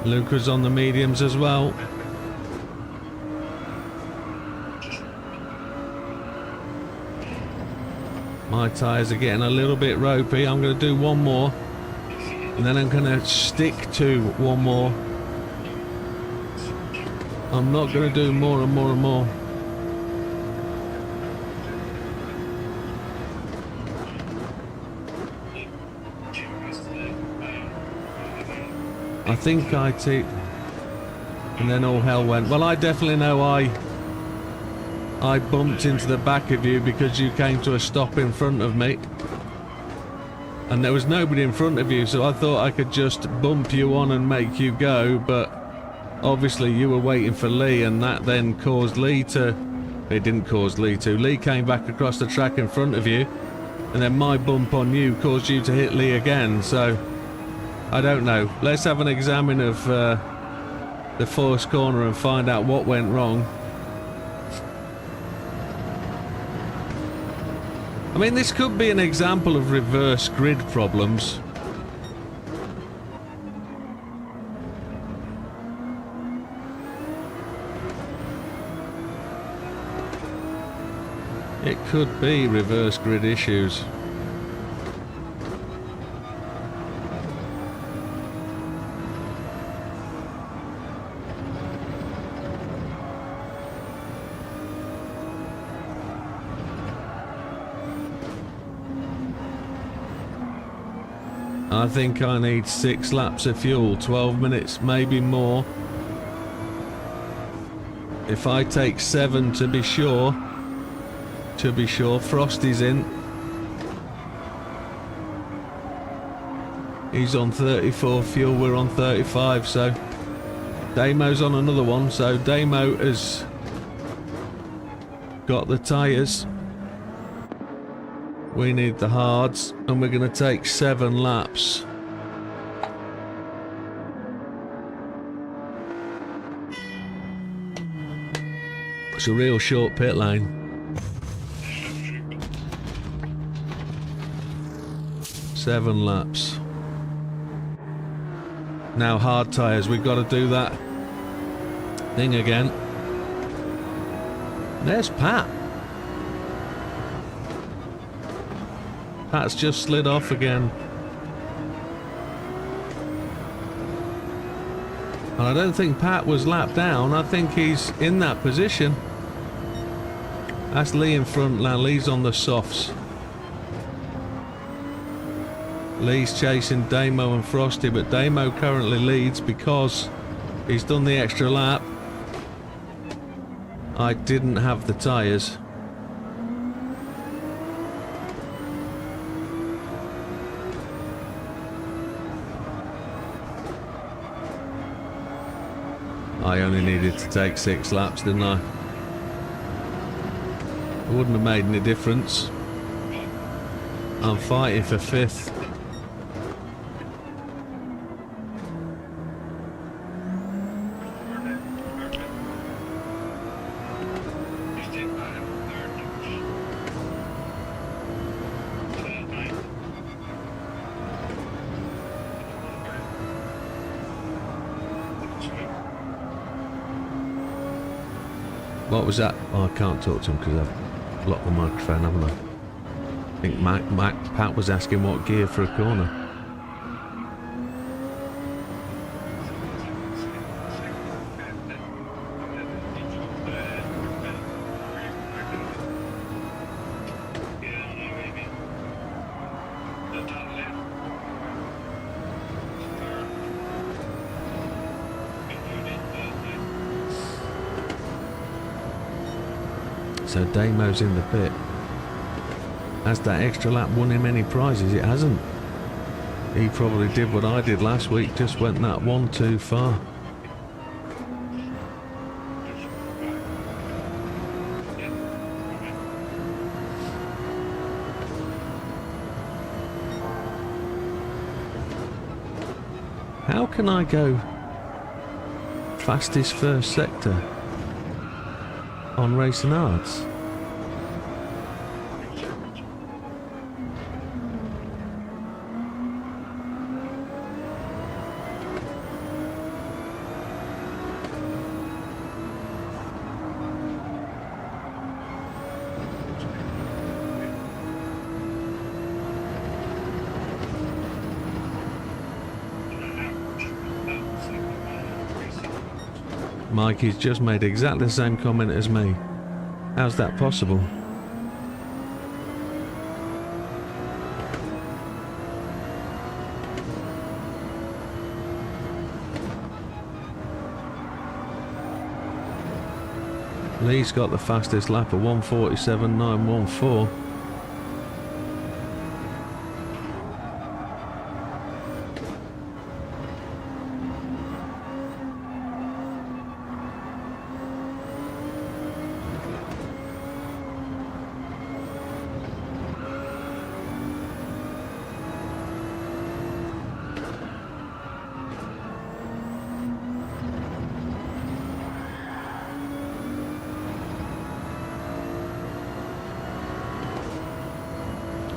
Luca's on the mediums as well. My tyres are getting a little bit ropey. I'm going to do one more. And then I'm going to stick to one more. I'm not going to do more and more and more. I think I took, and then all hell went. Well, I definitely know I bumped into the back of you because you came to a stop in front of me. And there was nobody in front of you, so I thought I could just bump you on and make you go, but obviously you were waiting for Lee, and that then caused Lee to... It didn't cause Lee to. Lee came back across the track in front of you, and then my bump on you caused you to hit Lee again, so... I don't know. Let's have an examine of the forced corner and find out what went wrong. I mean, this could be an example of reverse grid problems. It could be reverse grid issues. I think I need 6 laps of fuel, 12 minutes, maybe more. If I take 7 to be sure, Frosty's in. He's on 34 fuel, we're on 35, so Damo's on another one, so Damo has got the tyres. We need the hards, and we're going to take 7 laps. It's a real short pit lane. 7 laps. Now hard tyres, we've got to do that thing again. There's Pat. Pat's just slid off again. And I don't think Pat was lapped down. I think he's in that position. That's Lee in front now. Lee's on the softs. Lee's chasing Damo and Frosty, but Damo currently leads because he's done the extra lap. I didn't have the tyres. I only needed to take 6 laps, didn't I? It wouldn't have made any difference. I'm fighting for 5th. What was that? Oh, I can't talk to him because I've blocked the microphone, haven't I? I think Pat was asking what gear for a corner. So Damo's in the pit. Has that extra lap won him any prizes? It hasn't. He probably did what I did last week, just went that one too far. How can I go fastest first sector on Racing Arts? Mikey's just made exactly the same comment as me. How's that possible? Lee's got the fastest lap of 1:47.914.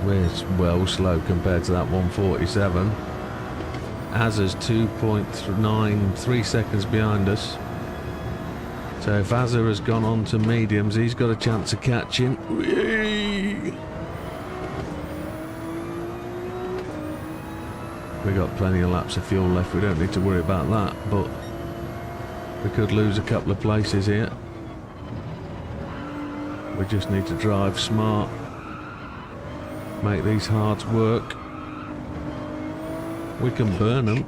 We're well slow compared to that 1:47. Azza's 2.93 seconds behind us. So if Azza has gone on to mediums, he's got a chance of catching. Whee! We got plenty of laps of fuel left, we don't need to worry about that, but we could lose a couple of places here. We just need to drive smart. Make these hards work. We can burn them.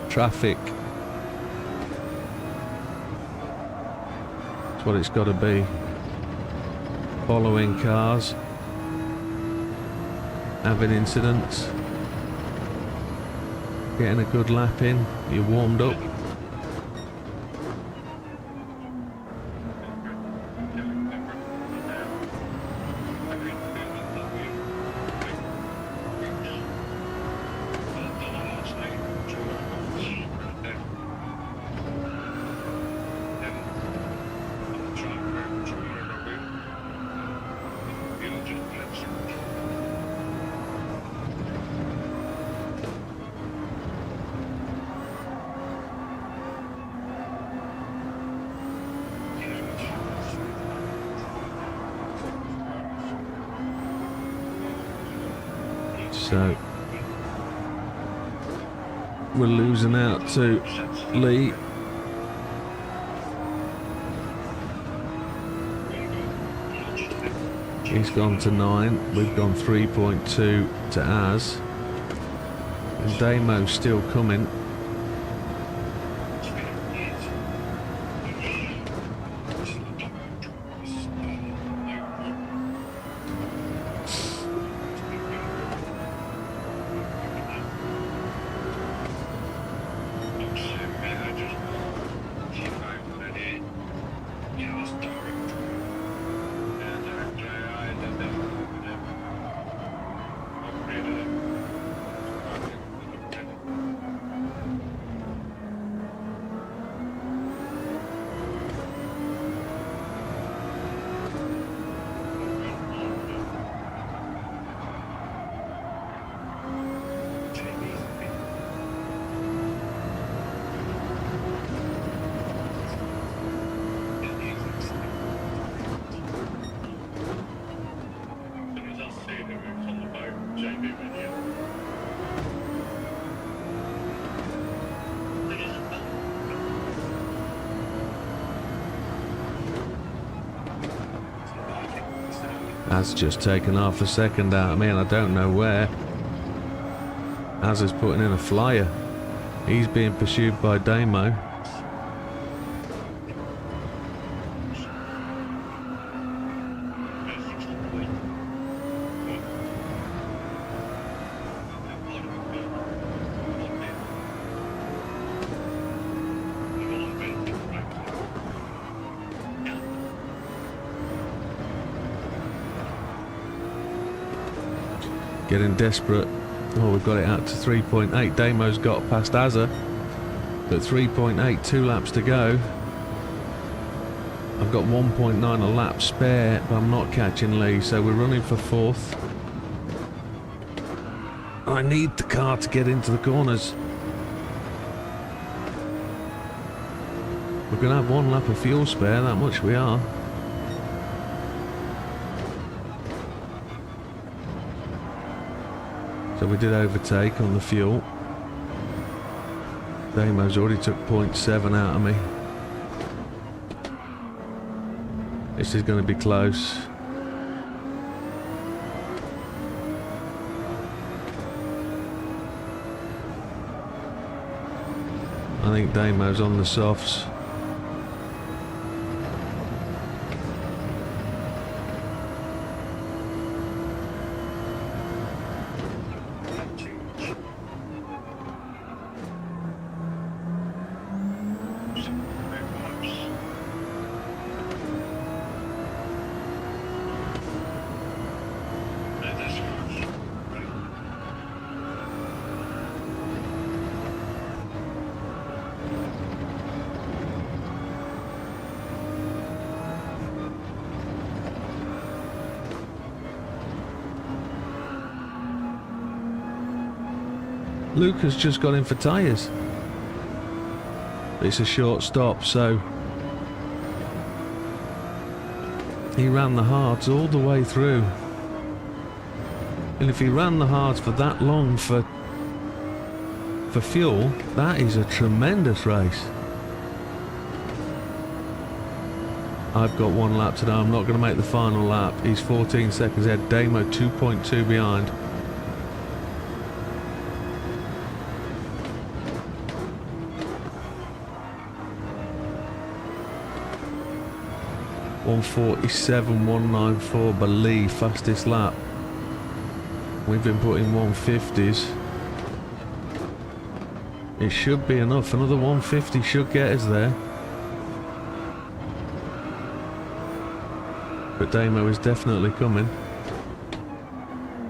Traffic. That's what it's got to be. Following cars. Having incidents. Getting a good lap in. You're warmed up. So we're losing out to Lee. He's gone to 9. We've gone 3.2 to Az. And Damo's still coming. Has just taken half a second out of me and I don't know where. Az is putting in a flyer. He's being pursued by Damo. Getting desperate. Oh, we've got it out to 3.8. Damo's got past Azza. But 3.8, 2 laps to go. I've got 1.9 a lap spare, but I'm not catching Lee, so we're running for 4th. I need the car to get into the corners. We're going to have 1 lap of fuel spare, that much we are. So we did overtake on the fuel. Damo's already took 0.7 out of me. This is going to be close. I think Damo's on the softs. Luke has just got in for tyres. It's a short stop, so he ran the hards all the way through. And if he ran the hards for that long for fuel, that is a tremendous race. I've got 1 lap to do. I'm not going to make the final lap. He's 14 seconds ahead. Damo 2.2 behind. (147.194), believe, fastest lap. We've been putting 150s. It should be enough. Another 150 should get us there. But Damo is definitely coming.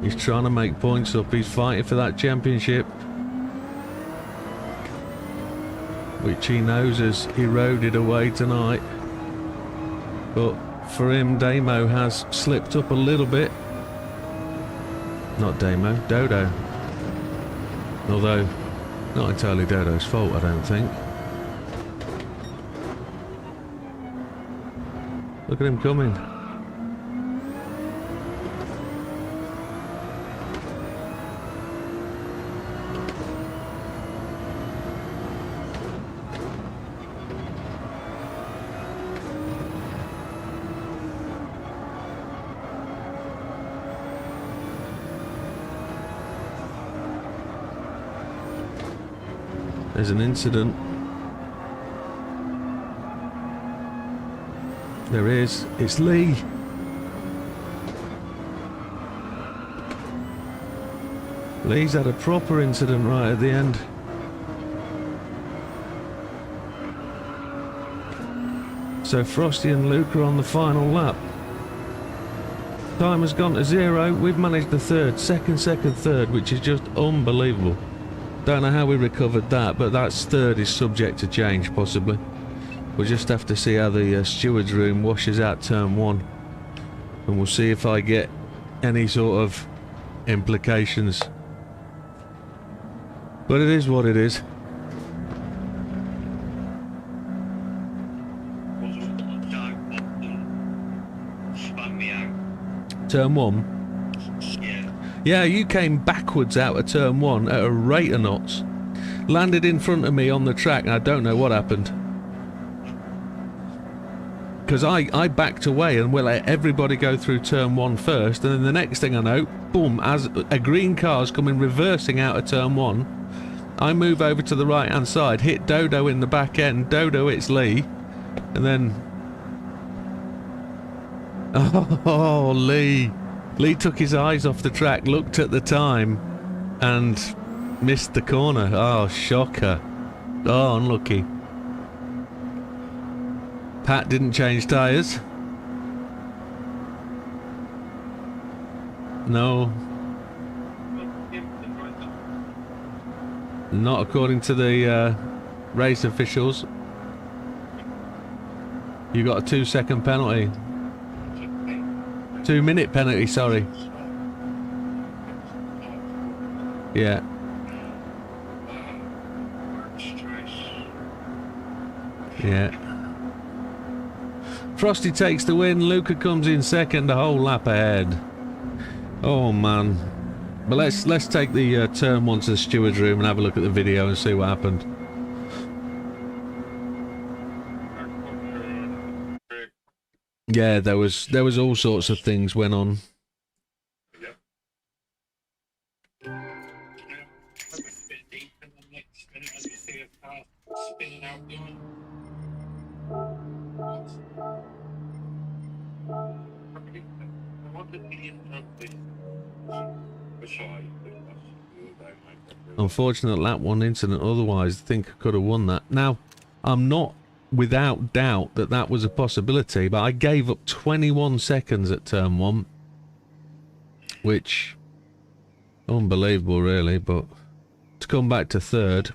He's trying to make points up. He's fighting for that championship, which he knows has eroded away tonight. But for him, Damo has slipped up a little bit. Not Damo, Dodo. Although, not entirely Dodo's fault, I don't think. Look at him coming. There's an incident. There is. It's Lee. Lee's had a proper incident right at the end. So Frosty and Luke are on the final lap. Time has gone to 0. We've managed the third, second, third, which is just unbelievable. Don't know how we recovered that, but that's third is subject to change, possibly. We'll just have to see how the steward's room washes out turn 1. And we'll see if I get any sort of implications. But it is what it is. Turn 1? Yeah, you came backwards out of turn 1 at a rate of knots. Landed in front of me on the track and I don't know what happened. Because I backed away and we'll let everybody go through turn 1 first, and then the next thing I know, boom, as a green car's coming reversing out of turn 1, I move over to the right hand side, hit Dodo in the back end, Dodo hits Lee, and then... Oh, Lee. Lee took his eyes off the track, looked at the time, and missed the corner. Oh, shocker. Oh, unlucky. Pat didn't change tyres. No. Not according to the race officials. You got a 2-second penalty. 2-minute penalty, sorry. Yeah. Yeah. Frosty takes the win. Luca comes in second, a whole lap ahead. Oh man. But let's take the turn 1 to the steward's room and have a look at the video and see what happened. Yeah, there was all sorts of things went on. Unfortunate lap 1 incident, otherwise I think I could have won that. Now, I'm not without doubt that that was a possibility, but I gave up 21 seconds at turn 1, which unbelievable really, but to come back to third,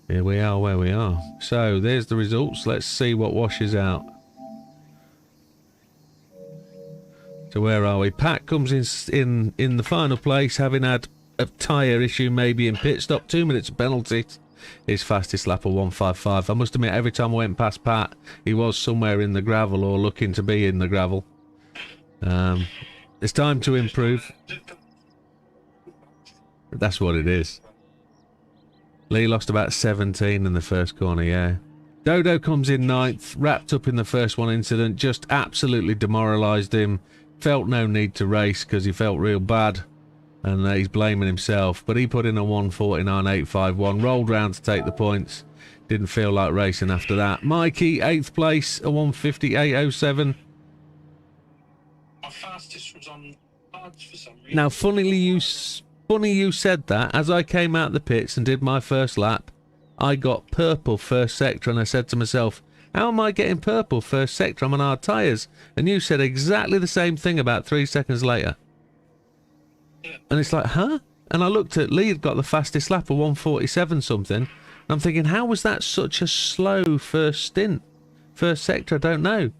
here we are where we are. So there's the results. Let's see what washes out. So where are we? Pat comes in the final place, having had a tyre issue, maybe in pit stop. 2 minutes of penalty. His fastest lap of 1:55. I must admit, every time I went past Pat, he was somewhere in the gravel or looking to be in the gravel. It's time to improve. That's what it is. Lee lost about 17 in the first corner, yeah. Dodo comes in 9th, wrapped up in the first one incident, just absolutely demoralised him. Felt no need to race because he felt real bad, and he's blaming himself. But he put in a 1:49.851, rolled round to take the points. Didn't feel like racing after that. Mikey, 8th place, a 1:58.07. Our fastest was on cards for some reason. Now, funny you said that. As I came out the pits and did my first lap, I got purple first sector, and I said to myself, how am I getting purple first sector? I'm on hard tyres. And you said exactly the same thing about 3 seconds later. Yeah. And it's like, huh? And I looked at Lee had got the fastest lap of 1:47 something. And I'm thinking, how was that such a slow first stint? First sector, I don't know.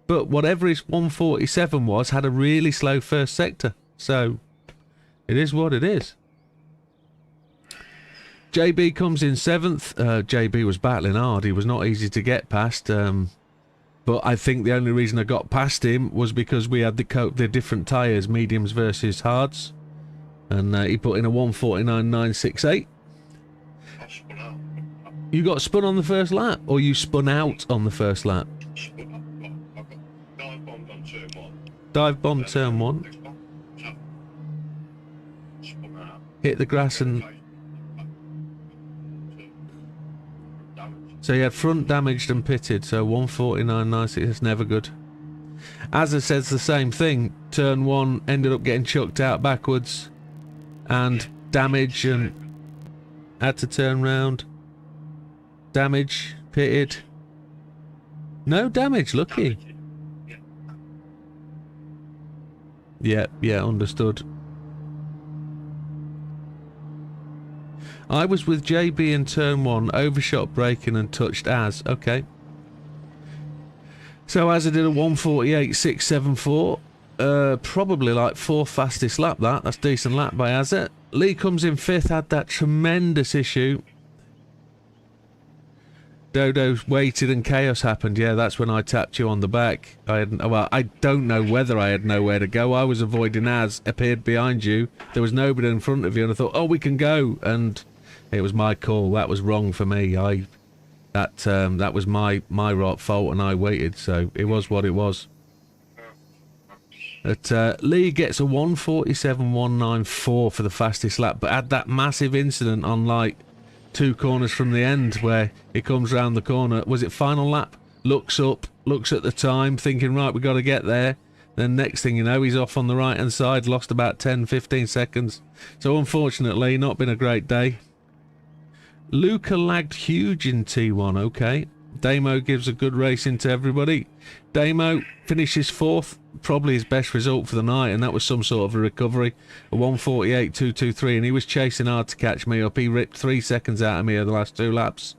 But whatever his 1:47 was, had a really slow first sector. So, it is what it is. JB comes in 7th. JB was battling hard. He was not easy to get past. But I think the only reason I got past him was because we had the different tyres, mediums versus hards. And he put in a 1:49.968. I spun out. You got spun on the first lap? Or you spun out on the first lap? Spun out. I got dive bombed on turn 1. Dive bomb turn 1. Spun out. Hit the grass and... So you had front damaged and pitted, so 1:49.96, that's never good. Azza says the same thing. Turn 1 ended up getting chucked out backwards and damage and had to turn round. Damage, pitted. No damage, lucky. Yeah, understood. I was with JB in turn 1, overshot braking and touched Az. Okay. So Azza did a 1:48.674. Probably like 4th fastest lap that. That's decent lap by Azza. Lee comes in 5th, had that tremendous issue. Dodo waited and chaos happened. Yeah, that's when I tapped you on the back. I don't know whether I had nowhere to go. I was avoiding Az, appeared behind you. There was nobody in front of you, and I thought, oh, we can go. And it was my call. That was wrong for me. That was my fault, and I waited. So it was what it was. But Lee gets a 1:47.194 for the fastest lap, but had that massive incident on like 2 corners from the end where he comes round the corner. Was it final lap? Looks up, looks at the time, thinking, right, we got to get there. Then next thing you know, he's off on the right hand side, lost about 10-15 seconds. So unfortunately, not been a great day. Luca lagged huge in T1, okay. Damo gives a good racing to everybody. Damo finishes 4th, probably his best result for the night, and that was some sort of a recovery. A 1:48.223, and he was chasing hard to catch me up. He ripped 3 seconds out of me over the last 2 laps.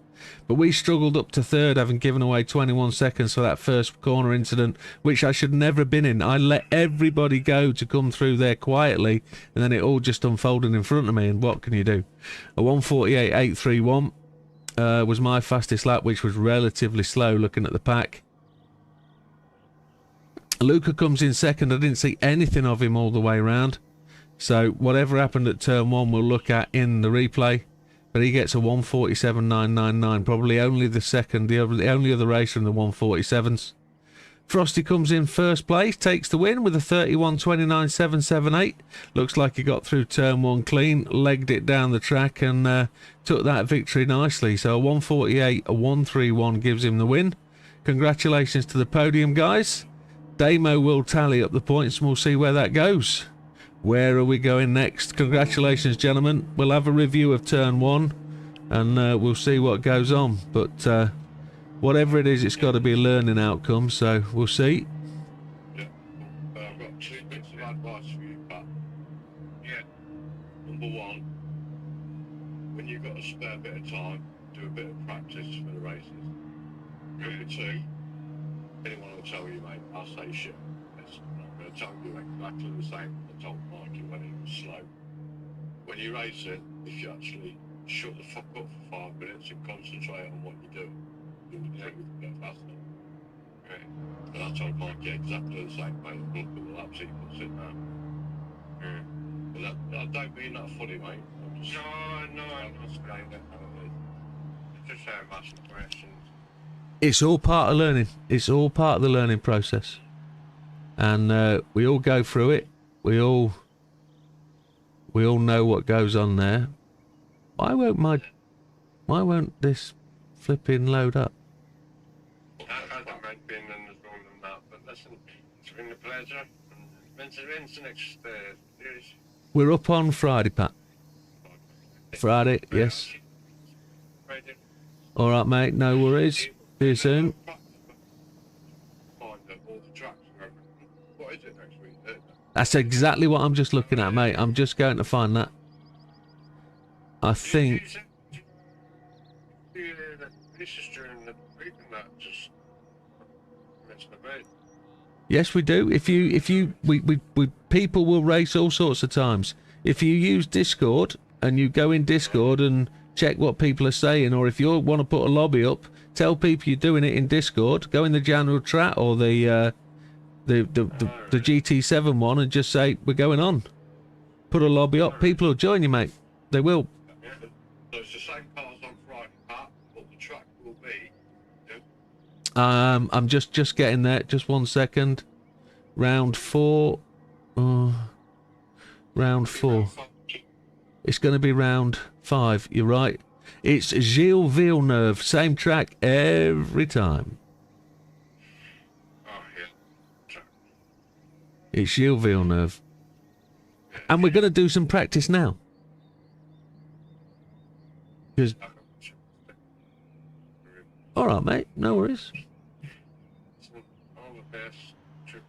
But we struggled up to 3rd, having given away 21 seconds for that first corner incident, which I should never have been in. I let everybody go to come through there quietly, and then it all just unfolded in front of me, and what can you do? A 1:48.831 was my fastest lap, which was relatively slow looking at the pack. Luca comes in 2nd. I didn't see anything of him all the way around. So whatever happened at turn 1 we'll look at in the replay. But he gets a 1:47.999. Probably only the second, the only other racer in the 1:47s. Frosty comes in 1st place, takes the win with a 31.29.778. Looks like he got through turn 1 clean, legged it down the track and took that victory nicely. So a 1:48.131 gives him the win. Congratulations to the podium guys. Damo will tally up the points and we'll see where that goes. Where are we going next? Congratulations, gentlemen. We'll have a review of turn 1 and we'll see what goes on. But whatever it is, it's got to be a learning outcome, so we'll see. Yeah. I've got 2 bits of advice for you, Pat. Yeah. Number 1, when you've got a spare bit of time, do a bit of practice for the races. Number 2, anyone will tell you, mate, I'll say shit. Yes, I'm going to tell you exactly the same I told Mikey when he was slow. When you're racing, if you actually shut the fuck up for 5 minutes and concentrate on what you're doing, you'll be able to get faster. Right. And I told Mikey exactly the same, mate. Look at the laps he puts in now. But I don't mean that funny, mate. I No, I'm not explaining it. Just how much questions. It's all part of learning. It's all part of the learning process. And we all go through it. We all know what goes on there. Why won't this flipping load up? I don't mind being in the zone and that, but listen, it's been a pleasure. And when's the next series? We're up on Friday, Pat. Friday, yes. Friday. All right, mate. No worries. See you soon. Find all the tracks and everything. What is it next week? That's exactly what I'm just looking at, mate. I'm just going to find that. I think. This is during the week and that just mentioned about. Yes, we do. We people will race all sorts of times. If you use Discord and you go in Discord and check what people are saying, or if you want to put a lobby up, tell people you're doing it in Discord. Go in the general chat or the GT7 one and just say we're going on. Put a lobby up. People will join you, mate. They will. So it's the same cars on Friday, Pat, what the track will be. I'm just getting there. Just 1 second. Round 4. Round 4. It's going to be round 5. You're right. It's Gilles Villeneuve. Same track every time. Oh, yeah. It's Gilles Villeneuve. And we're going to do some practice now. Because... All right, mate. No worries. All the best trips.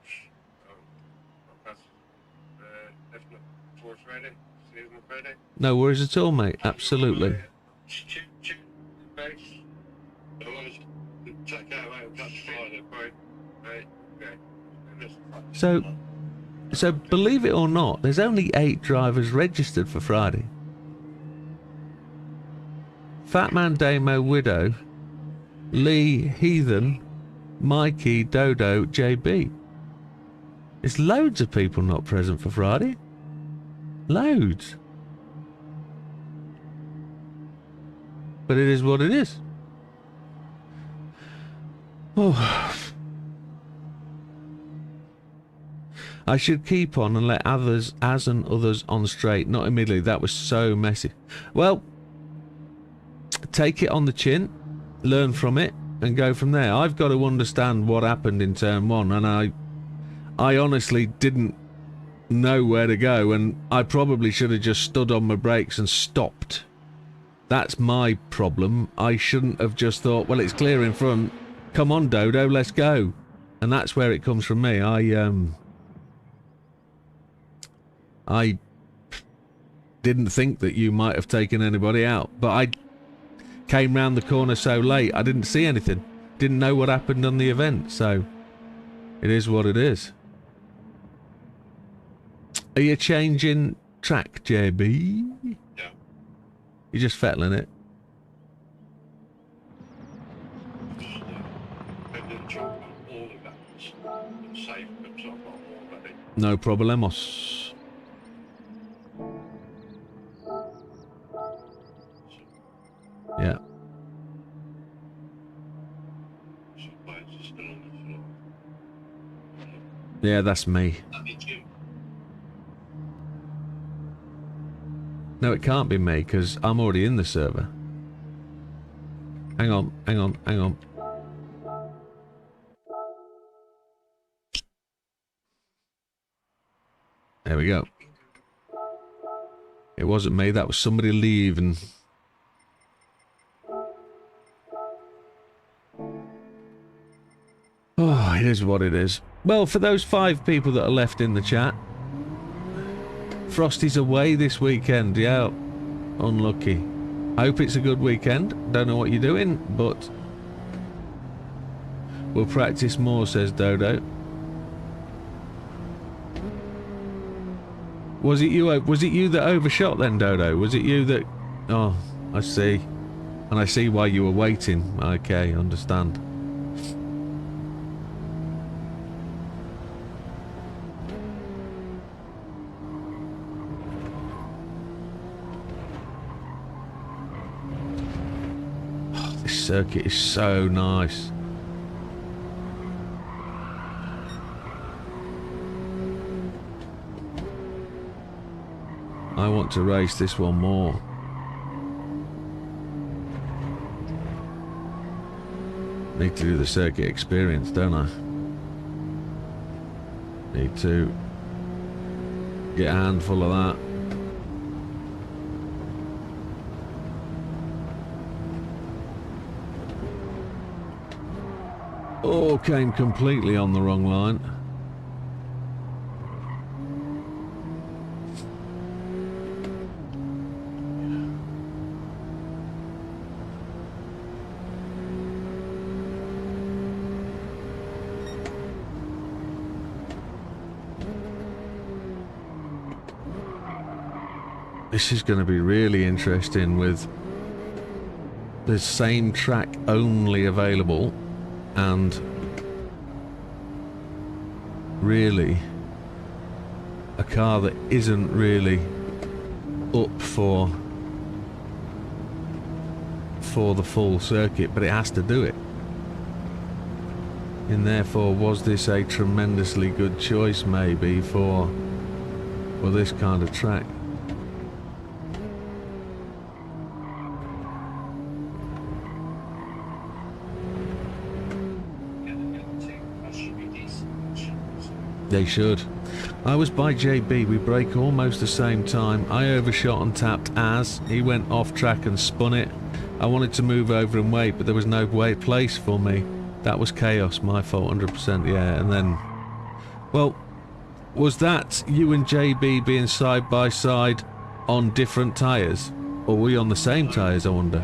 If not, towards Friday, season Friday. No worries at all, mate. Absolutely. Check base. Check out how that's Friday, right? Okay. So believe it or not, there's only 8 drivers registered for Friday. Fatman, Damo, Widow, Lee, Heathen, Mikey, Dodo, JB. There's loads of people not present for Friday. Loads. But it is what it is. Oh. I should keep on and let others, as and others, on straight. Not immediately. That was so messy. Well, take it on the chin, learn from it, and go from there. I've got to understand what happened in turn 1, and I honestly didn't know where to go, and I probably should have just stood on my brakes and stopped. That's my problem. I shouldn't have just thought, well, it's clear in front. Come on, Dodo, let's go. And that's where it comes from me. I didn't think that you might have taken anybody out, but I came round the corner so late, I didn't see anything. Didn't know what happened on the event, so it is what it is. Are you changing track, JB? Yeah. You're just fettling it. All of that safe, but I've got already. No problemos. Yeah. Yeah, that's me. No, it can't be me, because I'm already in the server. Hang on, hang on, hang on. There we go. It wasn't me, that was somebody leaving. Oh, it is what it is. Well, for those 5 people that are left in the chat, Frosty's away this weekend, yeah. Unlucky. Hope it's a good weekend. Don't know what you're doing, but we'll practice more, says Dodo. Was it you that overshot then, Dodo? Was it you that... Oh, I see. And I see why you were waiting. Okay, understand. circuit is so nice. I want to race this one more. Need to do the circuit experience, don't I? Need to get a handful of that. Oh, came completely on the wrong line. This is going to be really interesting with the same track only available and really a car that isn't really up for the full circuit, but it has to do it. And therefore, was this a tremendously good choice maybe for this kind of track? They should. I was by JB, we brake almost the same time. I overshot and tapped as he went off track and spun it. I wanted to move over and wait, but there was no place for me. That was chaos, my fault, 100%, yeah. And then, well, was that you and JB being side by side on different tyres? Or were we on the same tyres, I wonder?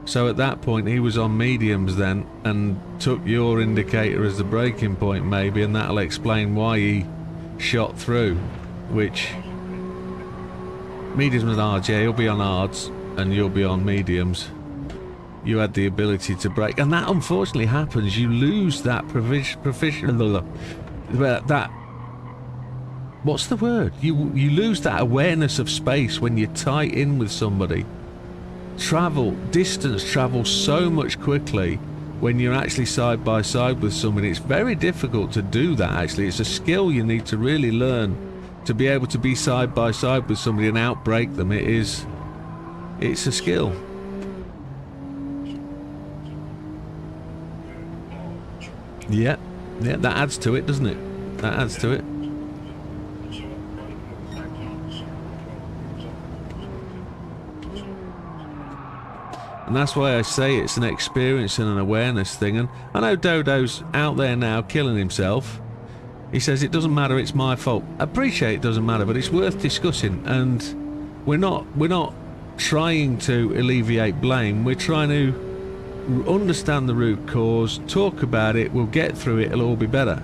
So at that point he was on mediums then and took your indicator as the braking point maybe, and that'll explain why he shot through, which mediums and hards, yeah, he'll be on hards and you'll be on mediums. You had the ability to brake, and that unfortunately happens. You lose that that what's the word? You lose that awareness of space when you tie in with somebody. Distance travels so much quickly when you're actually side by side with somebody. It's very difficult to do that actually. It's a skill you need to really learn to be able to be side by side with somebody and outbrake them. It's a skill. Yeah, that adds to it, doesn't it? That adds to it. And that's why I say it's an experience and an awareness thing. And I know Dodo's out there now killing himself. He says it doesn't matter, it's my fault. I appreciate it doesn't matter, but it's worth discussing. And we're not trying to alleviate blame. We're trying to understand the root cause, talk about it, we'll get through it, it'll all be better.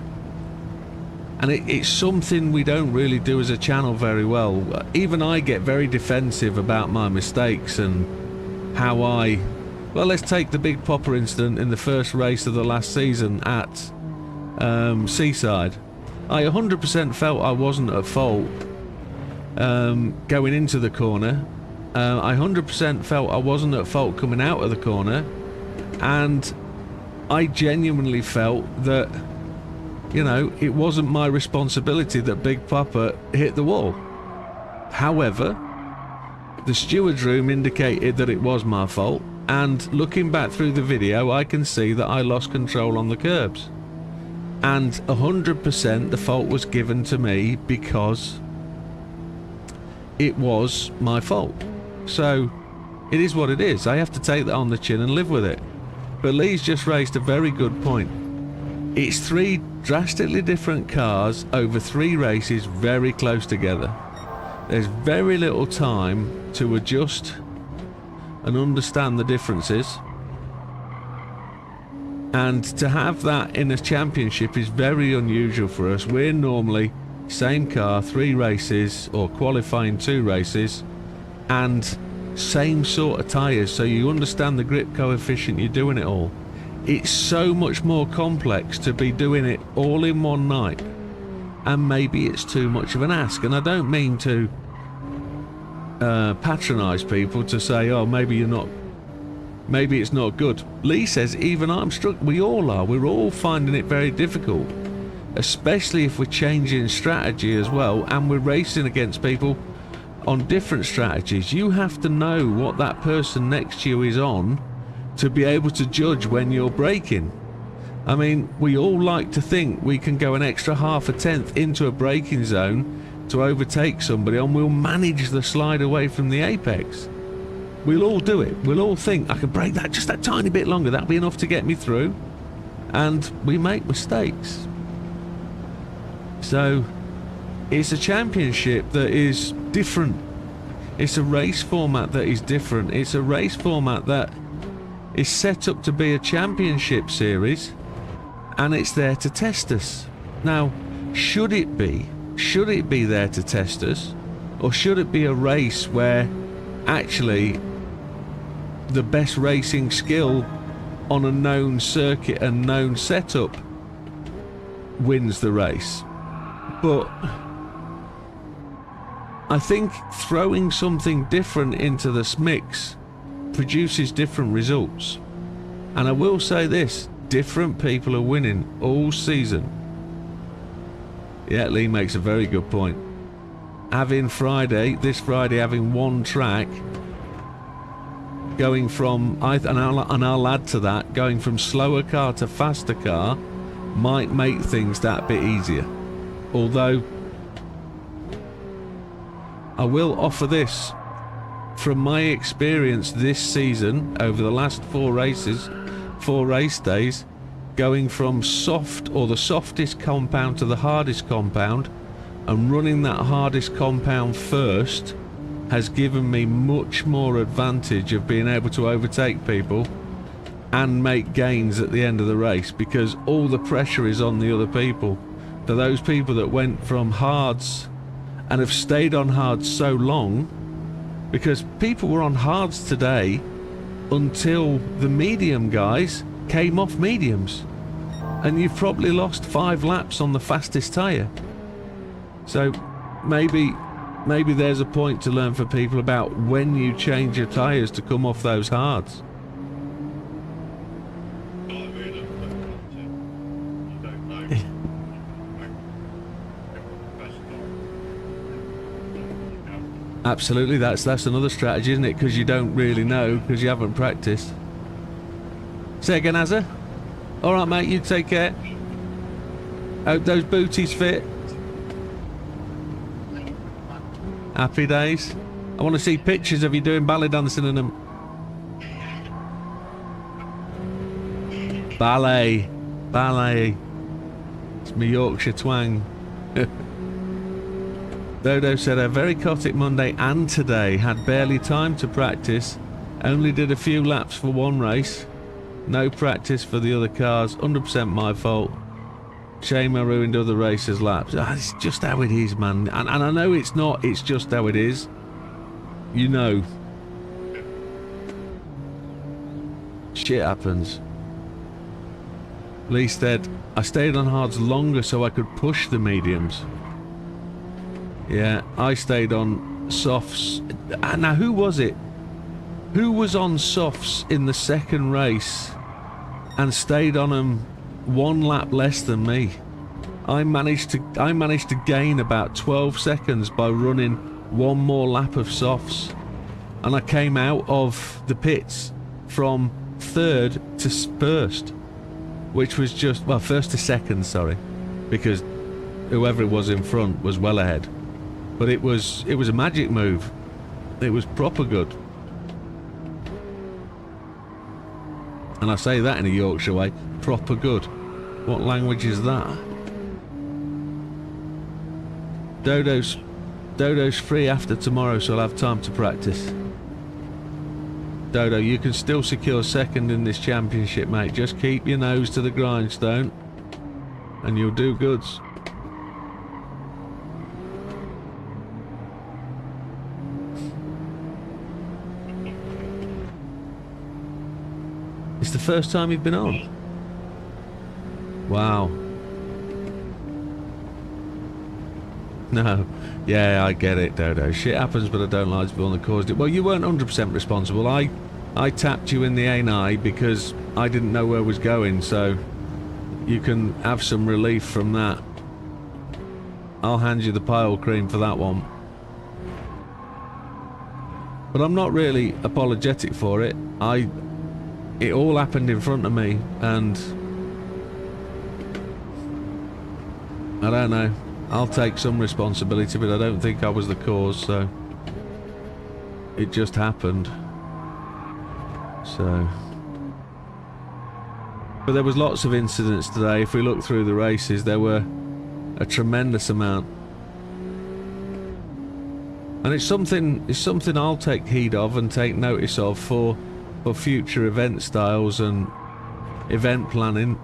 And it's something we don't really do as a channel very well. Even I get very defensive about my mistakes and how well, let's take the Big Popper incident in the first race of the last season at Seaside. I 100% felt I wasn't at fault going into the corner. I 100% felt I wasn't at fault coming out of the corner, and I genuinely felt that, you know, it wasn't my responsibility that Big Popper hit the wall. However, the steward's room indicated that it was my fault, and looking back through the video I can see that I lost control on the curbs, and 100% the fault was given to me because it was my fault. So it is what it is. I have to take that on the chin and live with it. But Lee's just raised a very good point. It's 3 drastically different cars over 3 races very close together. There's very little time to adjust and understand the differences, and to have that in a championship is very unusual for us. We're normally same car 3 races, or qualifying 2 races, and same sort of tyres, so you understand the grip coefficient, you're doing it all. It's so much more complex to be doing it all in one night and maybe it's too much of an ask. And I don't mean to patronise people to say, oh, maybe it's not good. Lee says, even I'm struck. We all are. We're all finding it very difficult, especially if we're changing strategy as well and we're racing against people on different strategies. You have to know what that person next to you is on to be able to judge when you're braking. I mean, we all like to think we can go an extra half a tenth into a braking zone to overtake somebody, and we'll manage the slide away from the apex. We'll all do it. We'll all think, I can brake that just that tiny bit longer, that'll be enough to get me through. And we make mistakes. So it's a championship that is different. It's a race format that is different. It's a race format that is set up to be a championship series, and it's there to test us. Now, should it be there to test us, or should it be a race where actually the best racing skill on a known circuit and known setup wins the race? But I think throwing something different into this mix produces different results. And I will say this, different people are winning all season. Yeah, Lee makes a very good point. Having this Friday having one track, going from, and I'll add to that, going from slower car to faster car might make things that bit easier. Although I will offer this, from my experience this season over the last 4 race days, going from soft or the softest compound to the hardest compound and running that hardest compound first has given me much more advantage of being able to overtake people and make gains at the end of the race, because all the pressure is on the other people. For those people that went from hards and have stayed on hards so long, because people were on hards today until the medium guys came off mediums, and you've probably lost 5 laps on the fastest tyre. So maybe there's a point to learn for people about when you change your tyres to come off those hards. Absolutely, that's another strategy, isn't it? Because you don't really know, because you haven't practiced. Say again, Azza? Alright mate, you take care. Hope those booties fit. Happy days. I want to see pictures of you doing ballet dancing in them. Ballet. It's my Yorkshire twang. Dodo said a very chaotic Monday and today. Had barely time to practice. Only did a few laps for one race. No practice for the other cars. 100% my fault. Shame I ruined other racers' laps. It's just how it is, man. And I know it's not. It's just how it is. You know. Shit happens. Lee said, I stayed on hards longer so I could push the mediums. Yeah, I stayed on softs. Now, who was it? Who was on softs in the second race and stayed on them 1 lap less than me? I managed to gain about 12 seconds by running 1 more lap of softs, and I came out of the pits from 3rd to 1st, which was just, well, 1st to 2nd, sorry, because whoever it was in front was well ahead. But it was a magic move. It was proper good. And I say that in a Yorkshire way. Proper good. What language is that? Dodo's free after tomorrow, so I'll have time to practice. Dodo, you can still secure 2nd in this championship, mate. Just keep your nose to the grindstone and you'll do goods. It's the first time you've been on? Wow. No. Yeah, I get it, Dodo. Shit happens, but I don't like to be the one that caused it. Well, you weren't 100% responsible. I tapped you in the anal because I didn't know where I was going, so you can have some relief from that. I'll hand you the pile cream for that one. But I'm not really apologetic for it. It all happened in front of me, and I don't know. I'll take some responsibility, but I don't think I was the cause, so it just happened. So, but there was lots of incidents today. If we look through the races, there were a tremendous amount, and it's something I'll take heed of and take notice of for future event styles and event planning.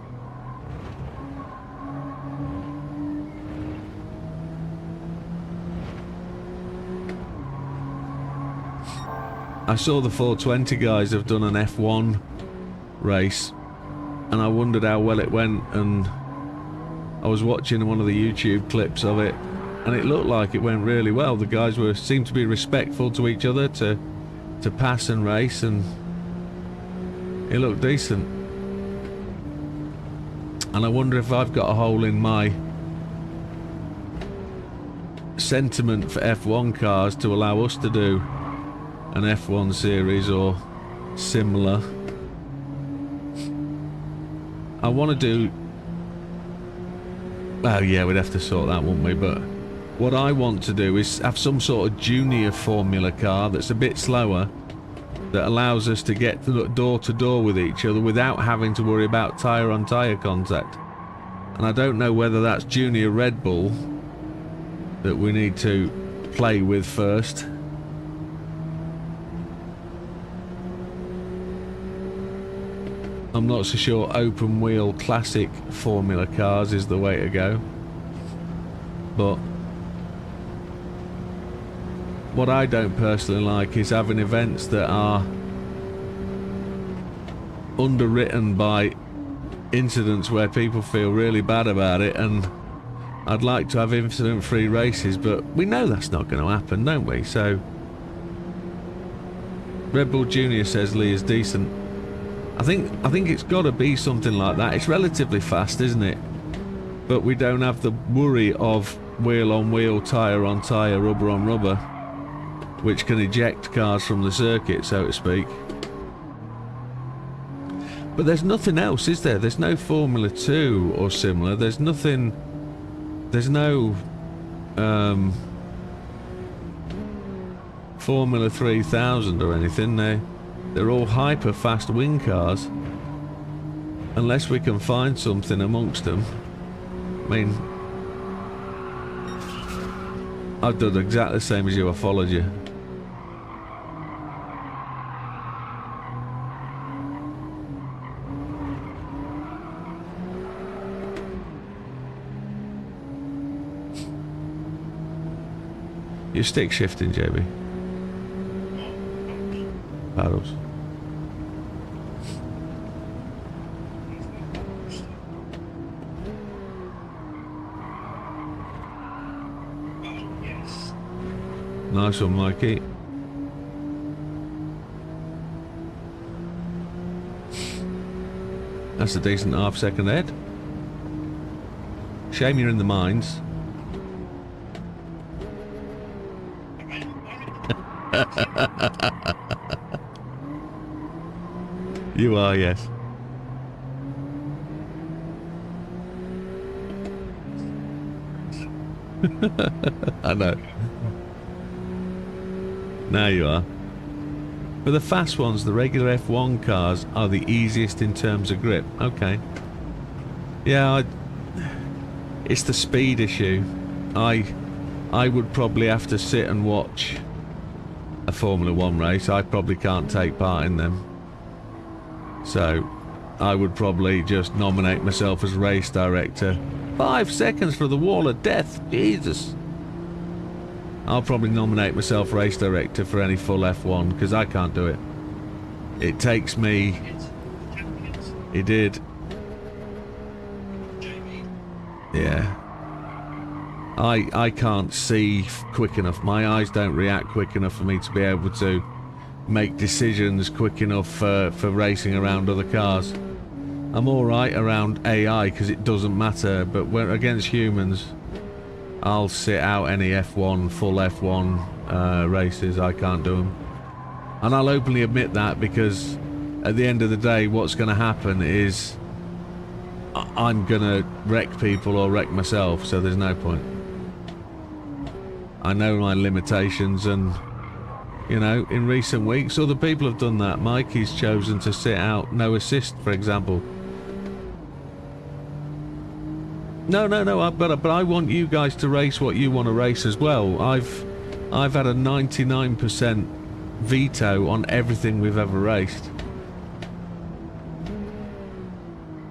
I saw the 420 guys have done an F1 race, and I wondered how well it went, and I was watching one of the YouTube clips of it, and it looked like it went really well. The guys seemed to be respectful to each other, to pass and race, and it looked decent. And I wonder if I've got a hole in my sentiment for F1 cars to allow us to do an F1 series or similar. I want to do... Well, yeah, we'd have to sort that, wouldn't we? But what I want to do is have some sort of junior formula car that's a bit slower, that allows us to get door to door with each other without having to worry about tyre on tyre contact. And I don't know whether that's junior Red Bull that we need to play with first. I'm not so sure open wheel classic formula cars is the way to go, but what I don't personally like is having events that are underwritten by incidents where people feel really bad about it, and I'd like to have incident-free races, but we know that's not going to happen, don't we? So Red Bull Junior says Lee is decent. I think it's got to be something like that. It's relatively fast, isn't it? But we don't have the worry of wheel on wheel, tyre on tyre, rubber on rubber, which can eject cars from the circuit, so to speak. But there's nothing else, is there? There's no Formula 2 or similar. There's nothing... There's no... Formula 3000 or anything. They're all hyper fast wing cars, unless we can find something amongst them. I mean, I've done exactly the same as you. I followed you. You're stick shifting, JB. Paddles. Nice one, Mikey. That's a decent half-second ahead. Shame you're in the mines. You are, yes. I know. Now you are. For the fast ones, the regular F1 cars are the easiest in terms of grip. Okay. Yeah, it's the speed issue. I would probably have to sit and watch a Formula 1 race. I probably can't take part in them. So, I would probably just nominate myself as race director. 5 seconds for the wall of death. Jesus. I'll probably nominate myself race director for any full F1 because I can't do it. It takes me... He did. Yeah. I can't see quick enough. My eyes don't react quick enough for me to be able to make decisions quick enough for racing around other cars. I'm alright around AI because it doesn't matter, but when against humans, I'll sit out any F1, full F1 races. I can't do them. And I'll openly admit that, because at the end of the day, what's going to happen is I'm going to wreck people or wreck myself, so there's no point. I know my limitations, and you know, in recent weeks other people have done that. Mikey's chosen to sit out no assist, for example. No, but I want you guys to race what you want to race as well. I've had a 99% veto on everything we've ever raced.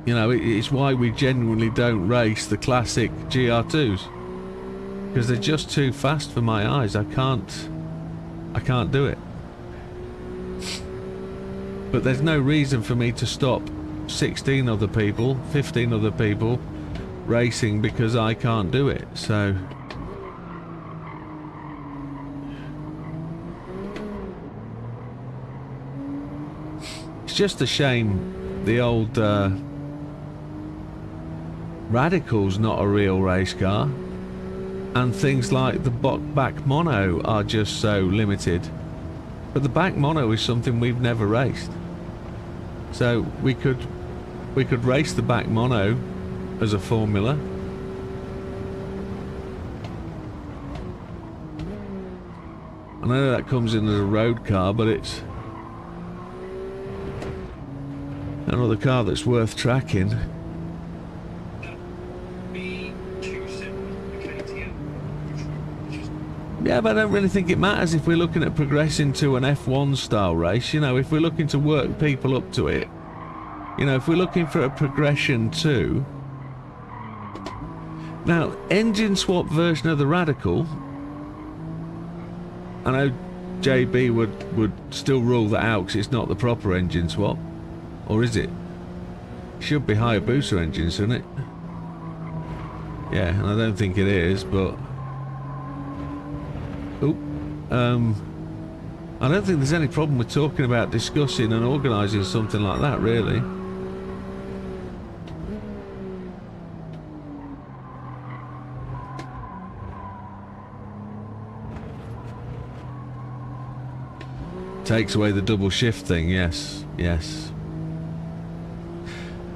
You know, it's why we genuinely don't race the classic GR2s, because they're just too fast for my eyes. I can't do it. But there's no reason for me to stop 16 other people, 15 other people racing because I can't do it. So it's just a shame the old Radical's not a real race car, and things like the back mono are just so limited. But the back mono is something we've never raced, so we could race the back mono as a formula. I know that comes in as a road car, but it's another car that's worth tracking. Yeah, but I don't really think it matters if we're looking at progressing to an F1 style race. You know, if we're looking to work people up to it, you know, if we're looking for a progression to... Now, engine swap version of the Radical, I know JB would still rule that out because it's not the proper engine swap. Or is it? Should be Hayabusa engines, shouldn't it? Yeah, and I don't think it is, but... I don't think there's any problem with talking about discussing and organising something like that, really. Takes away the double shift thing, yes, yes.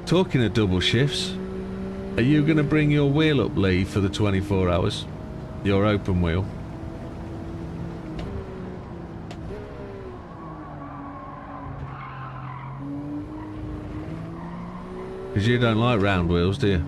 Talking of double shifts, are you going to bring your wheel up, Lee, for the 24 hours? Your open wheel? Because you don't like round wheels, do you?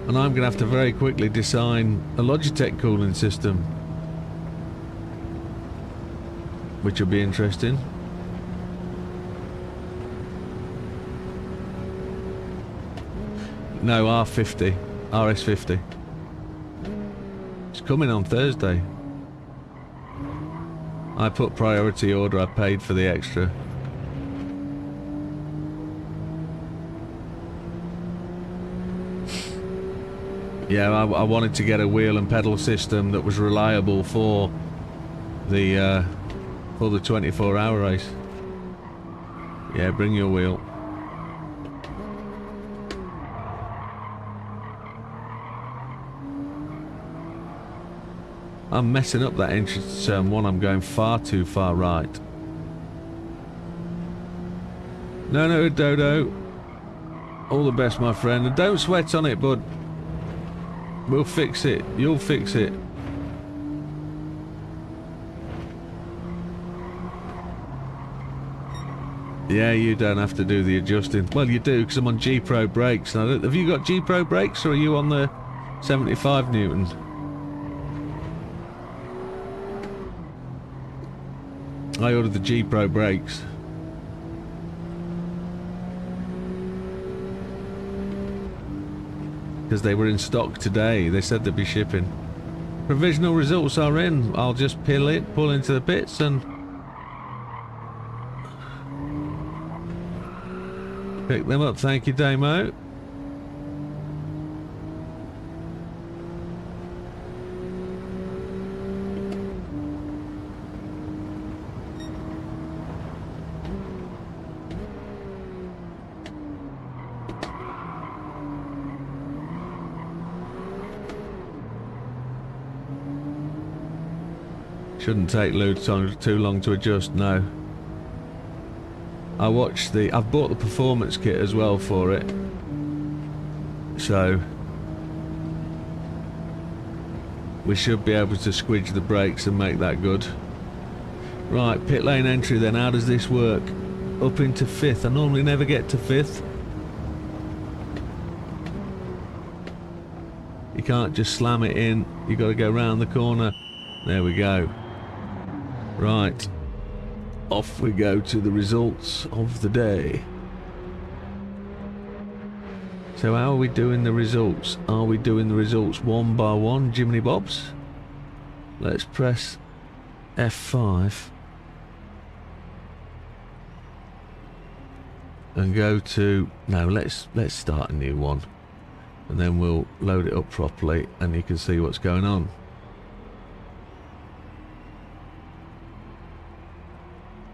And I'm going to have to very quickly design a Logitech cooling system, which will be interesting. No, R50, RS50. It's coming on Thursday. I put priority order, I paid for the extra. Yeah, I wanted to get a wheel and pedal system that was reliable for the 24-hour race. Yeah, bring your wheel. I'm messing up that entrance to turn 1. I'm going far too far right. No, Dodo. All the best, my friend. And don't sweat on it, bud. We'll fix it. You'll fix it. Yeah, you don't have to do the adjusting. Well, you do, because I'm on G Pro brakes. Have you got G Pro brakes, or are you on the 75 Newton? I ordered the G Pro brakes. Because they were in stock today. They said they'd be shipping. Provisional results are in. I'll just pull into the pits and pick them up. Thank you, Damo. Shouldn't take too long to adjust, no. I've bought the performance kit as well for it. So we should be able to squidge the brakes and make that good. Right, pit lane entry then, how does this work? Up into 5th, I normally never get to 5th. You can't just slam it in, you got to go round the corner. There we go. Right, off we go to the results of the day. So how are we doing the results? Are we doing the results one by one, Jiminy Bobs? Let's press F5 and go to, no, let's start a new one and then we'll load it up properly and you can see what's going on.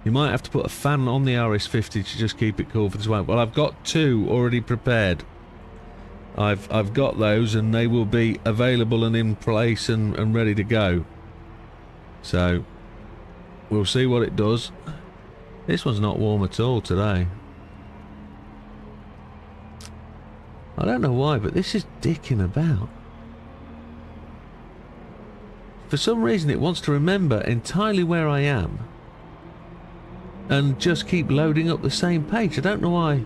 You might have to put a fan on the RS50 to just keep it cool for this one. Well, I've got 2 already prepared. I've got those and they will be available and in place and ready to go. So we'll see what it does. This one's not warm at all today. I don't know why, but this is dicking about. For some reason it wants to remember entirely where I am and just keep loading up the same page. I don't know why.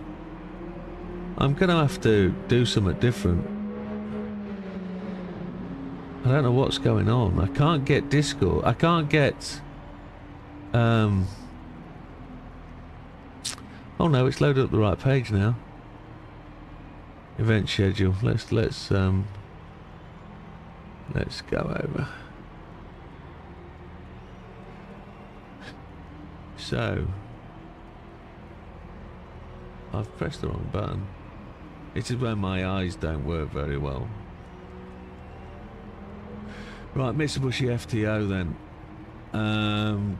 I'm going to have to do something different. I don't know what's going on. I can't get Discord. I can't get... Oh no, it's loaded up the right page now. Event schedule. Let's go over. So I've pressed the wrong button. It is where my eyes don't work very well. Right, Mitsubishi FTO then.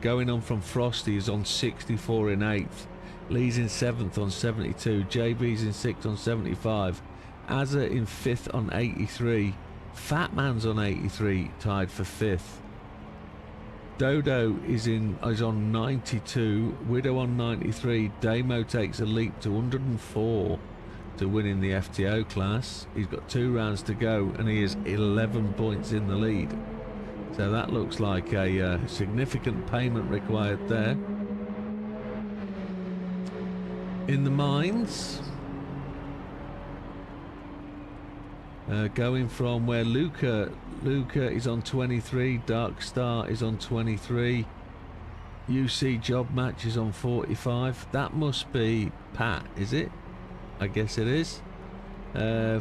Going on from Frosty is on 64 in 8th. Lee's in 7th on 72. JB's in 6th on 75. Azza in 5th on 83. Fat Man's on 83, tied for 5th. Dodo is on 92. Widow on 93. Damo takes a leap to 104 to win in the FTO class. He's got 2 rounds to go and he is 11 points in the lead. So that looks like a significant payment required there. In the mines, going from where Luca is on 23, Dark Star is on 23, UC Job Match is on 45. That must be Pat, is it? I guess it is.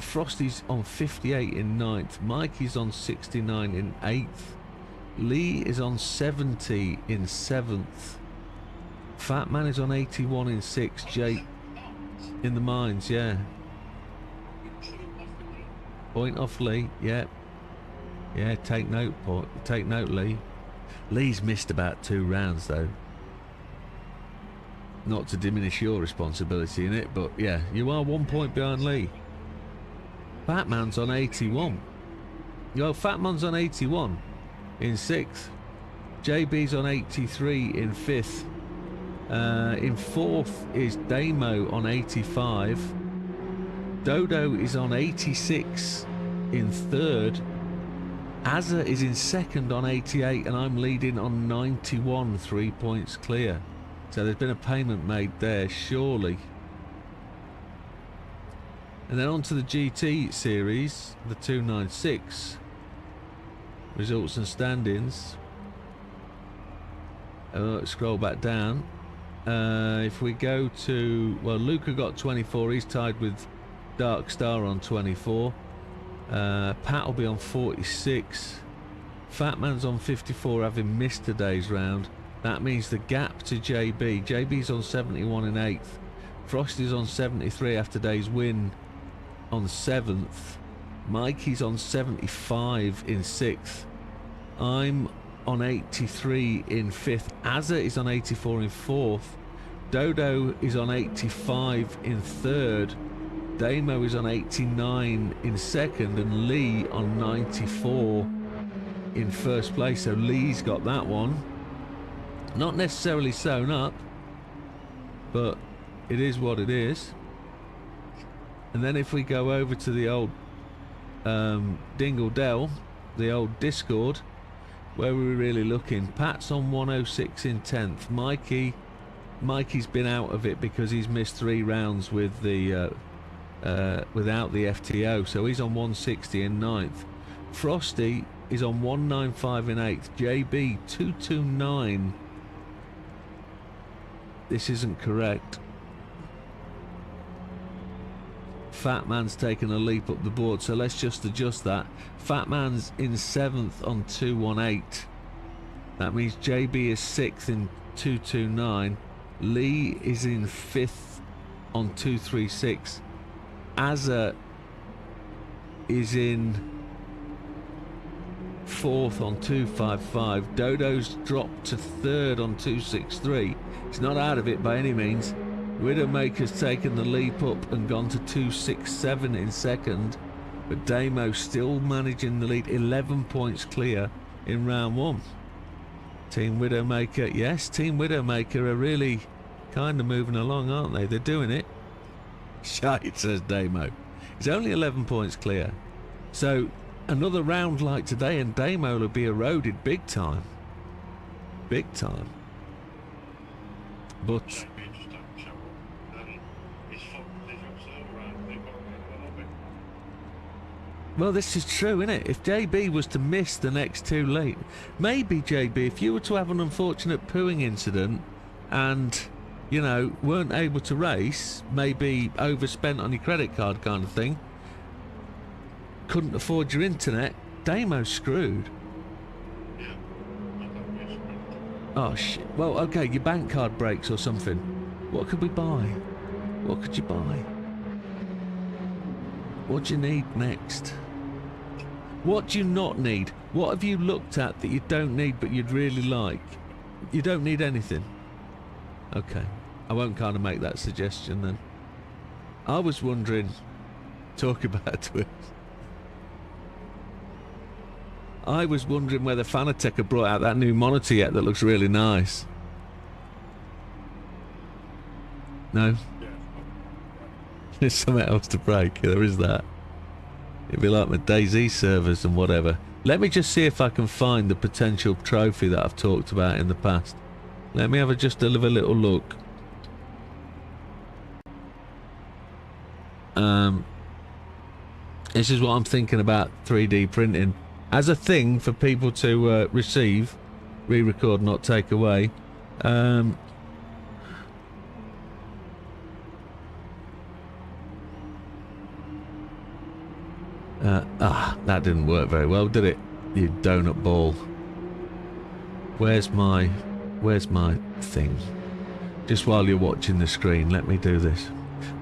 Frosty's on 58 in 9th. Mikey's on 69 in 8th. Lee is on 70 in 7th. Fat Man is on 81 in 6th. Jake in the mines, yeah. Point off Lee, yeah. Yeah, take note, Lee. Lee's missed about 2 rounds though. Not to diminish your responsibility in it, but yeah, you are 1 point behind Lee. Fat Man's on 81. Yo, Fat Man's on 81 in 6th. JB's on 83 in 5th. In 4th is Damo on 85. Dodo is on 86 in 3rd. Azza is in 2nd on 88 and I'm leading on 91, 3 points clear. So there's been a payment made there, surely. And then on to the GT series, the 296. Results and stand-ins. Scroll back down. If we go to, well, Luca got 24. He's tied with Dark Star on 24. Pat will be on 46. Fatman's on 54, having missed today's round. That means the gap to JB. JB's on 71 in 8th. Frosty's on 73 after today's win on 7th. Mikey's on 75 in 6th. I'm on 83 in 5th. Azza is on 84 in 4th. Dodo is on 85 in 3rd. Damo is on 89 in 2nd. And Lee on 94 in 1st place. So Lee's got that one. Not necessarily sewn up, but it is what it is. And then if we go over to the old Dingle Dell, the old Discord, where we're really looking, Pat's on 106 in 10th. Mikey's been out of it because he's missed 3 rounds with the without the FTO, so he's on 160 in 9th. Frosty is on 195 in 8th. JB 229. This isn't correct. Fat Man's taken a leap up the board, so let's just adjust that. Fat Man's in 7th on 218. That means JB is 6th in 229. Lee is in 5th on 236. Azza is in 4th on 255. Dodo's dropped to 3rd on 263. He's not out of it by any means. Widdowmaker's taken the leap up and gone to 267 in 2nd, but Damo still managing the lead, 11 points clear in round 1. Team Widdowmaker, yes, Team Widdowmaker are really kind of moving along, aren't they? They're doing it. Shite, says Damo. He's only 11 points clear. So another round like today and Damo will be eroded big time. Big time. But well, this is true, isn't it? If JB was to miss the next 2 late, maybe JB, if you were to have an unfortunate pooing incident and, you know, weren't able to race, maybe overspent on your credit card kind of thing, couldn't afford your internet, Damo's screwed. Oh shit. Well, okay, your bank card breaks or something. What could we buy? What could you buy? What do you need next? What do you not need? What have you looked at that you don't need but you'd really like? You don't need anything. Okay. I won't kind of make that suggestion then. I was wondering, talk about Twitch. I was wondering whether Fanatec had brought out that new monitor yet that looks really nice. No? There's something else to break. There is that. It'd be like my DayZ servers and whatever. Let me just see if I can find the potential trophy that I've talked about in the past. Let me have just a little look. This is what I'm thinking about 3D printing as a thing for people to receive, re-record, not take away. That didn't work very well, did it? You donut ball. Where's my thing? Just while you're watching the screen, let me do this.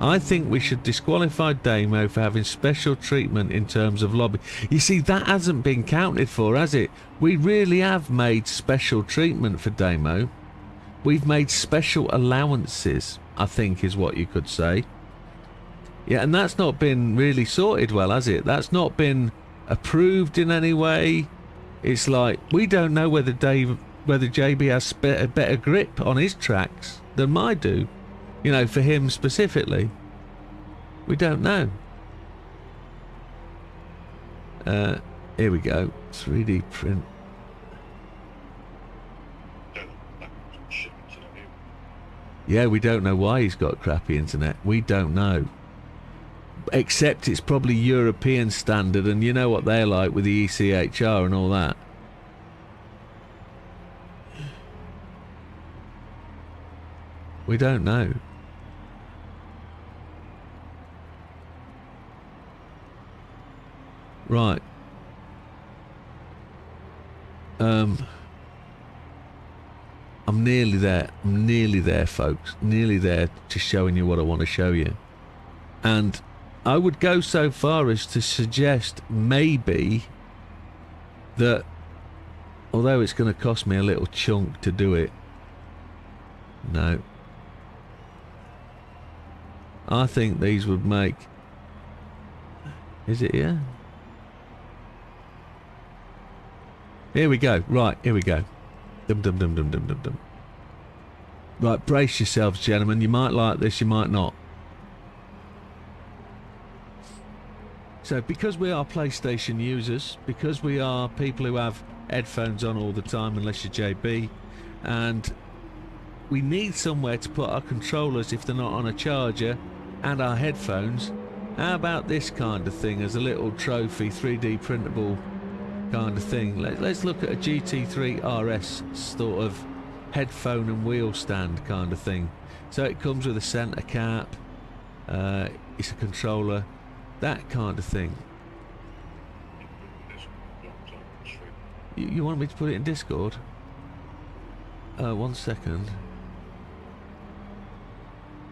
I think we should disqualify Damo for having special treatment in terms of lobby. You see, that hasn't been counted for, has it? We really have made special treatment for Damo. We've made special allowances, I think is what you could say. Yeah, and that's not been really sorted well, has it? That's not been approved in any way. It's like, we don't know whether JB has a better grip on his tracks than I do. You know, for him specifically. We don't know. Here we go. 3D print. Yeah, we don't know why he's got crappy internet. We don't know. Except it's probably European standard, and you know what they're like with the ECHR and all that. We don't know. Right. I'm nearly there. I'm nearly there, folks. Nearly there to showing you what I want to show you. And I would go so far as to suggest maybe that although it's going to cost me a little chunk to do it, no, I think these would make, is it here? Here we go. Right, here we go. Dum dum dum dum dum dum dum. Right, brace yourselves, gentlemen. You might like this, you might not. So because we are PlayStation users, because we are people who have headphones on all the time, unless you're JB, and we need somewhere to put our controllers if they're not on a charger, and our headphones, how about this kind of thing as a little trophy, 3D printable kind of thing? Let's look at a GT3 RS sort of headphone and wheel stand kind of thing. So it comes with a center cap, it's a controller, that kind of thing. You want me to put it in Discord? 1 second.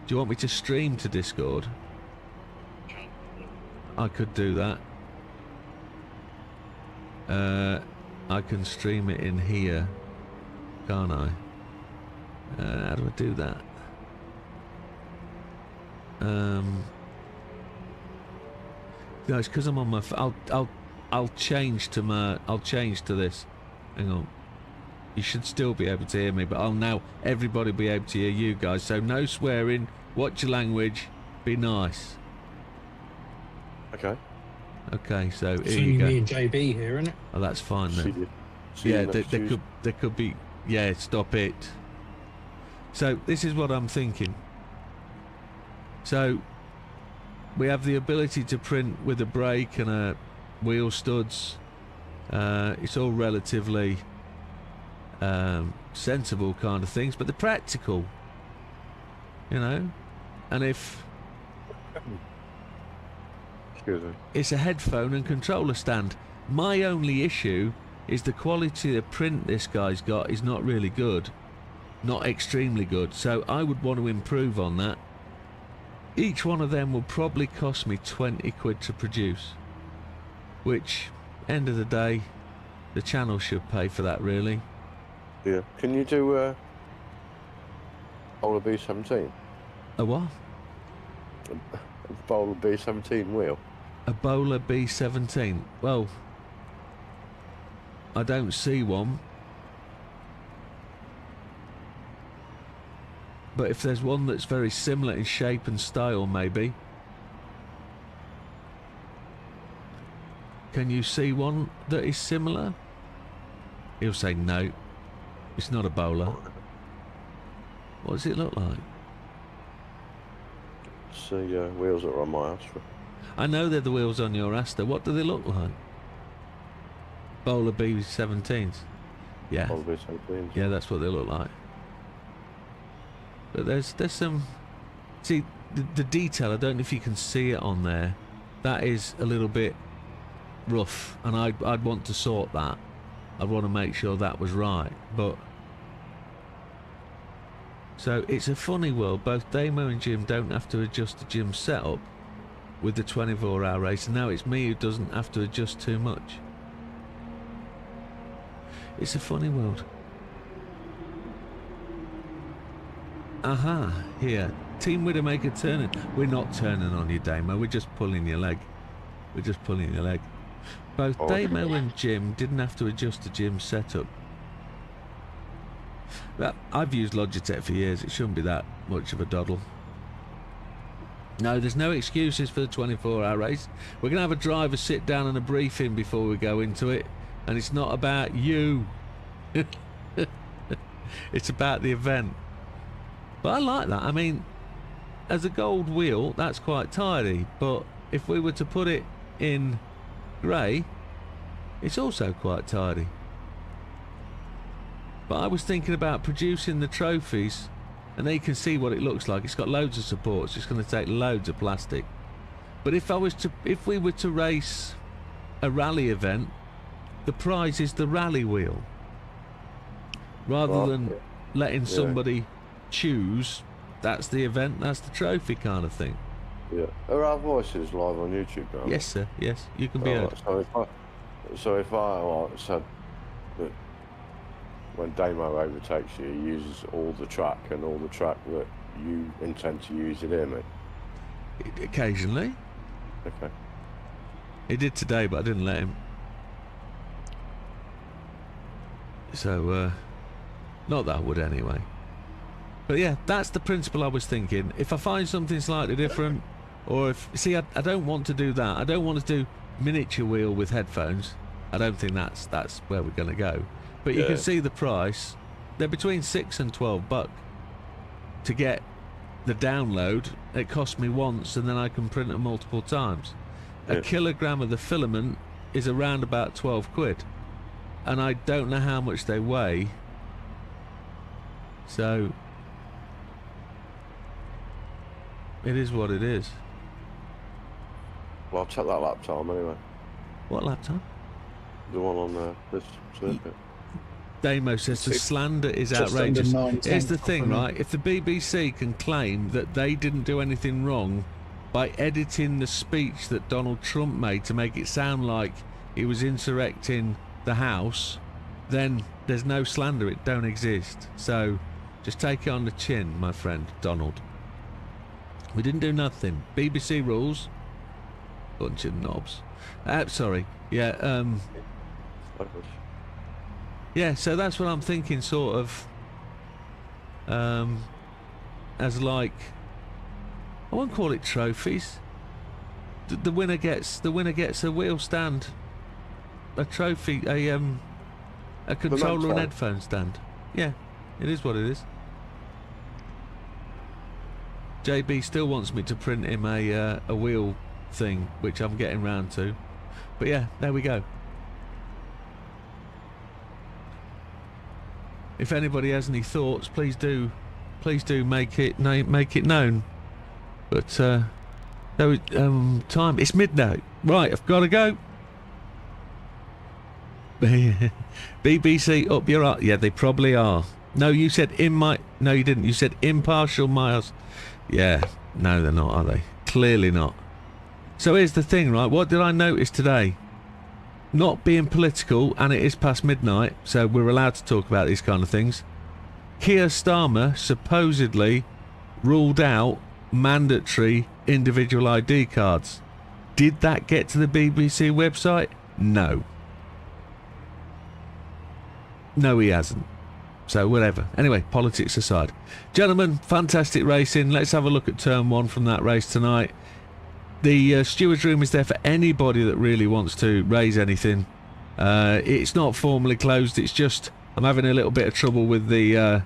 Do you want me to stream to Discord? I could do that. I can stream it in here, can't I? How do I do that? No, it's because I'm on my. I'll change to my. I'll change to this. Hang on. You should still be able to hear me, but I'll now everybody be able to hear you guys. So no swearing. Watch your language. Be nice. Okay. Okay. So It's here only you go. me and JB here, isn't it? Oh, that's fine See then. you. See you Yeah, next Tuesday. there could be. Yeah, stop it. So this is what I'm thinking. So we have the ability to print with a brake and a wheel studs. It's all relatively sensible kind of things, but they're practical, you know. And if Excuse me. it's a headphone and controller stand, my only issue is the quality of print this guy's got is not really good, not extremely good. So I would want to improve on that. Each one of them will probably cost me 20 quid to produce, which, end of the day, the channel should pay for that, really. Yeah. Can you do Bowler B17? A what? A Bowler B17 wheel? A Bowler B17? Well, I don't see one. But if there's one that's very similar in shape and style, maybe. Can you see one that is similar? He'll say no. It's not a bowler. What does it look like? It's the wheels that are on my Astra. I know they're the wheels on your Astra. What do they look like? Bowler B17s. Yeah. Bowler B17s. Yeah, that's what they look like. But there's some. See, the detail. I don't know if you can see it on there. That is a little bit rough, and I'd want to sort that. I'd want to make sure that was right. But so it's a funny world. Both Damo and Jim don't have to adjust the gym setup with the 24-hour race, and now it's me who doesn't have to adjust too much. It's a funny world. Aha, here. Team Widdowmaker turning. We're not turning on you, Damo. We're just pulling your leg. We're just pulling your leg. Both Damo and Jim didn't have to adjust the gym setup. But I've used Logitech for years. It shouldn't be that much of a doddle. No, there's no excuses for the 24-hour race. We're going to have a driver sit down and a briefing before we go into it. And it's not about you. It's about the event. But I like that. I mean, as a gold wheel, that's quite tidy. But if we were to put it in grey, it's also quite tidy. But I was thinking about producing the trophies And there you can see what it looks like. It's got loads of supports. It's going to take loads of plastic. But if we were to race a rally event, the prize is the rally wheel. Rather than letting somebody choose, that's the event, that's the trophy kind of thing. Yeah. Are our voices live on YouTube now? Yes, sir. Yes, you can be heard. So if I like said that when Damo overtakes you, he uses all the track and all the track that you intend to use it in, mate. Occasionally. Okay. He did today, but I didn't let him. So, not that I would anyway. But yeah, that's the principle I was thinking. If I find something slightly different, or if... See, I don't want to do that. I don't want to do miniature wheel with headphones. I don't think that's where we're going to go. But you can see the price. They're between $6 and $12 to get the download. It cost me once, and then I can print them multiple times. A kilogram of the filament is around about 12 quid. And I don't know how much they weigh. So it is what it is. Well, I'll check that laptop anyway. What laptop? The one on this circuit. Damo says the slander is outrageous. Here's the thing, right? If the BBC can claim that they didn't do anything wrong by editing the speech that Donald Trump made to make it sound like he was insurrecting the House, then there's no slander. It don't exist. So just take it on the chin, my friend Donald. We didn't do nothing. BBC rules. Bunch of knobs. Sorry. Yeah. Yeah. So that's what I'm thinking. Sort of. As like, I won't call it trophies. The winner gets a wheel stand, a trophy, a controller and headphone stand. Yeah, it is what it is. JB still wants me to print him a wheel thing, which I'm getting round to. But yeah, there we go. If anybody has any thoughts, please do make it known. But time, it's midnight. Right, I've got to go. BBC up your arse. Yeah, they probably are. No, you said no, you didn't. You said impartial miles. Yeah, no, they're not, are they? Clearly not. So here's the thing, right? What did I notice today? Not being political, and it is past midnight, so we're allowed to talk about these kind of things. Keir Starmer supposedly ruled out mandatory individual ID cards. Did that get to the BBC website? No. No, he hasn't. So whatever. Anyway, politics aside. Gentlemen, fantastic racing. Let's have a look at turn one from that race tonight. The stewards room is there for anybody that really wants to raise anything. It's not formally closed. It's just I'm having a little bit of trouble with the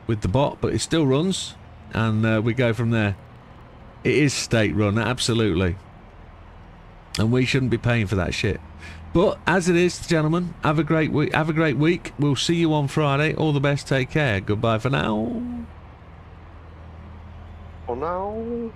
bot, but it still runs, and we go from there. It is state run, absolutely, and we shouldn't be paying for that shit. But as it is, gentlemen, have a great week. Have a great week. We'll see you on Friday. All the best. Take care. Goodbye for now. For now.